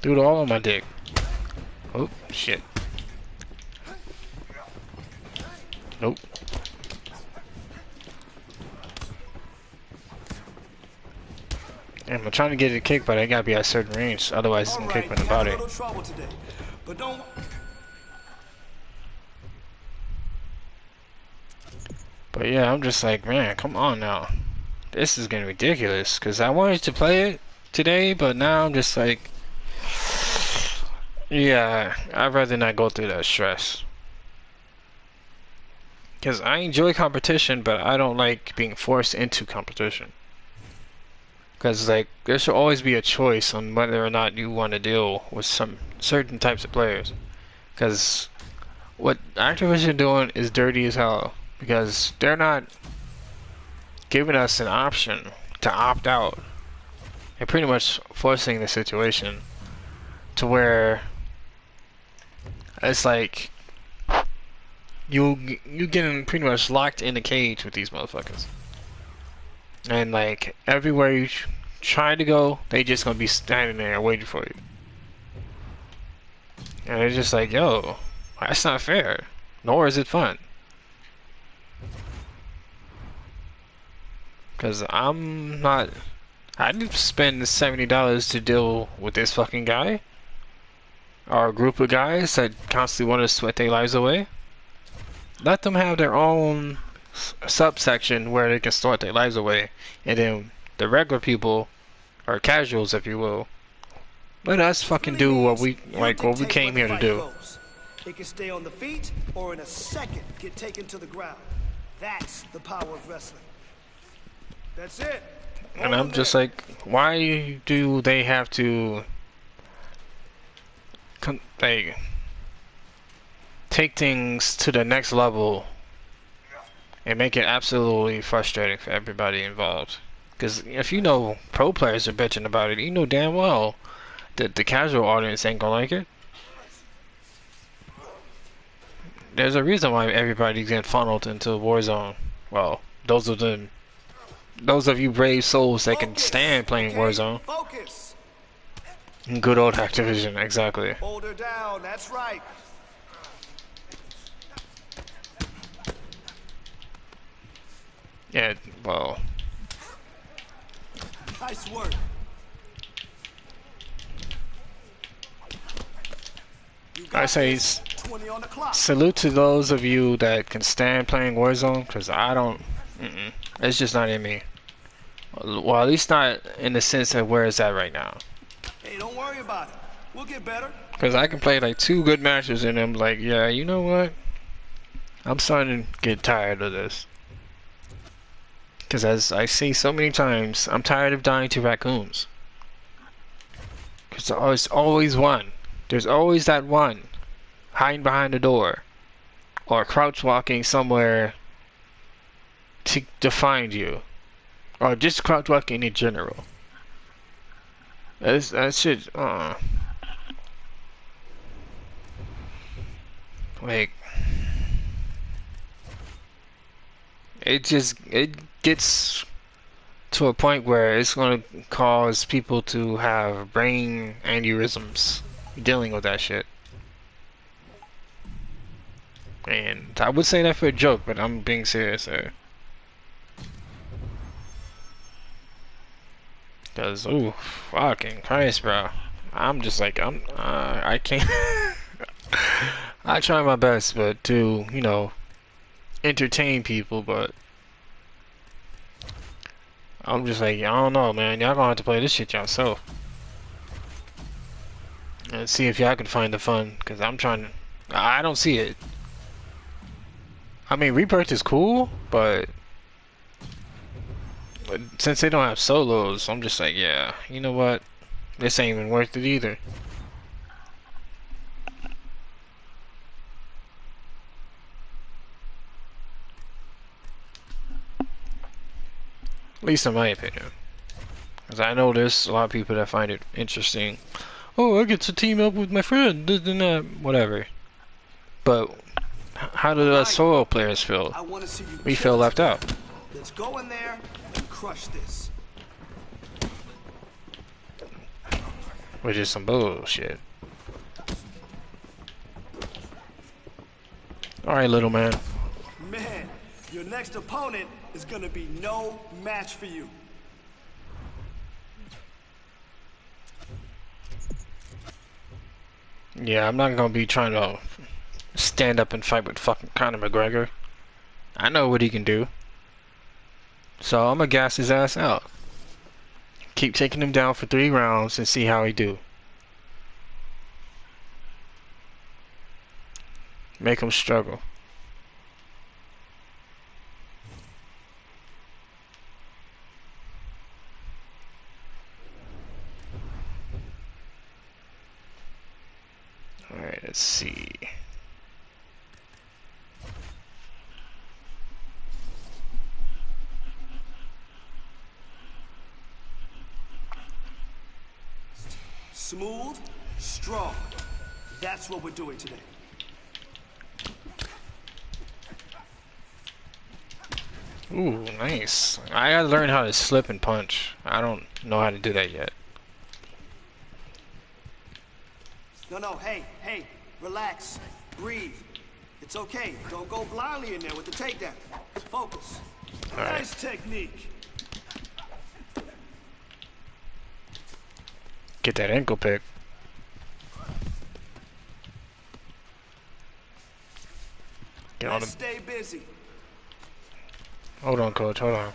Dude, all on my dick. Oh, shit. Nope. Damn, I'm trying to get it kicked, but I gotta be at a certain range, otherwise it's gonna kick me in the body. But don't... But yeah, I'm just like, man, come on now. This is getting ridiculous. Because I wanted to play it today, but now I'm just like, yeah, I'd rather not go through that stress. Because I enjoy competition, but I don't like being forced into competition. Because, like, there should always be a choice on whether or not you want to deal with some certain types of players. Because what Activision doing is dirty as hell. Because they're not giving us an option to opt out. They're pretty much forcing the situation to where it's like you getting pretty much locked in a cage with these motherfuckers. And like everywhere you try to go, they just gonna be standing there waiting for you. And it's just like, yo, that's not fair. Nor is it fun. Cause I didn't spend $70 to deal with this fucking guy. Or a group of guys that constantly want to sweat their lives away. Let them have their own subsection where they can sweat their lives away, and then the regular people, or casuals if you will, let us fucking do what we came here to do. It can stay on the feet or in a second get taken to the ground. That's the power of wrestling. That's it. And I'm just like, why do they have to take things to the next level and make it absolutely frustrating for everybody involved? Because if you know pro players are bitching about it, you know damn well that the casual audience ain't gonna like it. There's a reason why everybody's getting funneled into Warzone. Well, those of you brave souls that can stand playing Warzone. Focus. Good old Activision, exactly. Hold her down, that's right. Yeah, well, Nice work. I say 20 on the clock. salute to those of you that can stand playing Warzone, because I don't, it's just not in me. Well, at least not in the sense of where it's at right now. Hey, don't worry about it. We'll get better. Because I can play like 2 good matches and I'm like, yeah, you know what? I'm starting to get tired of this. Because as I say so many times, I'm tired of dying to raccoons. Because there's always one. There's always that one hiding behind the door or crouch walking somewhere to find you, or just crouch walking in general. That shit. Like, it gets to a point where it's going to cause people to have brain aneurysms dealing with that shit. And I would say that for a joke, but I'm being serious there. Cause, ooh, fucking Christ, bro. I'm just like, I can't. I try my best, but to, you know, entertain people, but I'm just like, I don't know, man. Y'all gonna have to play this shit yourself. And see if y'all can find the fun, cause I'm trying to, I don't see it. I mean, Rebirth is cool, but since they don't have solos, I'm just like, yeah, you know what? This ain't even worth it either. At least in my opinion. Because I know there's a lot of people that find it interesting. Oh, I get to team up with my friend, whatever. But how do the solo players feel? We feel left out. Let's go in there and crush this. Which is some bullshit. Alright, little man. Man, your next opponent is gonna be no match for you. Yeah, I'm not gonna be trying to stand up and fight with fucking Conor McGregor. I know what he can do. So I'm gonna gas his ass out. Keep taking him down for 3 rounds and see how he do. Make him struggle. Alright, let's see. Smooth, strong. That's what we're doing today. Ooh, nice. I gotta learn how to slip and punch. I don't know how to do that yet. No, hey, relax, breathe. It's okay. Don't go blindly in there with the takedown. Focus. Right. Nice technique. Get that ankle pick. Get on Let's him. stay busy. Hold on, coach. Hold on.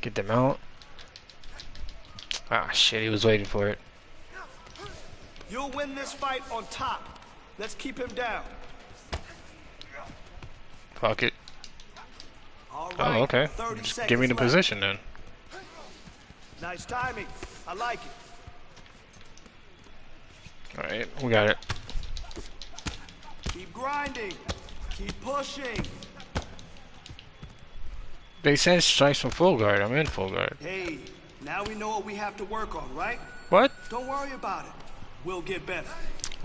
Get them out. Ah, shit. He was waiting for it. You'll win this fight on top. Let's keep him down. Fuck it. All right, Oh, okay. 30 Just seconds give me the left. position then. Nice timing. I like it. Alright, we got it. Keep grinding. Keep pushing. They said strikes from full guard. I'm in full guard. Hey, now we know what we have to work on, right? What? Don't worry about it. We'll get better.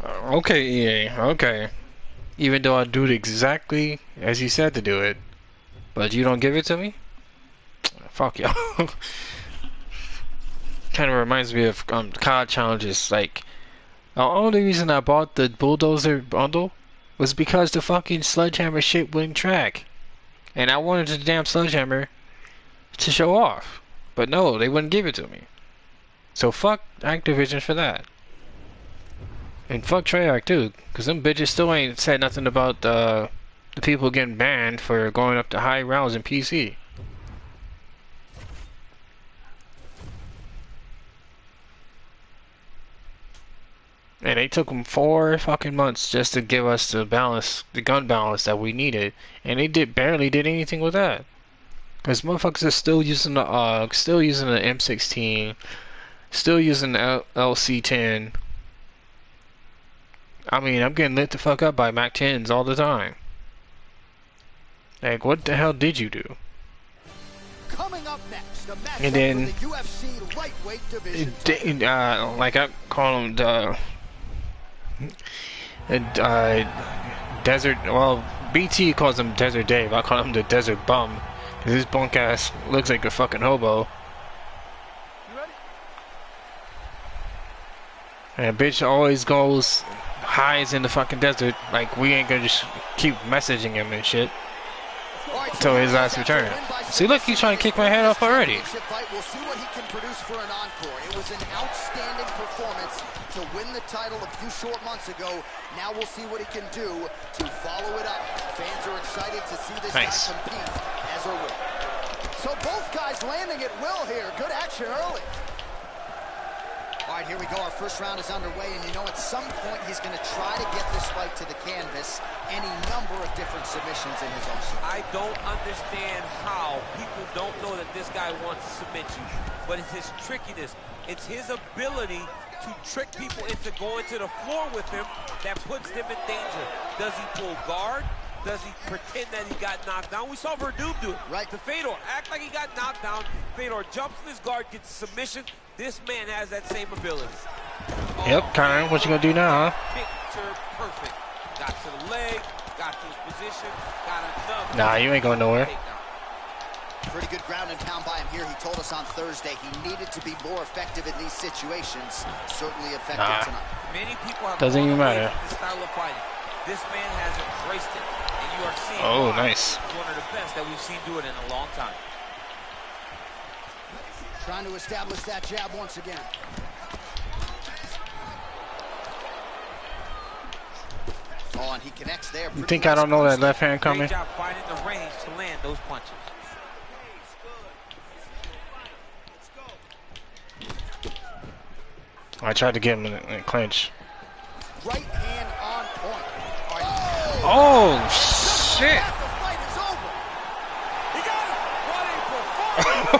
Okay, EA. Okay. Even though I do it exactly as you said to do it, but you don't give it to me? Fuck y'all. Kind of reminds me of COD challenges. Like, the only reason I bought the bulldozer bundle was because the fucking sledgehammer shit wouldn't track, and I wanted the damn sledgehammer to show off, but no, they wouldn't give it to me. So fuck Activision for that, and fuck Treyarch too, cause them bitches still ain't said nothing about the people getting banned for going up to high rounds in PC. And they took them 4 fucking months just to give us the balance, the gun balance that we needed, and they barely did anything with that. Cause motherfuckers are still using the M16, still using the LC10. I mean, I'm getting lit the fuck up by Mac 10s all the time. Like, what the hell did you do? Coming up next, a matchup And then, for the UFC lightweight division. like I call him the desert. Well, BT calls him Desert Dave. I call him the Desert Bum. Cause his punk ass looks like a fucking hobo. You ready? And bitch always goes hides in the fucking desert. Like, we ain't gonna just keep messaging him and shit until his last return. See, look, he's trying to kick my head off already. We'll see what he can produce for an encore. It was an outstanding performance to win the title a few short months ago. Now we'll see what he can do to follow it up. Fans are excited to see this guy compete as a will. So both guys landing at will here. Good action early. All right, here we go. Our first round is underway, and you know at some point he's going to try to get this fight to the canvas. Any number of different submissions in his arsenal. I don't understand how people don't know that this guy wants to submit you, but it's his trickiness. It's his ability to trick people into going to the floor with him that puts them in danger. Does he pull guard? Does he pretend that he got knocked down? We saw Verdum do it. Right. To Fedor, act like he got knocked down. Fedor jumps in his guard, gets submission. This man has that same ability. Yep, Karen, what you gonna do now, huh? Picture perfect. Got to the leg, got to his position, got another. Nah, you ain't going nowhere. Pretty good ground and pound by him here. He told us on Thursday he needed to be more effective in these situations. Certainly effective tonight. Many people have doesn't even matter. This style of fighting. This man has embraced it, and you are seeing nice. one of the best that we've seen do it in a long time. Trying to establish that jab once again. Oh, and he connects there. You think I don't know that left hand coming? Great job finding the range to land those punches. I tried to get him in a clinch. Right hand on point. Oh, shit. The fight is over. He got him. What a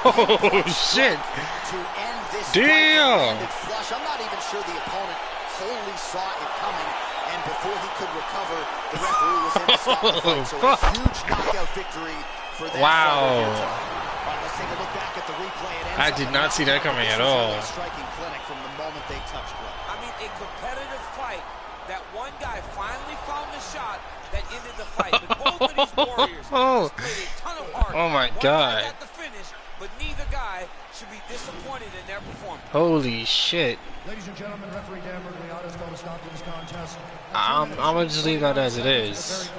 performance. Oh, shit. To end this Damn. fight, flush. I'm not even sure the opponent wholly saw it coming, and before he could recover, the referee was in to stop the fight. So a huge knockout victory for that wow. fighter here tonight. All right, let's take a look back at the replay. I did not see that coming at all. Striking clinic from the moment they touched blood. I mean, a competitive fight. That one guy finally found the shot that ended the fight. But both of these warriors displayed a ton of heart. Oh my One God. guy got the finish, but neither guy should be disappointed in their performance. Holy shit. Ladies and gentlemen, referee Dan Mergliato's going to stop this contest. I'm gonna just leave that as it is.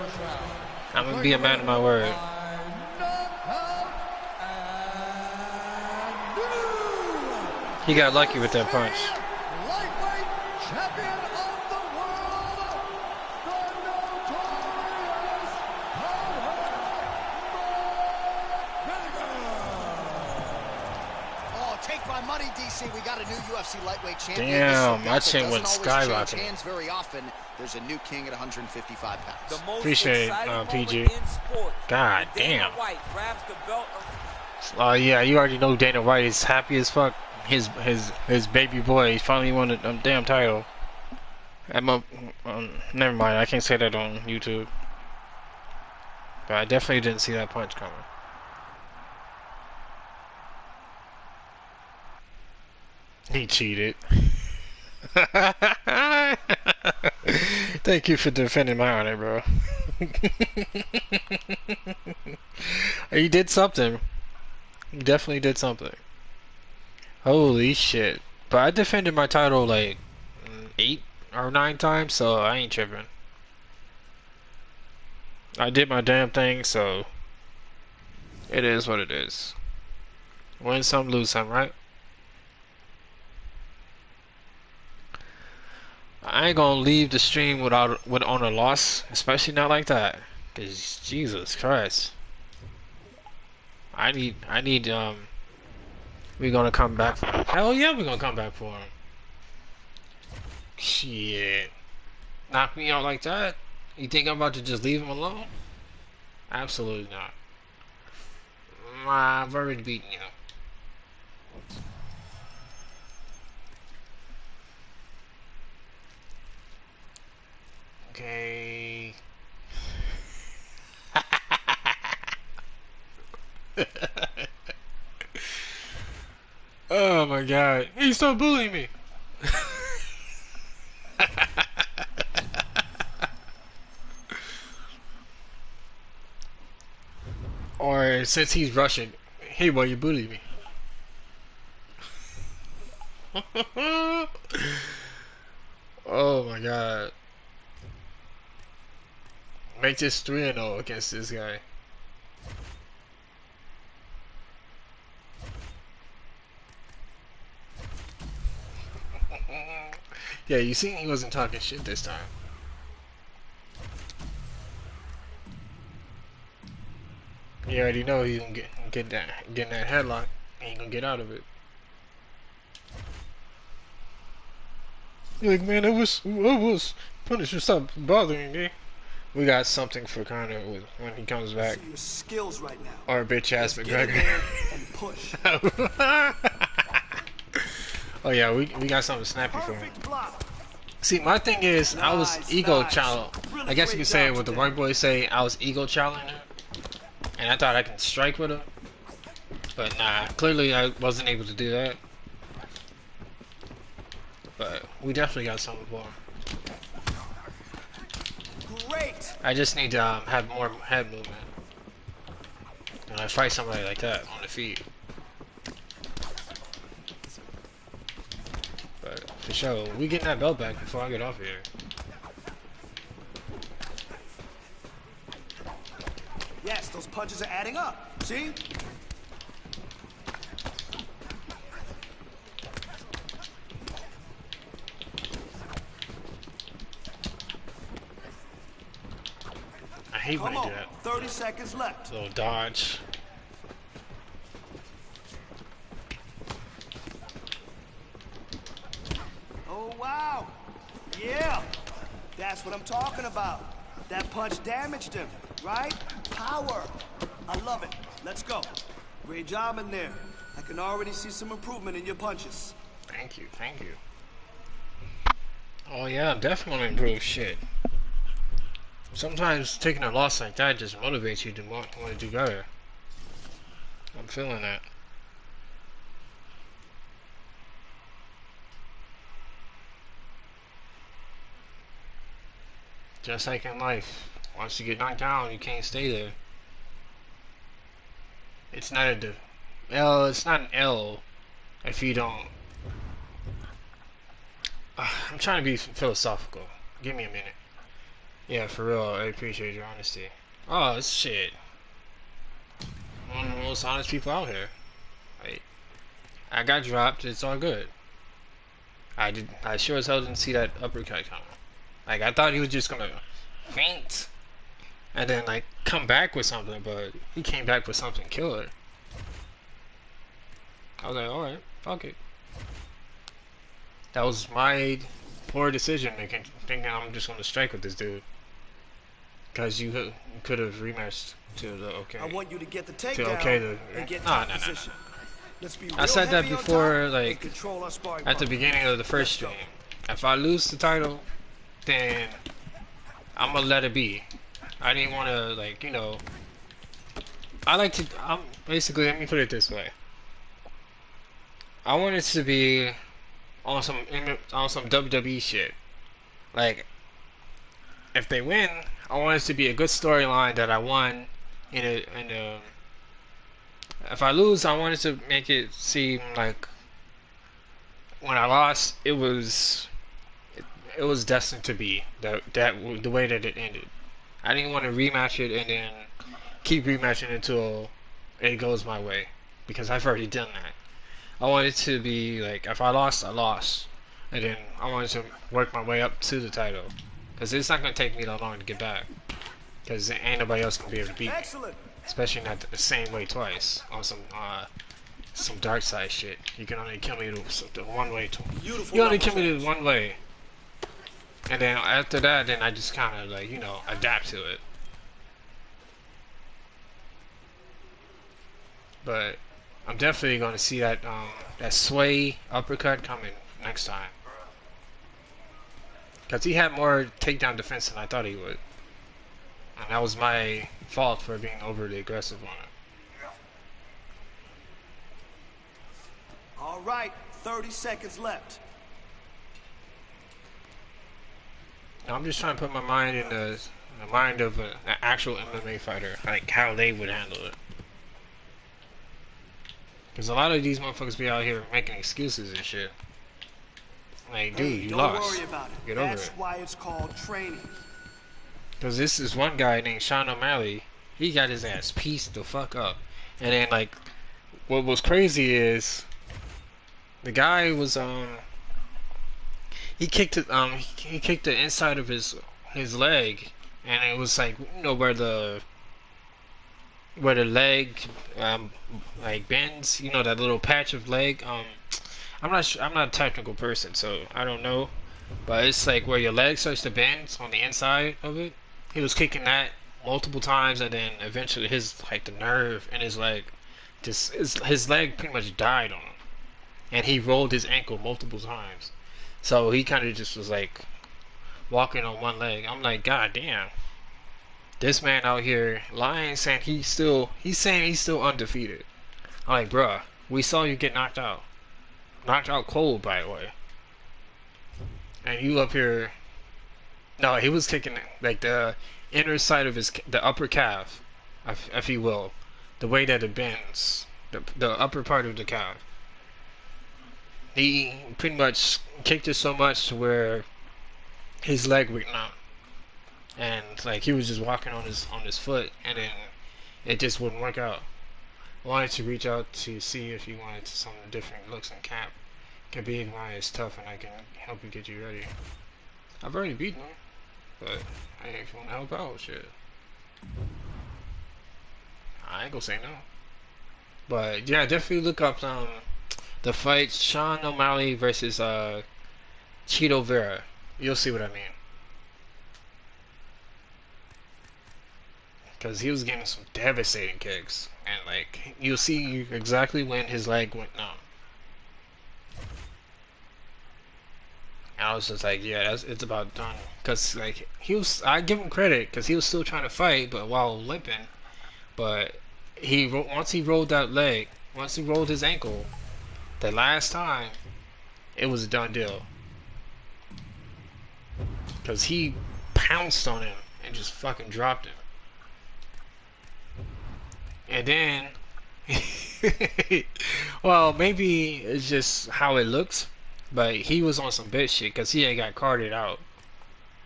I'm gonna be a man of my word. He got lucky with that punch. Lightweight champion of the world, the notorious Oh, take my money, DC. We got a new UFC lightweight champion. Damn, my chin went skyrocketing. Hands very often. There's a new king at 155 pounds. The most Appreciate it, exciting PG. moment in sport. God Dana damn. White grabs the belt of Yeah, you already know Dana White is happy as fuck. His baby boy, he finally won a damn title. Never mind, I can't say that on YouTube. But I definitely didn't see that punch coming. He cheated. Thank you for defending my honor, bro. He did something. He definitely did something. Holy shit. But I defended my title like 8 or 9 times, so I ain't tripping. I did my damn thing, so it is what it is. Win some, lose some, right? I ain't gonna leave the stream on a loss, especially not like that. Cause Jesus Christ, I need we're gonna come back for him. Hell yeah, we're gonna come back for him. Shit, knock me out like that? You think I'm about to just leave him alone? Absolutely not. I've already beaten you. Okay. Oh my God, he's still bullying me. Or since he's Russian, hey boy, you bully me. Oh my God. Make this 3-0 against this guy. Yeah, you see, he wasn't talking shit this time. You already know he's gonna get that headlock. He ain't gonna get out of it. You're like, man, I was Punisher, stop bothering me. We got something for Connor when he comes back. Your skills right now. Or bitch ass McGregor. And push. Oh yeah, we got something snappy for him. Perfect block. See, my thing is, I was Nice, ego nice. challenge. Really I guess you great could say job what the today. white boys say. I was ego challenging, and I thought I could strike with him, but nah. Clearly, I wasn't able to do that. But we definitely got something for him. Great. I just need to have more head movement when I fight somebody like that on the feet. But for sure, we getting that belt back before I get off here. Yes, those punches are adding up. See? hate when Come they do on, that. 30 seconds left. Little dodge. Oh, wow. Yeah, that's what I'm talking about. That punch damaged him, right? Power. I love it. Let's go. Great job in there. I can already see some improvement in your punches. Thank you, thank you. Oh yeah, definitely improve shit. Sometimes taking a loss like that just motivates you to want to do better. I'm feeling that. Just like in life, once you get knocked down, you can't stay there. It's not a L. It's not an L if you don't. I'm trying to be philosophical. Give me a minute. Yeah, for real. I appreciate your honesty. Oh, shit. One of the most honest people out here. Like, I got dropped. It's all good. I sure as hell didn't see that uppercut coming. Like, I thought he was just gonna faint and then like come back with something, but he came back with something killer. I was like, alright, fuck it. That was my poor decision making, thinking I'm just gonna strike with this dude. Cause you could have rematched to the okay. I want you to get the takedown To okay the and get no. top position. Let's be I said that real before, heavy on top like and control our sparring at the partner. beginning of the first stream. If I lose the title, then I'm gonna let it be. I didn't want to, like, you know. I like to. Basically, let me put it this way. I want it to be on some WWE shit. Like, if they win, I want it to be a good storyline that I won. If I lose, I wanted to make it seem like when I lost, it was destined to be the way that it ended. I didn't want to rematch it and then keep rematching until it goes my way, because I've already done that. I want it to be like, if I lost, I lost, and then I wanted to work my way up to the title, because it's not gonna take me that long to get back, because ain't nobody else gonna be able to beat me. Excellent. Especially not the same way twice on some dark side shit. You can only kill me the one way. Beautiful. You only kill me the one way, and then after that, then I just kind of like, you know, adapt to it. But I'm definitely going to see that that sway uppercut coming next time, because he had more takedown defense than I thought he would. And that was my fault for being overly aggressive on it. All right, 30 seconds left. Now, I'm just trying to put my mind in the mind of an actual MMA fighter, like how they would handle it. Because a lot of these motherfuckers be out here making excuses and shit. Like, dude, you don't lost. Don't worry about it. Get over That's it. why it's called training. Because this is one guy named Sean O'Malley. He got his ass pieced the fuck up. And then, like, what was crazy is the guy was he kicked it he kicked the inside of his leg, and it was like, you know, where the leg like bends, you know, that little patch of leg. I'm not a technical person, so I don't know, but it's like where your leg starts to bend on the inside of it. He was kicking that multiple times, and then eventually the nerve in his leg, just his leg pretty much died on him, and he rolled his ankle multiple times. So he kind of just was like walking on one leg. I'm like, God damn, this man out here lying, saying he's still undefeated. I'm like, bruh, we saw you get knocked out cold, by the way, and you up here. No, he was kicking like the inner side of the upper calf, if you will, the way that it bends, the upper part of the calf. He pretty much kicked it so much to where his leg went out, and like he was just walking on his foot, and then it just wouldn't work out. I wanted to reach out to see if you wanted some different looks in camp. Khabib is tough, and I can help you get you ready. I've already beaten him, but hey, if you want to help out, shit. I ain't gonna say no. But yeah, definitely look up the fight Sean O'Malley versus Cheeto Vera. You'll see what I mean. Because he was getting some devastating kicks, and like you'll see exactly when his leg went numb. And I was just like, yeah, it's about done. Because like I give him credit because he was still trying to fight, but while limping. But once he rolled that leg, once he rolled his ankle, the last time, it was a done deal. Because he pounced on him and just fucking dropped him. And then, well, maybe it's just how it looks, but he was on some bitch shit because he had got carted out.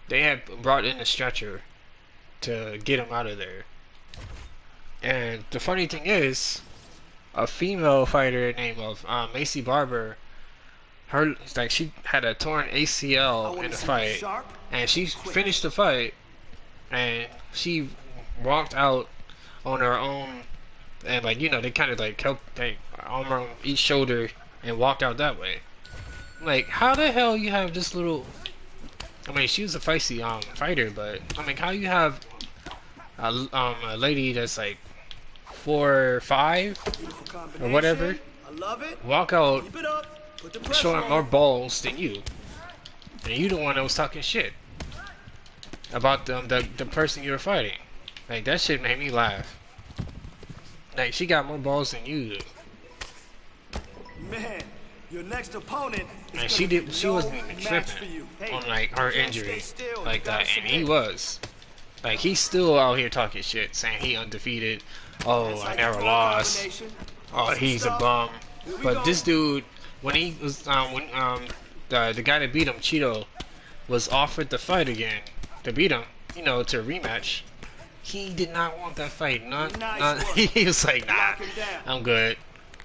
They had brought in a stretcher to get him out of there. And the funny thing is, a female fighter named Macy Barber, she had a torn ACL in the fight, and she finished the fight, and she walked out on her own, and like they kind of like helped arm on each shoulder and walked out that way. Like, how the hell you have this little? I mean, she was a feisty fighter, but I mean, how you have a lady that's like 4'5" or whatever walk out showing more balls than you, and you the one that was talking shit about the person you were fighting. Like, that shit made me laugh. Like, she got more balls than you do. Man, your next opponent is and she wasn't even tripping on like her injury like that, and he was. Like, he's still out here talking shit, saying he undefeated. Oh, I never lost. Oh, he's a bum. But this dude, when he was the guy that beat him, Cheeto, was offered the fight again to beat him, to a rematch. He did not want that fight. He was like, nah, I'm good.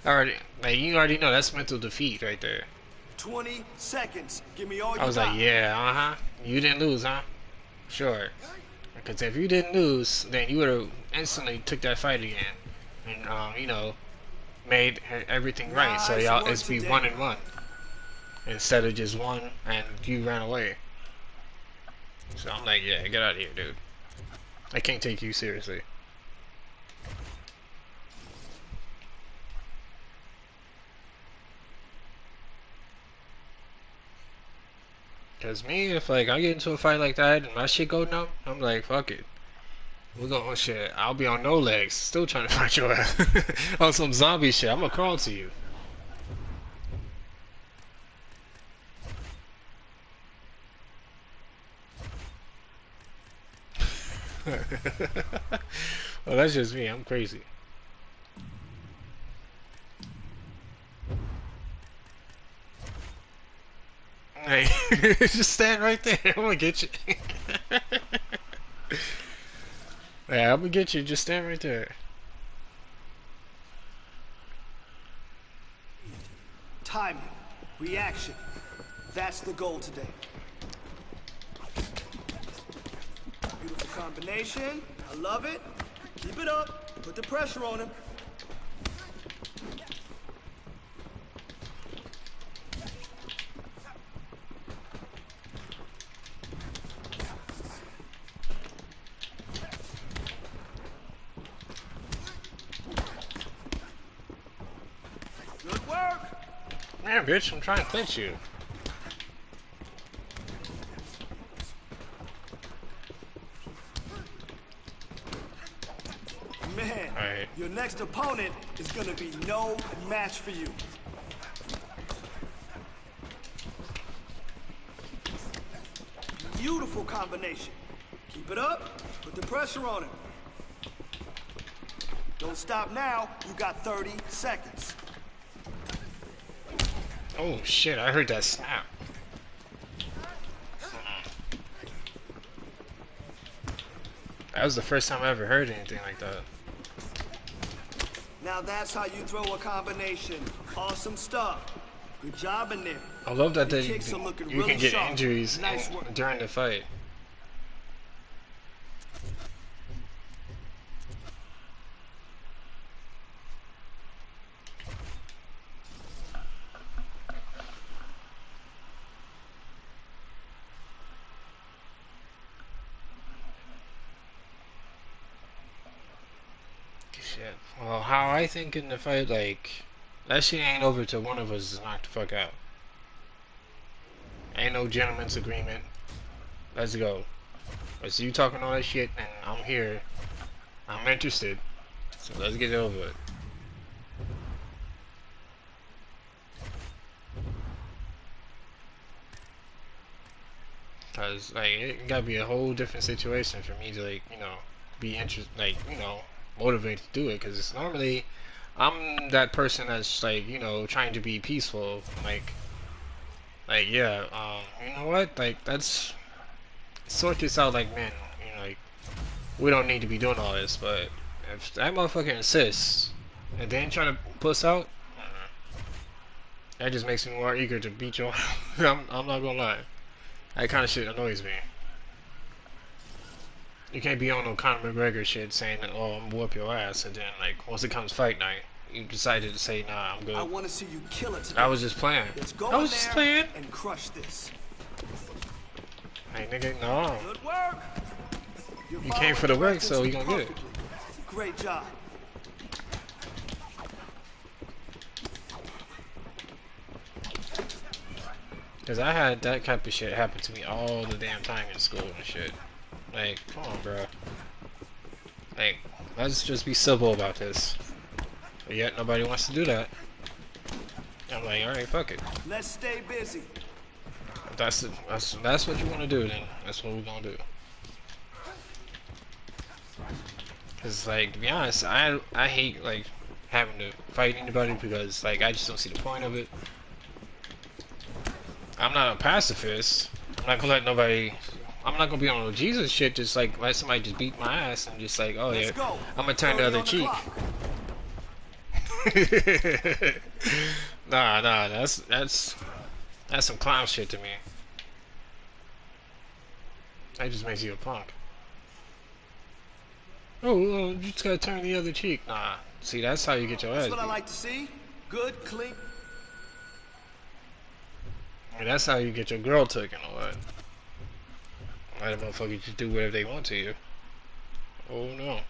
You already know that's mental defeat right there. 20 seconds. Give me all you I was like, yeah, you didn't lose, huh? Sure. Because if you didn't lose, then you would have instantly took that fight again, and made everything right. So y'all, it's be 1-1 instead of just 1 and you ran away. So I'm like, yeah, get out of here, dude. I can't take you seriously. Cause me, if like I get into a fight like that and my shit go numb, I'm like, fuck it. We're going shit. I'll be on no legs, still trying to fight your ass on some zombie shit. I'm gonna crawl to you. Well, that's just me. I'm crazy. Hey, just stand right there. I'm gonna get you. Yeah, I'm gonna get you. Just stand right there. Timing, reaction. That's the goal today. Beautiful combination. I love it. Keep it up. Put the pressure on him. Good work. Man, bitch, I'm trying to clinch you. Man, right. Your next opponent is gonna be no match for you. Beautiful combination. Keep it up. Put the pressure on him. Don't stop now. You got 30 seconds. Oh shit, I heard that snap. That was the first time I ever heard anything like that. Now that's how you throw a combination. Awesome stuff. Good job in there. I love that Your kicks are looking you really can get sharp. injuries Nice work. during the fight. Shit. Well, how I think in the fight, like, that shit ain't over till one of us is knocked the fuck out. Ain't no gentleman's agreement. Let's go. But you talking all that shit, and I'm here. I'm interested. So let's get it over with. Cause like it gotta be a whole different situation for me to like, you know, be interested, like, you know, motivated to do it. Cause it's normally I'm that person that's like, you know, trying to be peaceful. Like yeah, you know what? Like let's sort this out like men. You know, like we don't need to be doing all this. But if that motherfucker insists and then try to puss out, that just makes me more eager to beat you. I'm not gonna lie. That kind of shit annoys me. You can't be on no Conor McGregor shit saying that, oh, I'm gonna whoop your ass, and then, like, once it comes fight night, you decided to say, nah, I'm good. I want to see you kill it today. I was just playing. Let's go I was just playing. And crush this. Hey, nigga, no. Good work. You came for the work, so you gonna get it. Great job. Cause I had that type of shit happen to me all the damn time in school and shit. Like, come on, bro. Like, let's just be civil about this. But yet nobody wants to do that. I'm like, all right, fuck it. Let's stay busy. If that's what you want to do, then that's what we're gonna do. Cause like, to be honest, I hate like having to fight anybody because like I just don't see the point of it. I'm not a pacifist. I'm not gonna let nobody. I'm not gonna be on no Jesus shit. Just like let somebody just beat my ass and just like, oh yeah, I'm gonna turn the other cheek. Nah, that's some clown shit to me. That just makes you a punk. Oh, you just gotta turn the other cheek. Nah, see, that's how you get your ass beat. That's what I like to see. Good, clean. And that's how you get your girl took and all that. Let a motherfucker just do whatever they want to you. Oh no.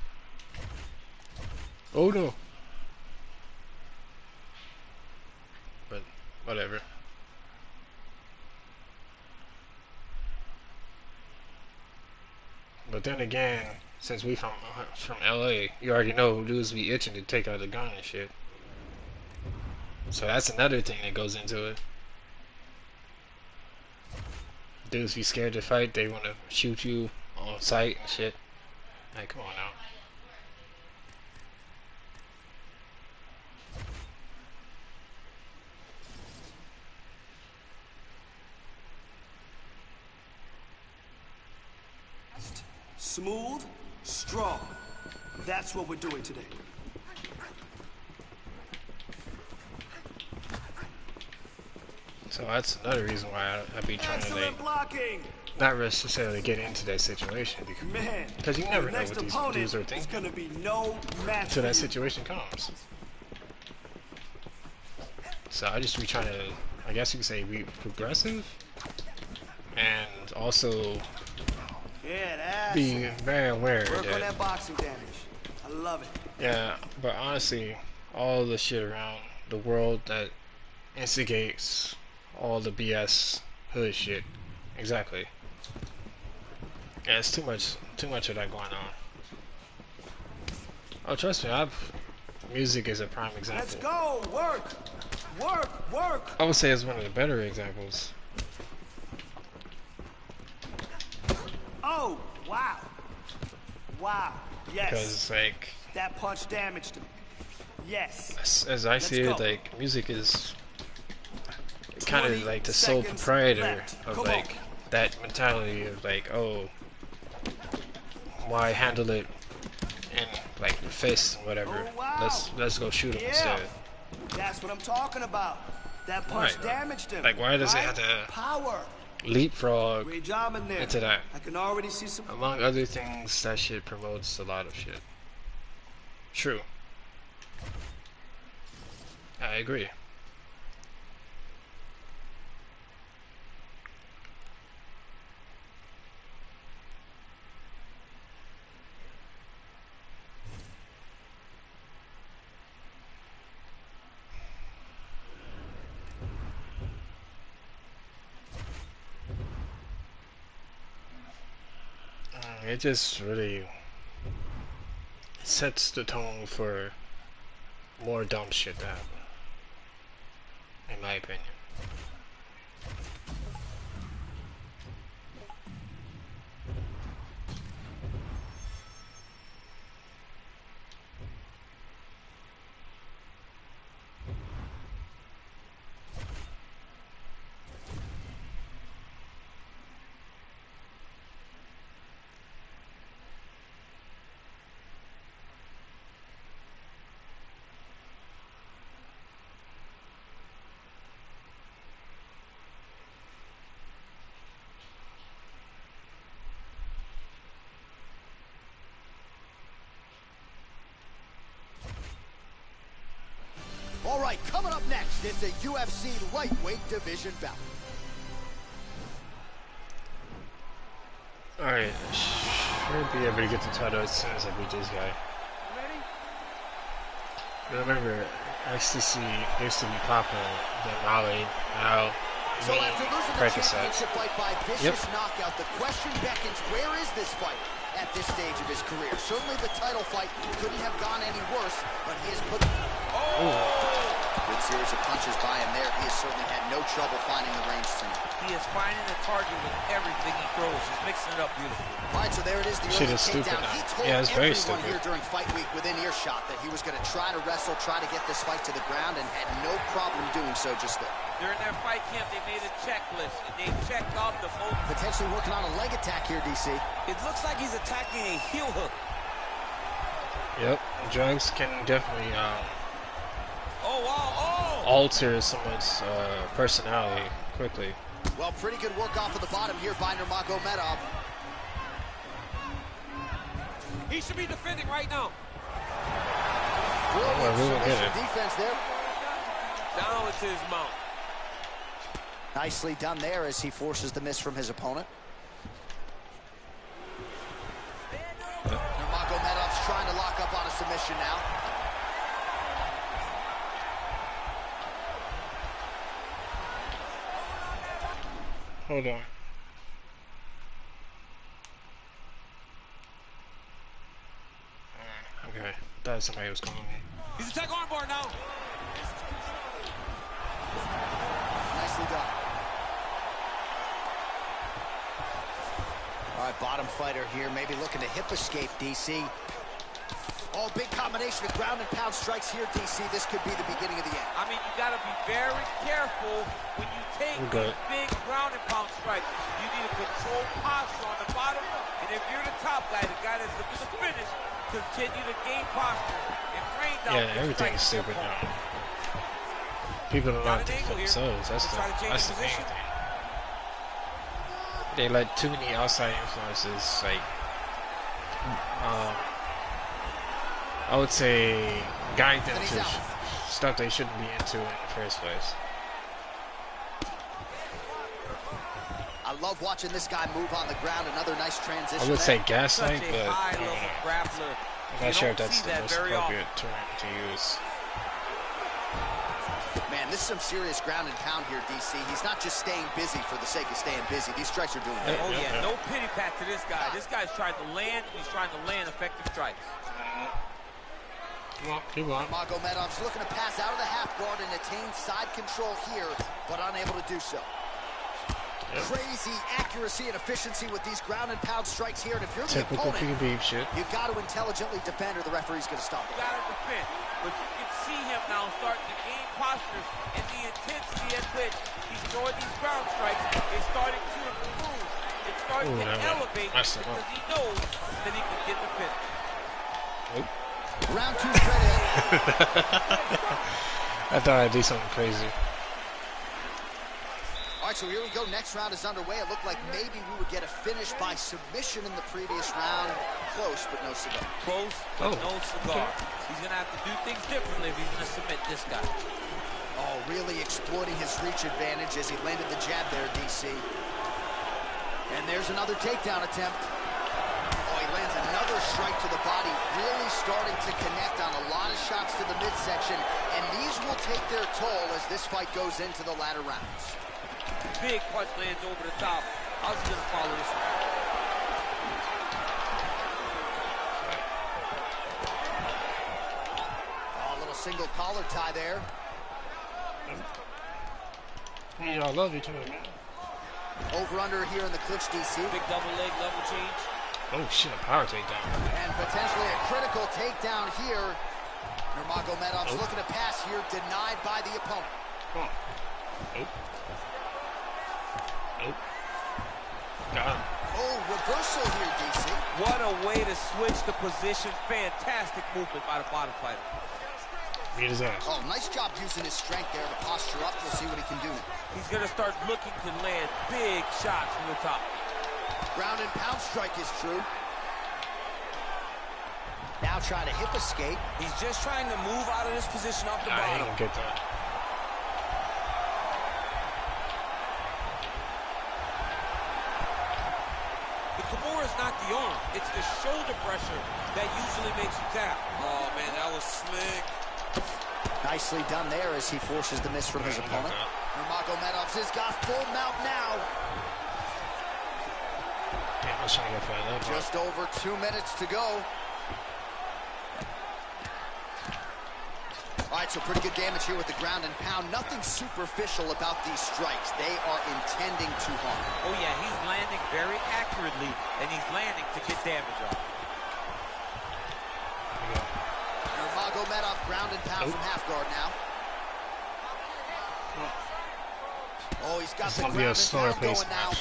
Oh no. But whatever. But then again, since we from LA, you already know dudes be itching to take out the gun and shit. So that's another thing that goes into it. Dudes be scared to fight, they want to shoot you on sight and shit. Like, come on now. Smooth, strong. That's what we're doing today. So that's another reason why I be trying to like, not necessarily get into that situation because you never know what these dudes are thinking until that situation comes. So I just be trying to, I guess you could say, be progressive and also be very aware that boxing damage. I love it. Yeah, but honestly, all the shit around the world that instigates all the BS hood shit. Exactly. Yeah, it's too much of that going on. Oh, trust me, music is a prime example. Let's go, work, work, work. I would say it's one of the better examples. Oh, wow, wow, yes. Because like that punch damaged him. Yes. As I see it, like music is kind of like the sole proprietor of like that mentality of like, oh, why handle it in like the fist and whatever? Oh, wow. Let's go shoot him instead. That's what I'm talking about. That punch damaged him. Like, why does it have to leapfrog into that? I can already see some. Among other things, that shit promotes a lot of shit. True. I agree. It just really sets the tone for more dumb shit to happen, in my opinion. All right, coming up next, it's a UFC lightweight division bout. Alright, should be able to get the title as soon as I beat this guy. Remember, ecstasy used to be popular, then Molly, now So after losing the Percocet. championship fight by vicious knockout, the question beckons, where is this fight at this stage of his career? Certainly the title fight couldn't have gone any worse, but he has put... Good series of punches by him there. He has certainly had no trouble finding the range tonight. He is finding the target with everything he throws. He's mixing it up beautifully. All right, so there it is, the Shit early is stupid takedown. now. He told Yeah, it's very everyone stupid. here during fight week within earshot that he was going to try to wrestle, try to get this fight to the ground, and had no problem doing so just there. During their fight camp, they made a checklist, and they checked off the most. Potentially working on a leg attack here, DC. It looks like he's attacking a heel hook. Yep, drugs can definitely alter someone's personality quickly. Well, pretty good work off of the bottom here by Nurmagomedov. He should be defending right now. Brilliant really submission good. defense there. Down into his mount. Nicely done there as he forces the miss from his opponent. Nurmagomedov's trying to lock up on a submission now. Hold on. Okay, thought somebody was calling me. He's attack armbar now. Nicely done. All right, bottom fighter here, maybe looking to hip escape, DC. Oh, big combination of ground and pound strikes here, DC. This could be the beginning of the end. I mean, you got to be very careful when you take these big ground and pound strikes. You need a controlled posture on the bottom. And if you're the top guy, the guy that's looking to finish, continue to gain posture and rain down. Yeah, everything's stupid now. People don't like think for themselves. That's the main thing. They let too many outside influences, like, I would say, guide them to stuff they shouldn't be into in the first place. I love watching this guy move on the ground. Another nice transition. I would say gaslight, Such a but high-level grappler. I'm not sure if that's the most appropriate term to use. Man, this is some serious ground and pound here, DC. He's not just staying busy for the sake of staying busy. These strikes are doing it. Oh, yeah, no pity pat to this guy. This guy's trying to land, he's trying to land effective strikes. Keep on. Nurmagomedov's looking to pass out of the half guard and attain side control here, but unable to do so. Yep. Crazy accuracy and efficiency with these ground and pound strikes here, and if you're the opponent, shit. You've got to intelligently defend or the referee's going to stop it. You got to defend, but you can see him now starting to gain postures, and the intensity at which he's throwing these ground strikes is starting to improve. It's starting to elevate because he knows that he can get the finish. Nope. Round 2 straight in. I thought I'd do something crazy. All right, so here we go. Next round is underway. It looked like maybe we would get a finish by submission in the previous round. Close, but no cigar. Close, but no cigar. He's going to have to do things differently if he's going to submit this guy. Oh, really exploiting his reach advantage as he landed the jab there, DC. And there's another takedown attempt. Oh, he lands another strike to the body, really starting to connect on a lot of shots to the midsection, and these will take their toll as this fight goes into the latter rounds. Big punch lands over the top. How's he going to follow this one? single collar tie there. Y'all love each other, man. Over under here in the clinch, DC. Big double leg level change. Oh shit, power takedown. And potentially a critical takedown here. Nurmagomedov's looking to pass here, denied by the opponent. Come on. Nope. Got him. Oh, reversal here, DC. What a way to switch the position. Fantastic movement by the bottom fighter. Beat his ass. Oh, nice job using his strength there to posture up. We'll see what he can do. He's going to start looking to land big shots from the top. Ground and pound strike is true. Now trying to hip escape. He's just trying to move out of this position off the I bottom. ain't gonna get that. The Kimura is not the arm. It's the shoulder pressure that usually makes you tap. Oh, man, that was slick. Nicely done there as he forces the miss from his opponent. Nurmagomedov's has got full mount now. Yeah, I was trying to go for that. Just over 2 minutes to go. All right, so pretty good damage here with the ground and pound. Nothing superficial about these strikes. They are intending to harm. Oh, yeah, he's landing very accurately, and he's landing to get damage off. Nurmagomedov ground and pound from half guard now. Oh, he's got the ground and pound going now.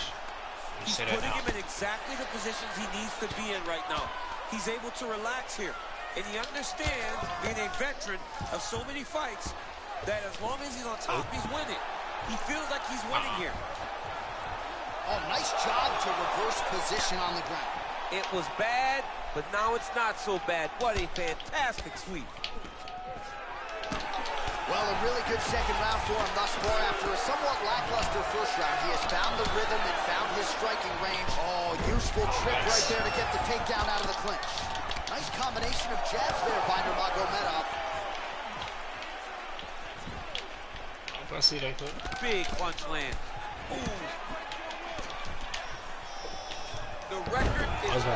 He's putting him in exactly the positions he needs to be in right now. He's able to relax here. And he understands, being a veteran of so many fights, that as long as he's on top, he's winning. He feels like he's winning here. Oh, nice job to reverse position on the ground. It was bad, but now it's not so bad. What a fantastic sweep. Well, a really good second round for him thus far. After a somewhat lackluster first round, he has found the rhythm and found his striking range. Oh, useful trick right there to get the takedown out of the clinch. Nice combination of jabs there by Nurmagomedov. I see that clip. Big punch land. Ooh. The record is on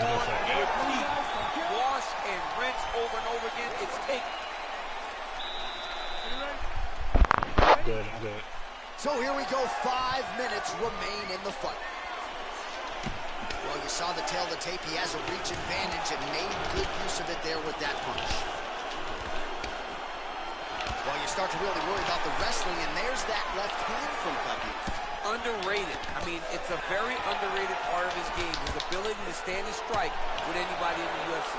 repeat. Wash and rinse over and over again. It's take. Good, good. So here we go. 5 minutes remain in the fight. Well, you saw the tail of the tape. He has a reach advantage and made good use of it there with that punch. Well, you start to really worry about the wrestling, and there's that left hand from Khabib. Underrated. I mean, it's a very underrated part of his game, his ability to stand and strike with anybody in the UFC.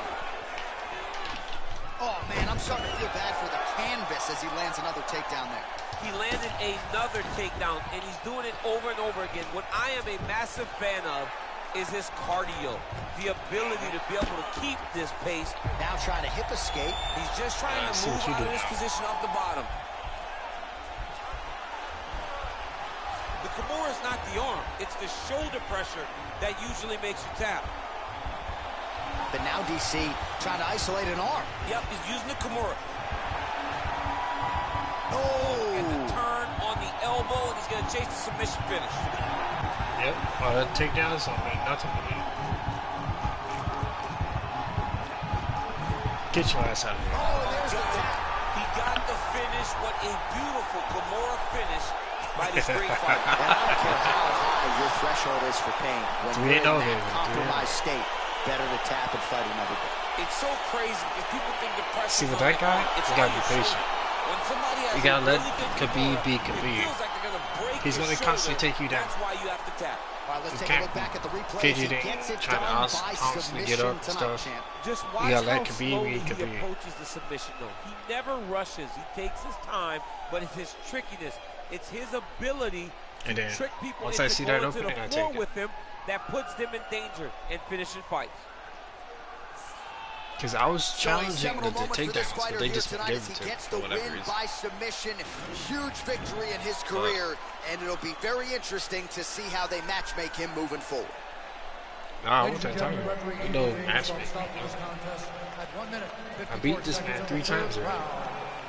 Oh, man, I'm starting to feel bad for the canvas as he lands another takedown there. He landed another takedown, and he's doing it over and over again. What I am a massive fan of is his cardio, the ability to be able to keep this pace. Now trying to hip escape. He's just trying to move out of this position off the bottom. The Kimura is not the arm. It's the shoulder pressure that usually makes you tap. But now DC trying to isolate an arm. Yep, he's using the Kimura. Oh! And the turn on the elbow, and he's going to chase the submission finish. Yep, that takedown is something, nothing to me. Get your ass out of here. Oh, and there's the tap. He got the finish. What a beautiful Kimura finish by this great fighter. And I don't care how high your threshold is for pain. When you're in that compromised state, better to tap and fight another day. It's so crazy because people think the pressure. See, with that guy, you gotta be patient. When somebody has You gotta let really Khabib be Khabib. Like he's gonna constantly take you down. That's why you have to tap. All right, let's You take a can't look back at the replay. fidget it, trying to constantly get up and stuff. Just watch gotta let how Khabib slowly be he Khabib. approaches the submission, though. He never rushes. He takes his time, but it's his trickiness. It's his ability And to then, trick people once into I see that going to opening, I the floor take it. with him that puts them in danger and finishing fights. Because I was challenging the takedowns, takedowns, but they just tonight gave as it he to gets for the whatever win reason. by submission. Huge victory in his career, and it'll be very interesting to see how they matchmake him moving forward. Nah, what I'm talking about? You know, matchmaking. I beat this man 3 times already.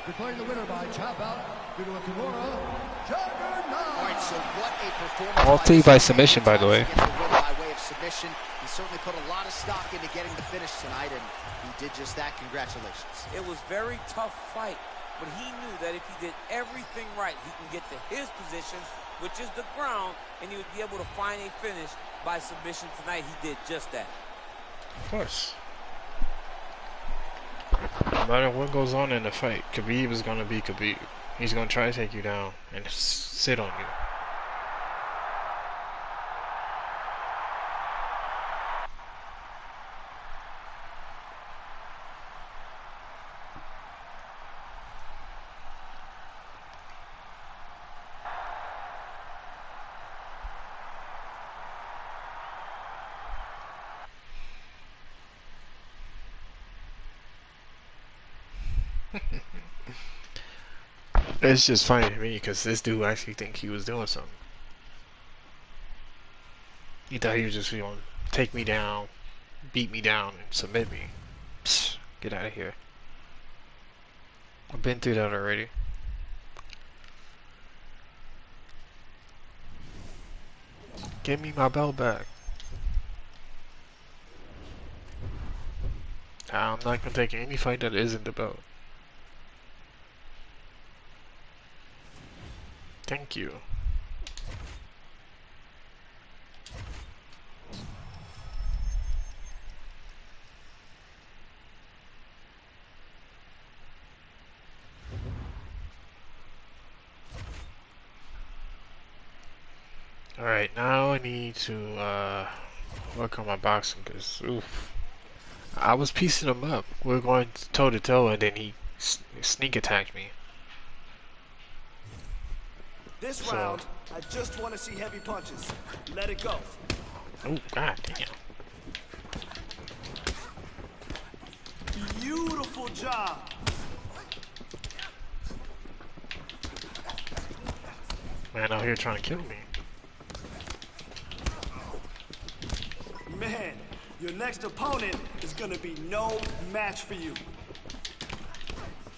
Declaring the winner by tap out due to a Kimura. All right, so what a performance. All 3 by submission, by the way. Gets the win by way of submission. He certainly put a lot of stock into getting the finish tonight, and he did just that. Congratulations. It was very tough fight. but he knew that if he did everything right, he can get to his position, which is the ground, and he would be able to find a finish by submission tonight. He did just that. Of course. No matter what goes on in the fight, Khabib is going to be Khabib. He's going to try to take you down and sit on you. It's just funny to me because this dude actually think he was doing something. He thought he was just going to take me down, beat me down, and submit me. Psst, get out of here. I've been through that already. Give me my belt back. I'm not going to take any fight that isn't the belt. Thank you. Alright, now I need to work on my boxing because, oof. I was piecing him up. We were going toe to toe and then he sneak attacked me. This round, I just want to see heavy punches. Let it go. Oh, god damn. Beautiful job. Man out here trying to kill me. Man, your next opponent is going to be no match for you.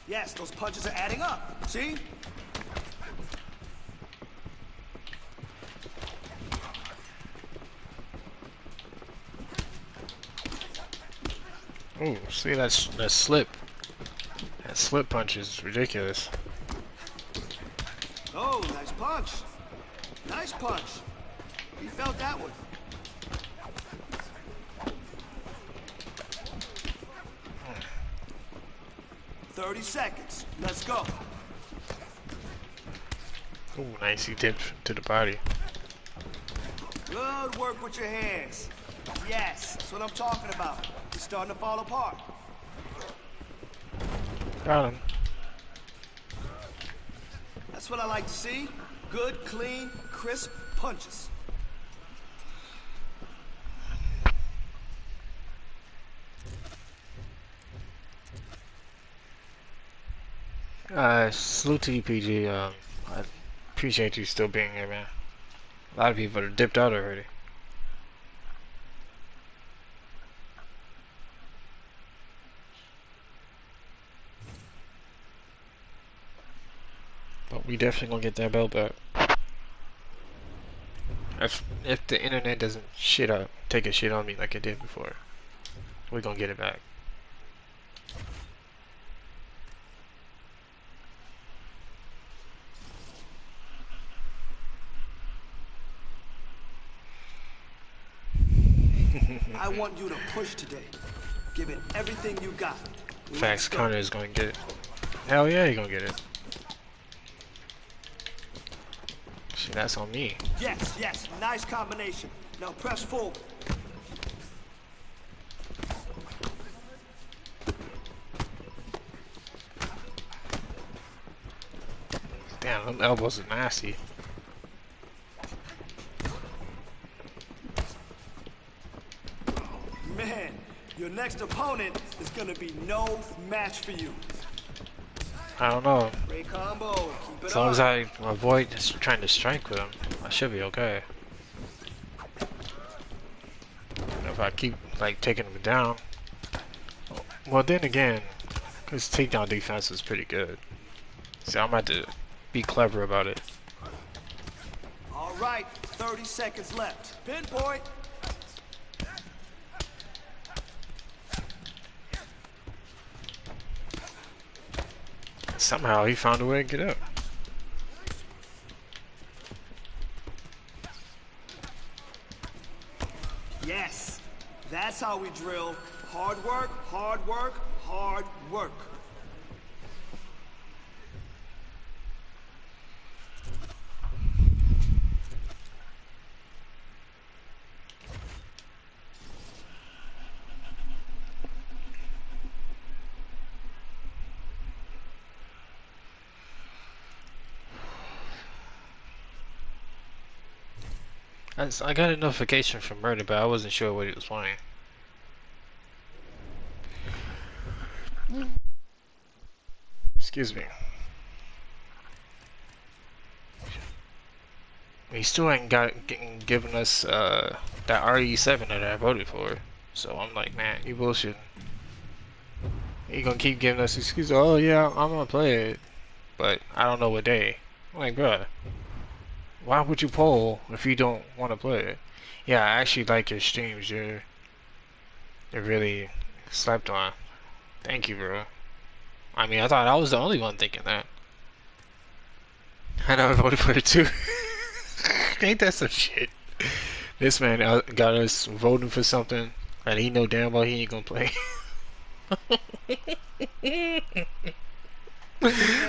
Yes, those punches are adding up. See? Oh, see that slip. That slip punch is ridiculous. Oh, nice punch. Nice punch. You felt that one. Hmm. 30 seconds. Let's go. Oh, nice. He dipped to the body. Good work with your hands. Yes, that's what I'm talking about. It's starting to fall apart. Got him. That's what I like to see. Good, clean, crisp punches. Salute to you, PG. I appreciate you still being here, man. A lot of people are dipped out already. But we definitely gonna get that belt back. If the internet doesn't take a shit on me like it did before, we're gonna get it back. I want you to push today. Give it everything you got. Facts, Connor is gonna get it. Hell yeah, he gonna get it. Shit, that's on me. Yes, yes, nice combination. Now press forward. Damn, them elbows are nasty. Man, your next opponent is gonna be no match for you. I don't know. Great combo. Keep it As long up. as I avoid just trying to strike with him, I should be okay. If I keep like taking him down, well then again, his takedown defense is pretty good. So I'm about to be clever about it. All right, 30 seconds left. Pinpoint. Somehow he found a way to get up. Yes, that's how we drill. Hard work, hard work, hard work. I got a notification from Murder, but I wasn't sure what he was playing. Excuse me. He still ain't given us that RE7 that I voted for. So I'm like, man, you bullshit. He gonna keep giving us excuses. Oh yeah, I'm gonna play it, but I don't know what day. I'm like, bruh, why would you poll if you don't want to play it? Yeah, I actually like your streams. You're really slept on. Thank you, bro. I mean, I thought I was the only one thinking that. I never voted for it too. Ain't that some shit? This man got us voting for something that he know damn well he ain't gonna play.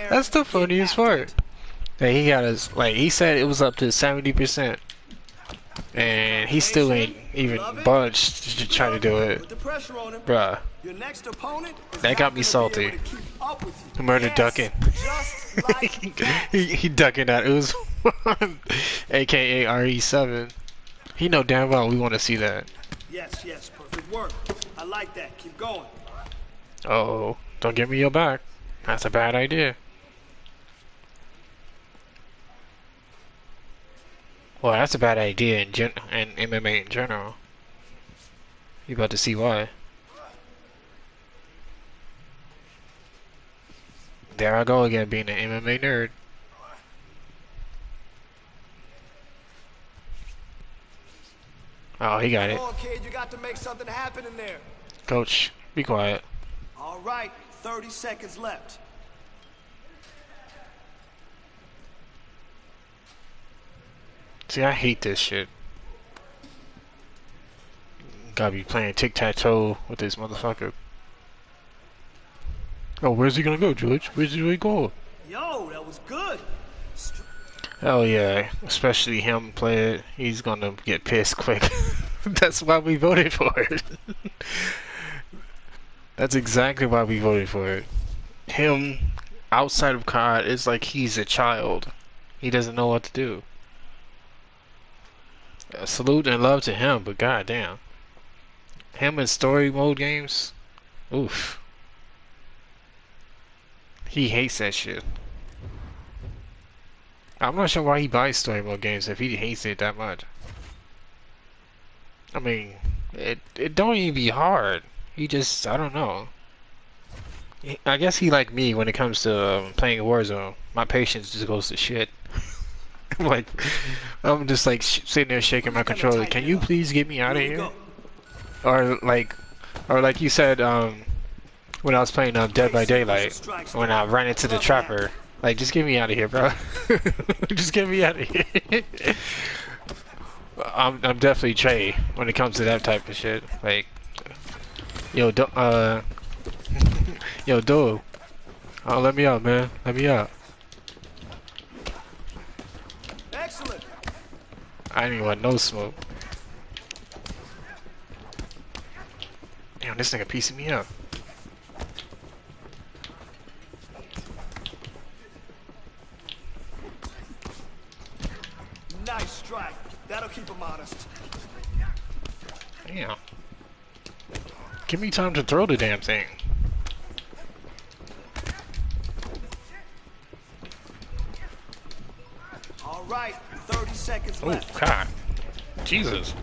That's the funniest part. That he got us, like, he said it was up to 70%. And he still ain't even budged to try to do it. Bruh. That got me salty. Murder ducking. he ducking that. It was aka RE7. He know damn well we want to see that. Yes, yes, perfect work. I like that. Keep going. Uh-oh. Don't give me your back. That's a bad idea. Well, that's a bad idea in MMA in general. You about to see why. There I go again, being an MMA nerd. Oh, he got it. Come on, kid, you got to make something happen in there. Coach, be quiet. All right, 30 seconds left. See, I hate this shit. Gotta be playing tic-tac-toe with this motherfucker. Oh, where's he gonna go, George? Where's he go? Yo, that was good. Hell yeah, especially him play it. He's gonna get pissed quick. That's why we voted for it. That's exactly why we voted for it. Him, outside of COD, is like he's a child. He doesn't know what to do. Salute and love to him, but goddamn. Him in story mode games? Oof. He hates that shit. I'm not sure why he buys story mode games if he hates it that much. I mean, it don't even be hard. He just, I don't know. I guess he like me when it comes to playing Warzone. My patience just goes to shit. Like, I'm just like sitting there shaking my controller. Can you please get me out of here? Or like you said, when I was playing Dead by Daylight, when I ran into the trapper. Like, just get me out of here, bro. Just get me out of here. I'm definitely Trey when it comes to that type of shit. Like, yo, yo, dude. Oh, let me out, man. Let me out. Excellent. I didn't want no smoke. Damn, this nigga piecing me up. Nice strike. That'll keep him honest. Damn. Give me time to throw the damn thing. All right, 30 seconds left. Oh, God. Jesus.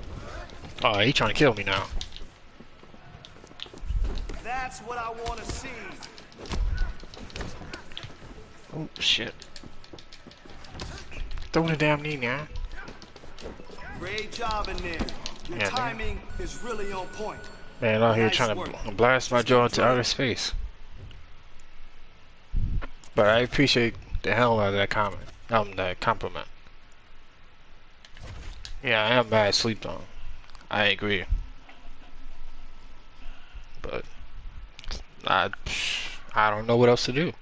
Oh, he trying to kill me now. That's what I want to see. Oh, shit. Throw the damn knee now. Great job in there. Your timing is really on point. Man, out here trying to blast my jaw into outer space. But I appreciate the hell out of that comment. That compliment. Yeah, I am bad sleep though. I agree. But I don't know what else to do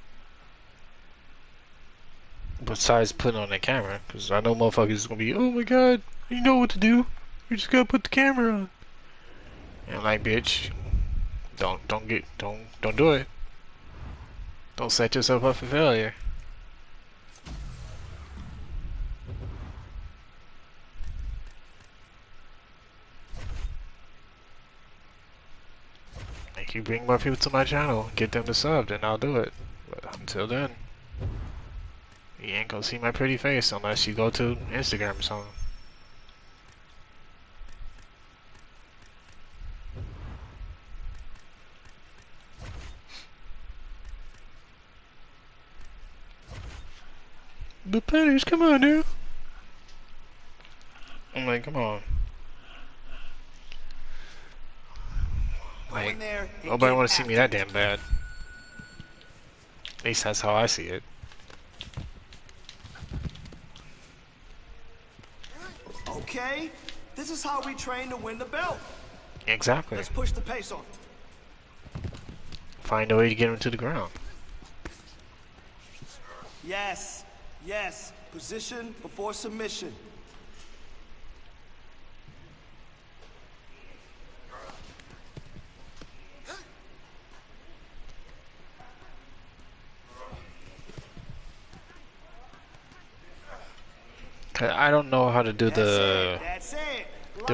besides putting on the camera, because I know motherfuckers is gonna be, oh my god, you know what to do. You just gotta put the camera on. And I'm like, bitch, don't do it. Don't set yourself up for failure. If you bring more people to my channel, get them to sub, then I'll do it. But until then, you ain't gonna see my pretty face unless you go to Instagram or something. The pennies, come on, dude. I'm like, come on. Like, nobody want to see me that damn bad. At least that's how I see it. Okay, this is how we train to win the belt. Exactly. Let's push the pace on. Find a way to get him to the ground. Yes, yes. Position before submission. I don't know how to do the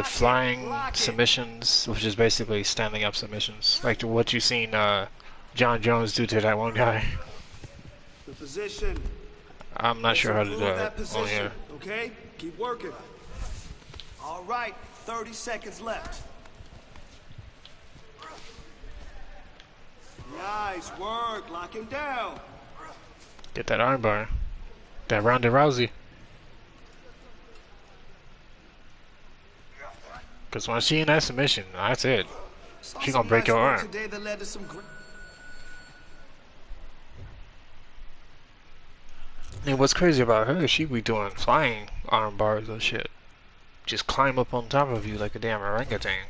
flying Lock it. submissions, which is basically standing up submissions, like what you seen John Jones do to that one guy. The position. I'm not sure how to do that it on here. Okay, keep working. All right, 30 seconds left. Nice work, lock him down. Get that armbar, that Ronda Rousey. Cause when she in that submission, that's it. She gonna break your arm. And what's crazy about her, she be doing flying arm bars and shit. Just climb up on top of you like a damn orangutan.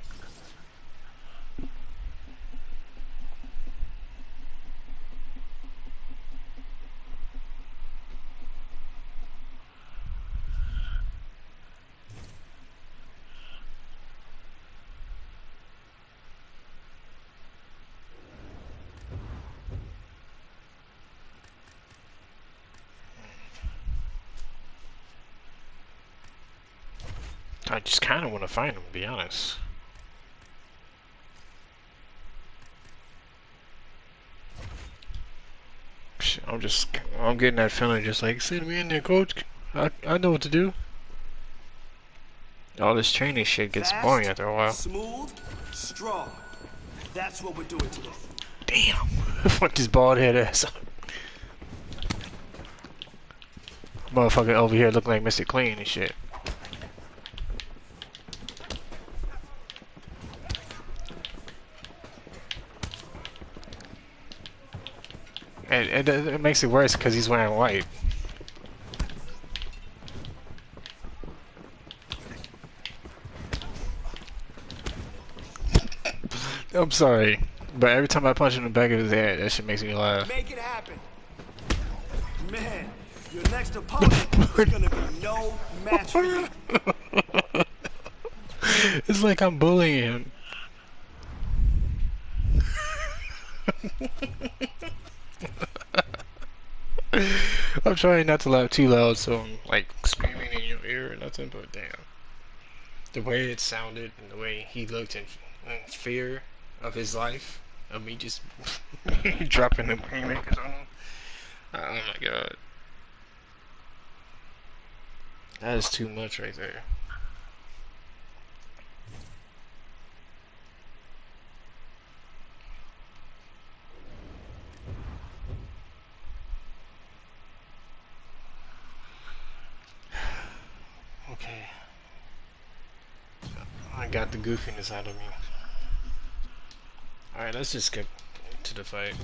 I just kind of want to find him, to be honest. I'm getting that feeling just like, send me in there, coach. I know what to do. All this training shit gets boring after a while. Smooth, strong. That's what we're doing today. Damn. Fuck this bald head ass up. Motherfucker over here looking like Mr. Clean and shit. It makes it worse because he's wearing white. I'm sorry, but every time I punch him in the back of his head, that shit makes me laugh. Make it happen. Man, your next opponent is gonna be no match for you. It's like I'm bullying him. I'm trying not to laugh too loud, so I'm like screaming in your ear or nothing, but damn. The way it sounded and the way he looked in fear of his life, of me just dropping the haymakers on him. Oh my god. That is too much right there. Okay. I got the goofiness out of me. Alright, let's just get to the fight.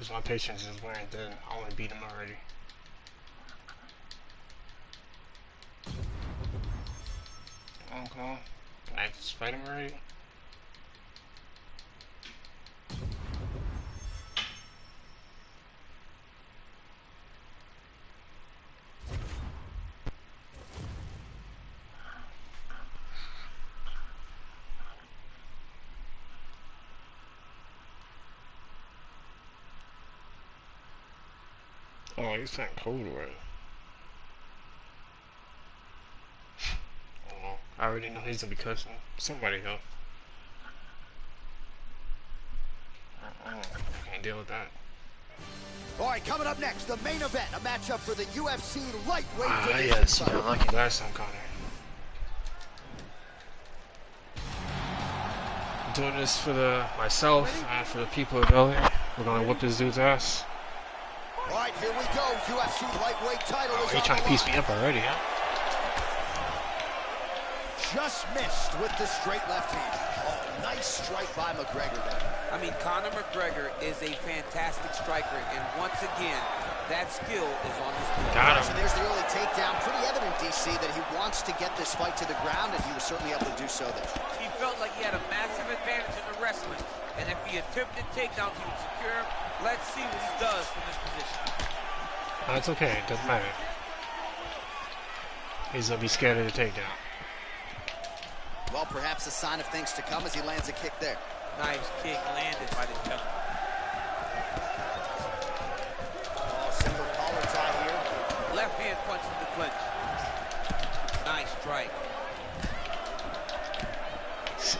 Because my patience is wearing thin. I want to beat him already. Come on, come on. Can I just fight him already? Oh, he's saying cold word. Oh, I already know he's gonna be cussing somebody else. I can't deal with that. All right, coming up next, the main event, a matchup for the UFC lightweight division. Yes, you got lucky last time, Connor. I'm doing this for myself and for the people of LA. We're gonna whip this dude's ass. All right, here we go. UFC lightweight title is He's trying to piece me up already, huh? Just missed with the straight left hand. Oh, nice strike by McGregor there. I mean, Conor McGregor is a fantastic striker, and once again, that skill is on display. Got So him. there's the early takedown. Pretty evident, DC, that he wants to get this fight to the ground, and he was certainly able to do so there. He felt like he had a massive advantage in the wrestling, and if he attempted takedowns, he would secure him. Let's see what he does from this position. It's okay, it doesn't matter. He's gonna be scared of the takedown. Well, perhaps a sign of things to come as he lands a kick there. Nice kick landed by the jump. Oh, single collar tie here. Left hand punch in the clinch. Nice strike.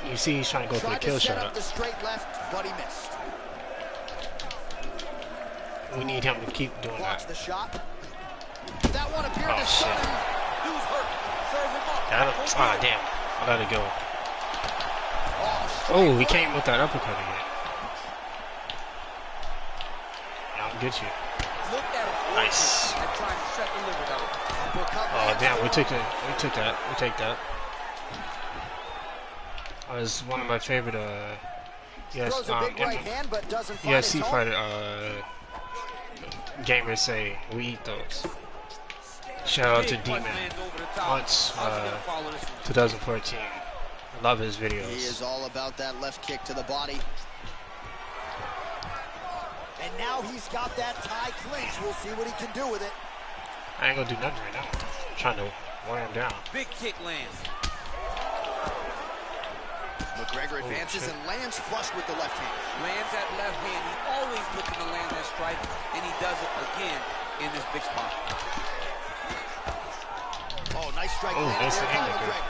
You see he's trying to go for the kill Tried to set shot. up the straight left, but he missed. We need him to keep doing Blocks that. the shot. That one appeared Oh, to stun shit. him. Who's hurt? Serve him up. Got him. Ah, damn. I let it go. Oh, he came with that uppercut again. Yeah, I'll get you. Look at him. Nice. And trying to shut the liver down. Oh, damn. We took that. We took that. We take that. That was one of my favorite, yes, Throws a big right hand, but doesn't find UFC his home. fighter, gamers say we eat those. Shout out to Big punch D-Man. lands over the top. Once, How's he gonna follow this one? 2014. Love his He is videos. all about that left kick to the body. And now he's got that tie clinch. We'll see what he can do with it. I ain't gonna do nothing right now. I'm trying to wear him down. Big kick lands. McGregor advances shit. and lands flush with the left hand. Lands that left hand. He's always looking to land that strike, and he does it again in this big spot. Oh, nice strike Oh, landed nice there by hand, McGregor. McGregor.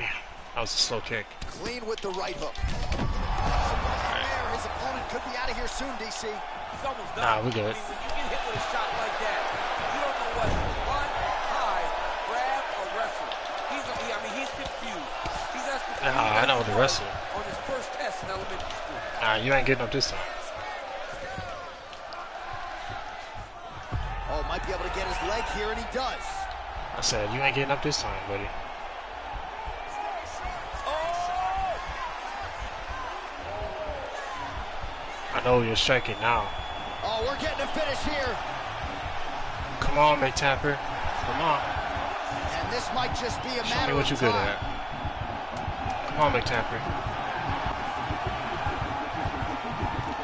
Damn, that was a slow kick. Clean with the right hook. There, his opponent could be out of here soon, DC. He's almost done. Nah, we good. I mean, when you get hit with a shot like that, you don't know what to run, hide, grab, or wrestle. He's confused. He's as confused I know the wrestle. on his first test in elementary school. Nah, you ain't getting up this time. Oh, might be able to get his leg here, and he does. I said, you ain't getting up this time, buddy. I know you're striking now. Oh, we're getting a finish here. Come on, Big Tapper. Come on. And this might just be a Show matter me what of you're good time. at. Come on, Big Tapper.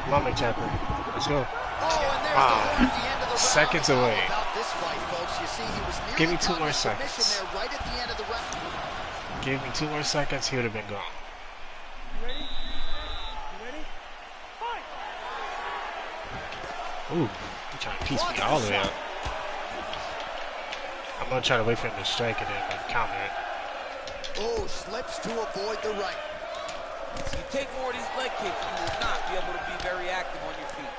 Come on, Big Tapper. Let's go. Oh, and there's Wow. the horn at the end of the round. Seconds It's all away. about this fight, folks. You see, he was nearly Give me 2 caught more in a submission seconds. there right at the end of the round. Give me 2 more seconds, he would have been gone. Ooh, he's trying to piece me all the way up. I'm gonna try to wait for him to strike and then counter it. Oh, slips to avoid the right. If you take more of these leg kicks, you will not be able to be very active on your feet.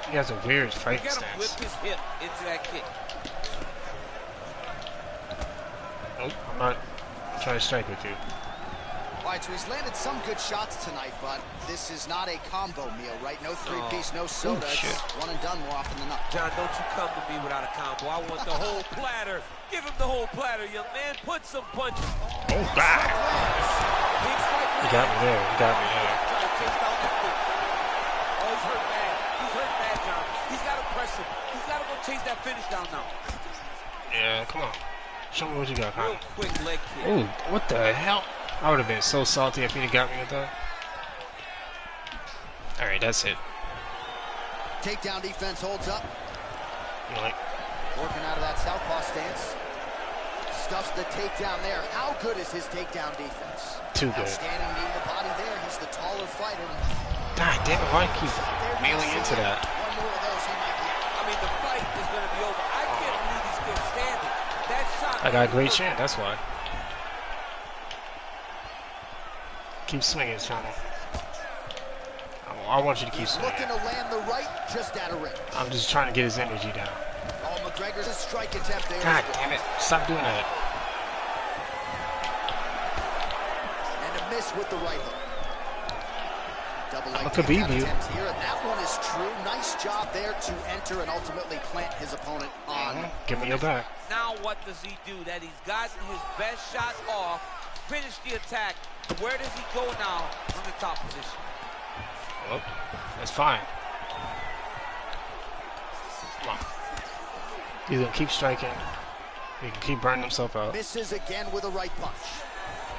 He has a weird You fighting gotta whip stance. his hip into that kick. Nope, I'm not trying to strike with you. All right, so he's landed some good shots tonight, but this is not a combo meal, right? No three-piece, no soda. shit. It's one and done more often than not. John, don't you come to me without a combo. I want the whole platter. Give him the whole platter, young man. Put some punches. Oh, God. Big strike He got me there. He got me there. Trying to take down the man. Come on. Show me what you got, Real Conor. quick leg kick. Ooh, what the hell? I would have been so salty if he'd have got me with that. Alright, that's it. Takedown defense holds up. You like? Working out of that southpaw stance. Stuffs the takedown there. How good is his takedown defense? Too good. Outstanding knee to the body there. He's the taller fighter. God damn it, why do you keep mailing into that? One more of those he might get. I mean, the fight is going to be over. I can't believe he's still standing. That shot. I got a great chance, that's why. Keep swinging, Johnny. I want you to keep swinging. Looking to land the right, just out of range. I'm just trying to get his energy down. Oh, McGregor's a strike attempt there. God damn it. Stop doing that. And a miss with the right hook. Double leg Khabib takedown you. attempt here, and that one is true. Nice job there to enter and ultimately plant his opponent on. Give me your back. Now what does he do? That he's gotten his best shot off, finished the attack. Where does he go now from the top position? Well, that's fine. Come on. He's gonna keep striking. He can keep burning himself out. Misses again with a right punch.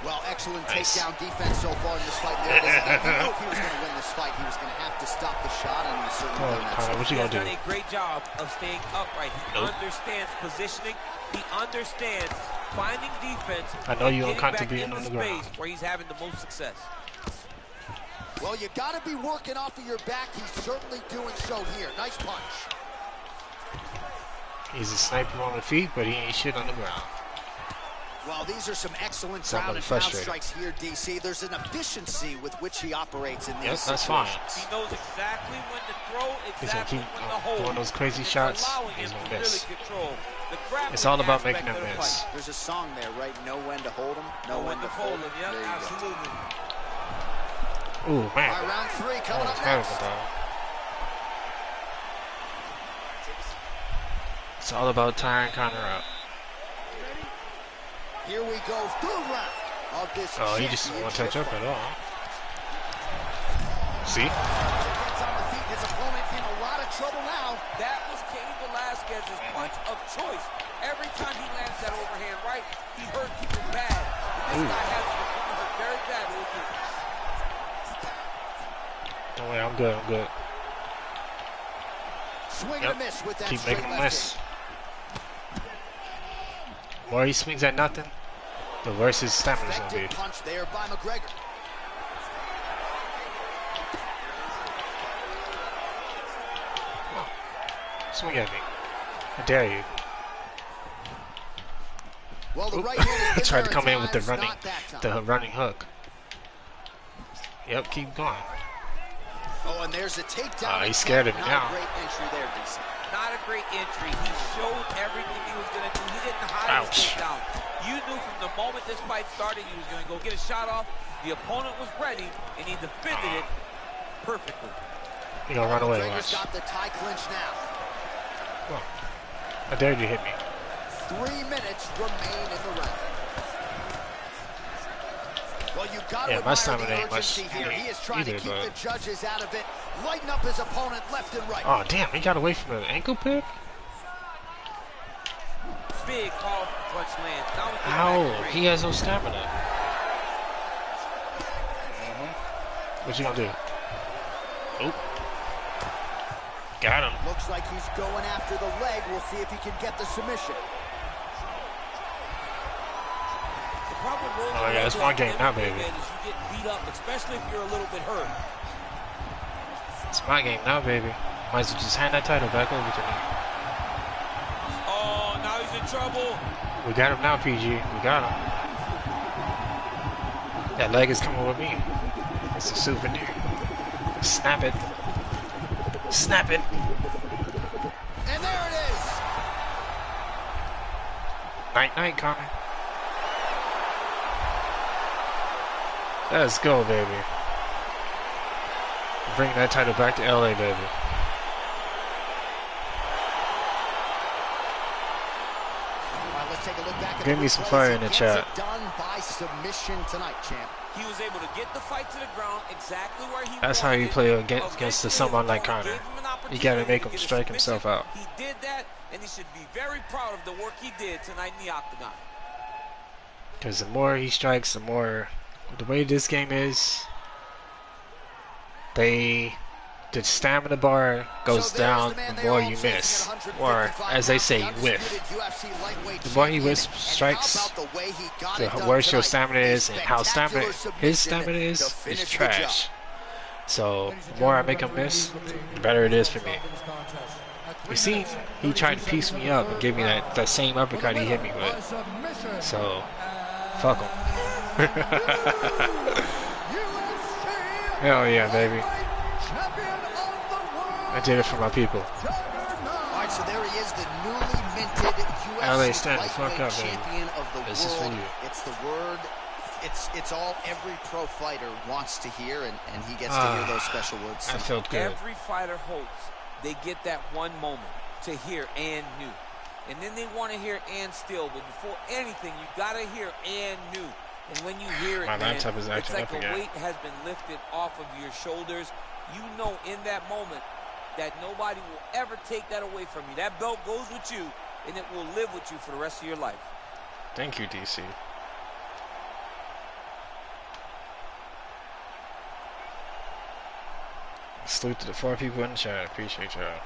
Well, excellent Nice. takedown defense so far in this fight. There it is again. He knew if he was going to win this fight, he was going to have to stop the shot, and he's certainly Come on, done that. Conor, what you He has gonna do? done a great job of staying upright. He understands positioning. He understands finding defense. I know you're and getting back uncomfortable into on the space ground. where he's having the most success. Well, you got to be working off of your back. He's certainly doing so here. Nice punch. He's a sniper on the feet, but he ain't shit on the ground. Well, these are some excellent Somebody ground and pound frustrated. strikes here, DC. There's an efficiency with which he operates in these Yep, that's fine. situations. He knows exactly when to throw, He's gonna exactly keep when to hold. doing those crazy It's shots. allowing He's him gonna to miss. really control the grappling It's all about aspect making him of the miss. fight. There's a song there, right? Know when to hold him, Know when to fold him. Yep, There you go. absolutely. Ooh, man. All right, round three coming Oh, up terrible, next. dog. It's all about tiring Conor up. Here we go, third round of this. Oh, he just won't touch up at all. See? Gets on the feet, his opponent in a lot of trouble now. That was Cain Velasquez's punch of choice. Every time he lands that overhand right, he hurt people bad. And this guy has his opponent hurt very bad with it. Don't worry, I'm good, I'm good. Swing and a miss with that Keep straight making him left miss. hand. The more he swings at nothing, the worse his stamina's gonna be. Effective punch there by McGregor. Come on. Swing at me. I dare you. Well, the Oop. right hand has been Tried to there come at in with the times, running, not that time. hook. Yep, keep going. Oh, and there's a takedown. He's scared of me Not now. a great entry there, DC. Not a great entry. He showed everything he was going to do. He didn't hide his Ouch. takedown. You knew from the moment this fight started he was going to go get a shot off. The opponent was ready, and he defended it perfectly. He gonna run away, McGregor's watch. got the tie clinch now. Come on. I dare you to hit me. 3 minutes remain in the round. Well, you got to Yeah, my admire stamina the ain't much urgency here. He is trying either, to keep but- the judges out of it, lighten up his opponent left and right. Oh, damn, he got away from the ankle pick? Big powerful punch lands. Now we get back Ow, to the ring. he has no stamina. What you gonna do? Oop. Got him. Looks like he's going after the leg. We'll see if he can get the submission. The problem with rolling Oh, yeah, the it's leg my like game an now, MMA baby. man is you get beat up, especially if you're a little bit hurt. It's my game now, baby. Might as well just hand that title back over to me. Oh, now he's in trouble. We got him now, PG. We got him. That leg is coming with me. It's a souvenir. Snap it. Snap it. And there it is. Night, night, Conor. Let's go, baby. Bring that title back to LA, baby. All right, let's take a look back at Give the me some replays. fire He in the gets chat. it done by submission tonight, champ. He was able to get the fight to the ground exactly where he That's how wanted you it. play against Eventually, someone like the opponent Conor. gave him an You gotta opportunity make to him get a strike submission. himself out. He did that, and he should be very proud of the work he did tonight in the octagon. Because the more he strikes, the more... The way this game is, the stamina bar goes down the more you miss. Or, as they say, whiff. The more he whiffs strikes, the worse your stamina is, and his stamina is trash. So, the more I make him miss, the better it is for me. You see, he tried to piece me up and give me that same uppercut he hit me with. So, fuck him. Hell yeah, baby. I did it for my people. Alright, so there he is, the newly minted UFC stand the fuck up, champion of the this is for world. you. It's the word, it's all every pro fighter wants to hear, and he gets to hear those special words. I felt good. Every fighter hopes they get that one moment to hear and new. And then they want to hear and still, but before anything, you gotta hear and new. And when you hear it, My man, laptop is it's acting like up a again. weight has been lifted off of your shoulders. You know in that moment that nobody will ever take that away from you. That belt goes with you, and it will live with you for the rest of your life. Thank you, DC. Salute to the 4 people in the chat. Appreciate y'all.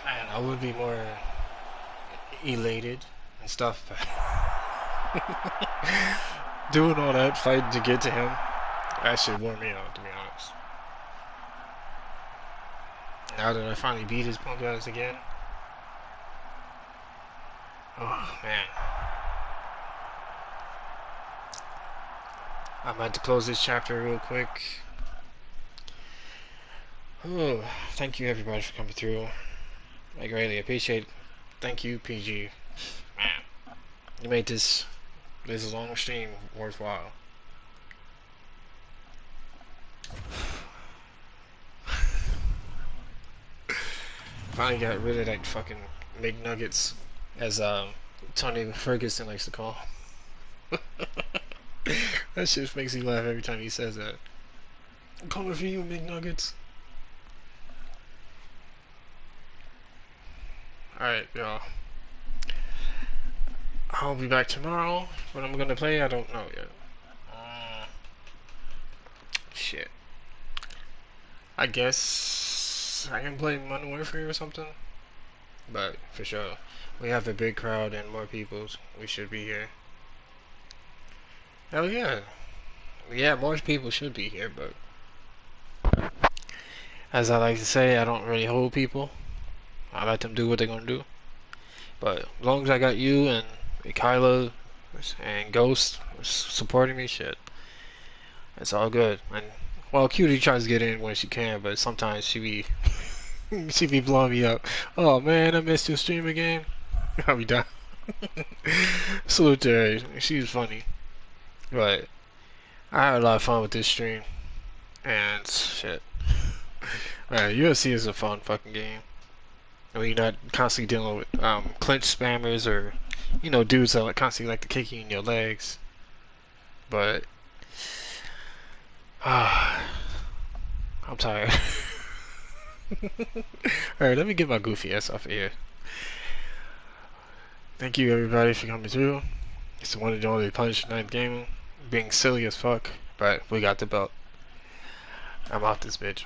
Man, I would be more elated and stuff, but doing all that fighting to get to him, that shit wore me out, to be honest. Now that I finally beat his punk ass again, oh man, I'm about to close this chapter real quick. Oh, thank you everybody for coming through. I greatly appreciate it. Thank you, PG. Man, you made this long stream worthwhile. Finally got rid of that fucking McNuggets, as Tony Ferguson likes to call. That shit makes me laugh every time he says that. I'm coming for you, McNuggets. Alright, y'all. I'll be back tomorrow. What I'm gonna play, I don't know yet. Shit. I guess I can play Modern Warfare or something. But, for sure. We have a big crowd and more people. We should be here. Hell yeah. Yeah, more people should be here, but... as I like to say, I don't really hold people. I let them do what they're gonna do. But as long as I got you and Kyla and Ghost supporting me, shit, it's all good. And well, Cutie tries to get in when she can, but sometimes she be she be blowing me up. Oh man, I missed your stream again. I'll be done. Salute to her. She's funny. But I had a lot of fun with this stream. And shit. Man, UFC is a fun fucking game. I mean, you're not constantly dealing with clinch spammers or, you know, dudes that constantly like to kick you in your legs. But I'm tired. Alright, let me get my goofy ass off of here. Thank you everybody for coming through. It's the one and only Punch Night Gaming. Being silly as fuck, but we got the belt. I'm out this bitch.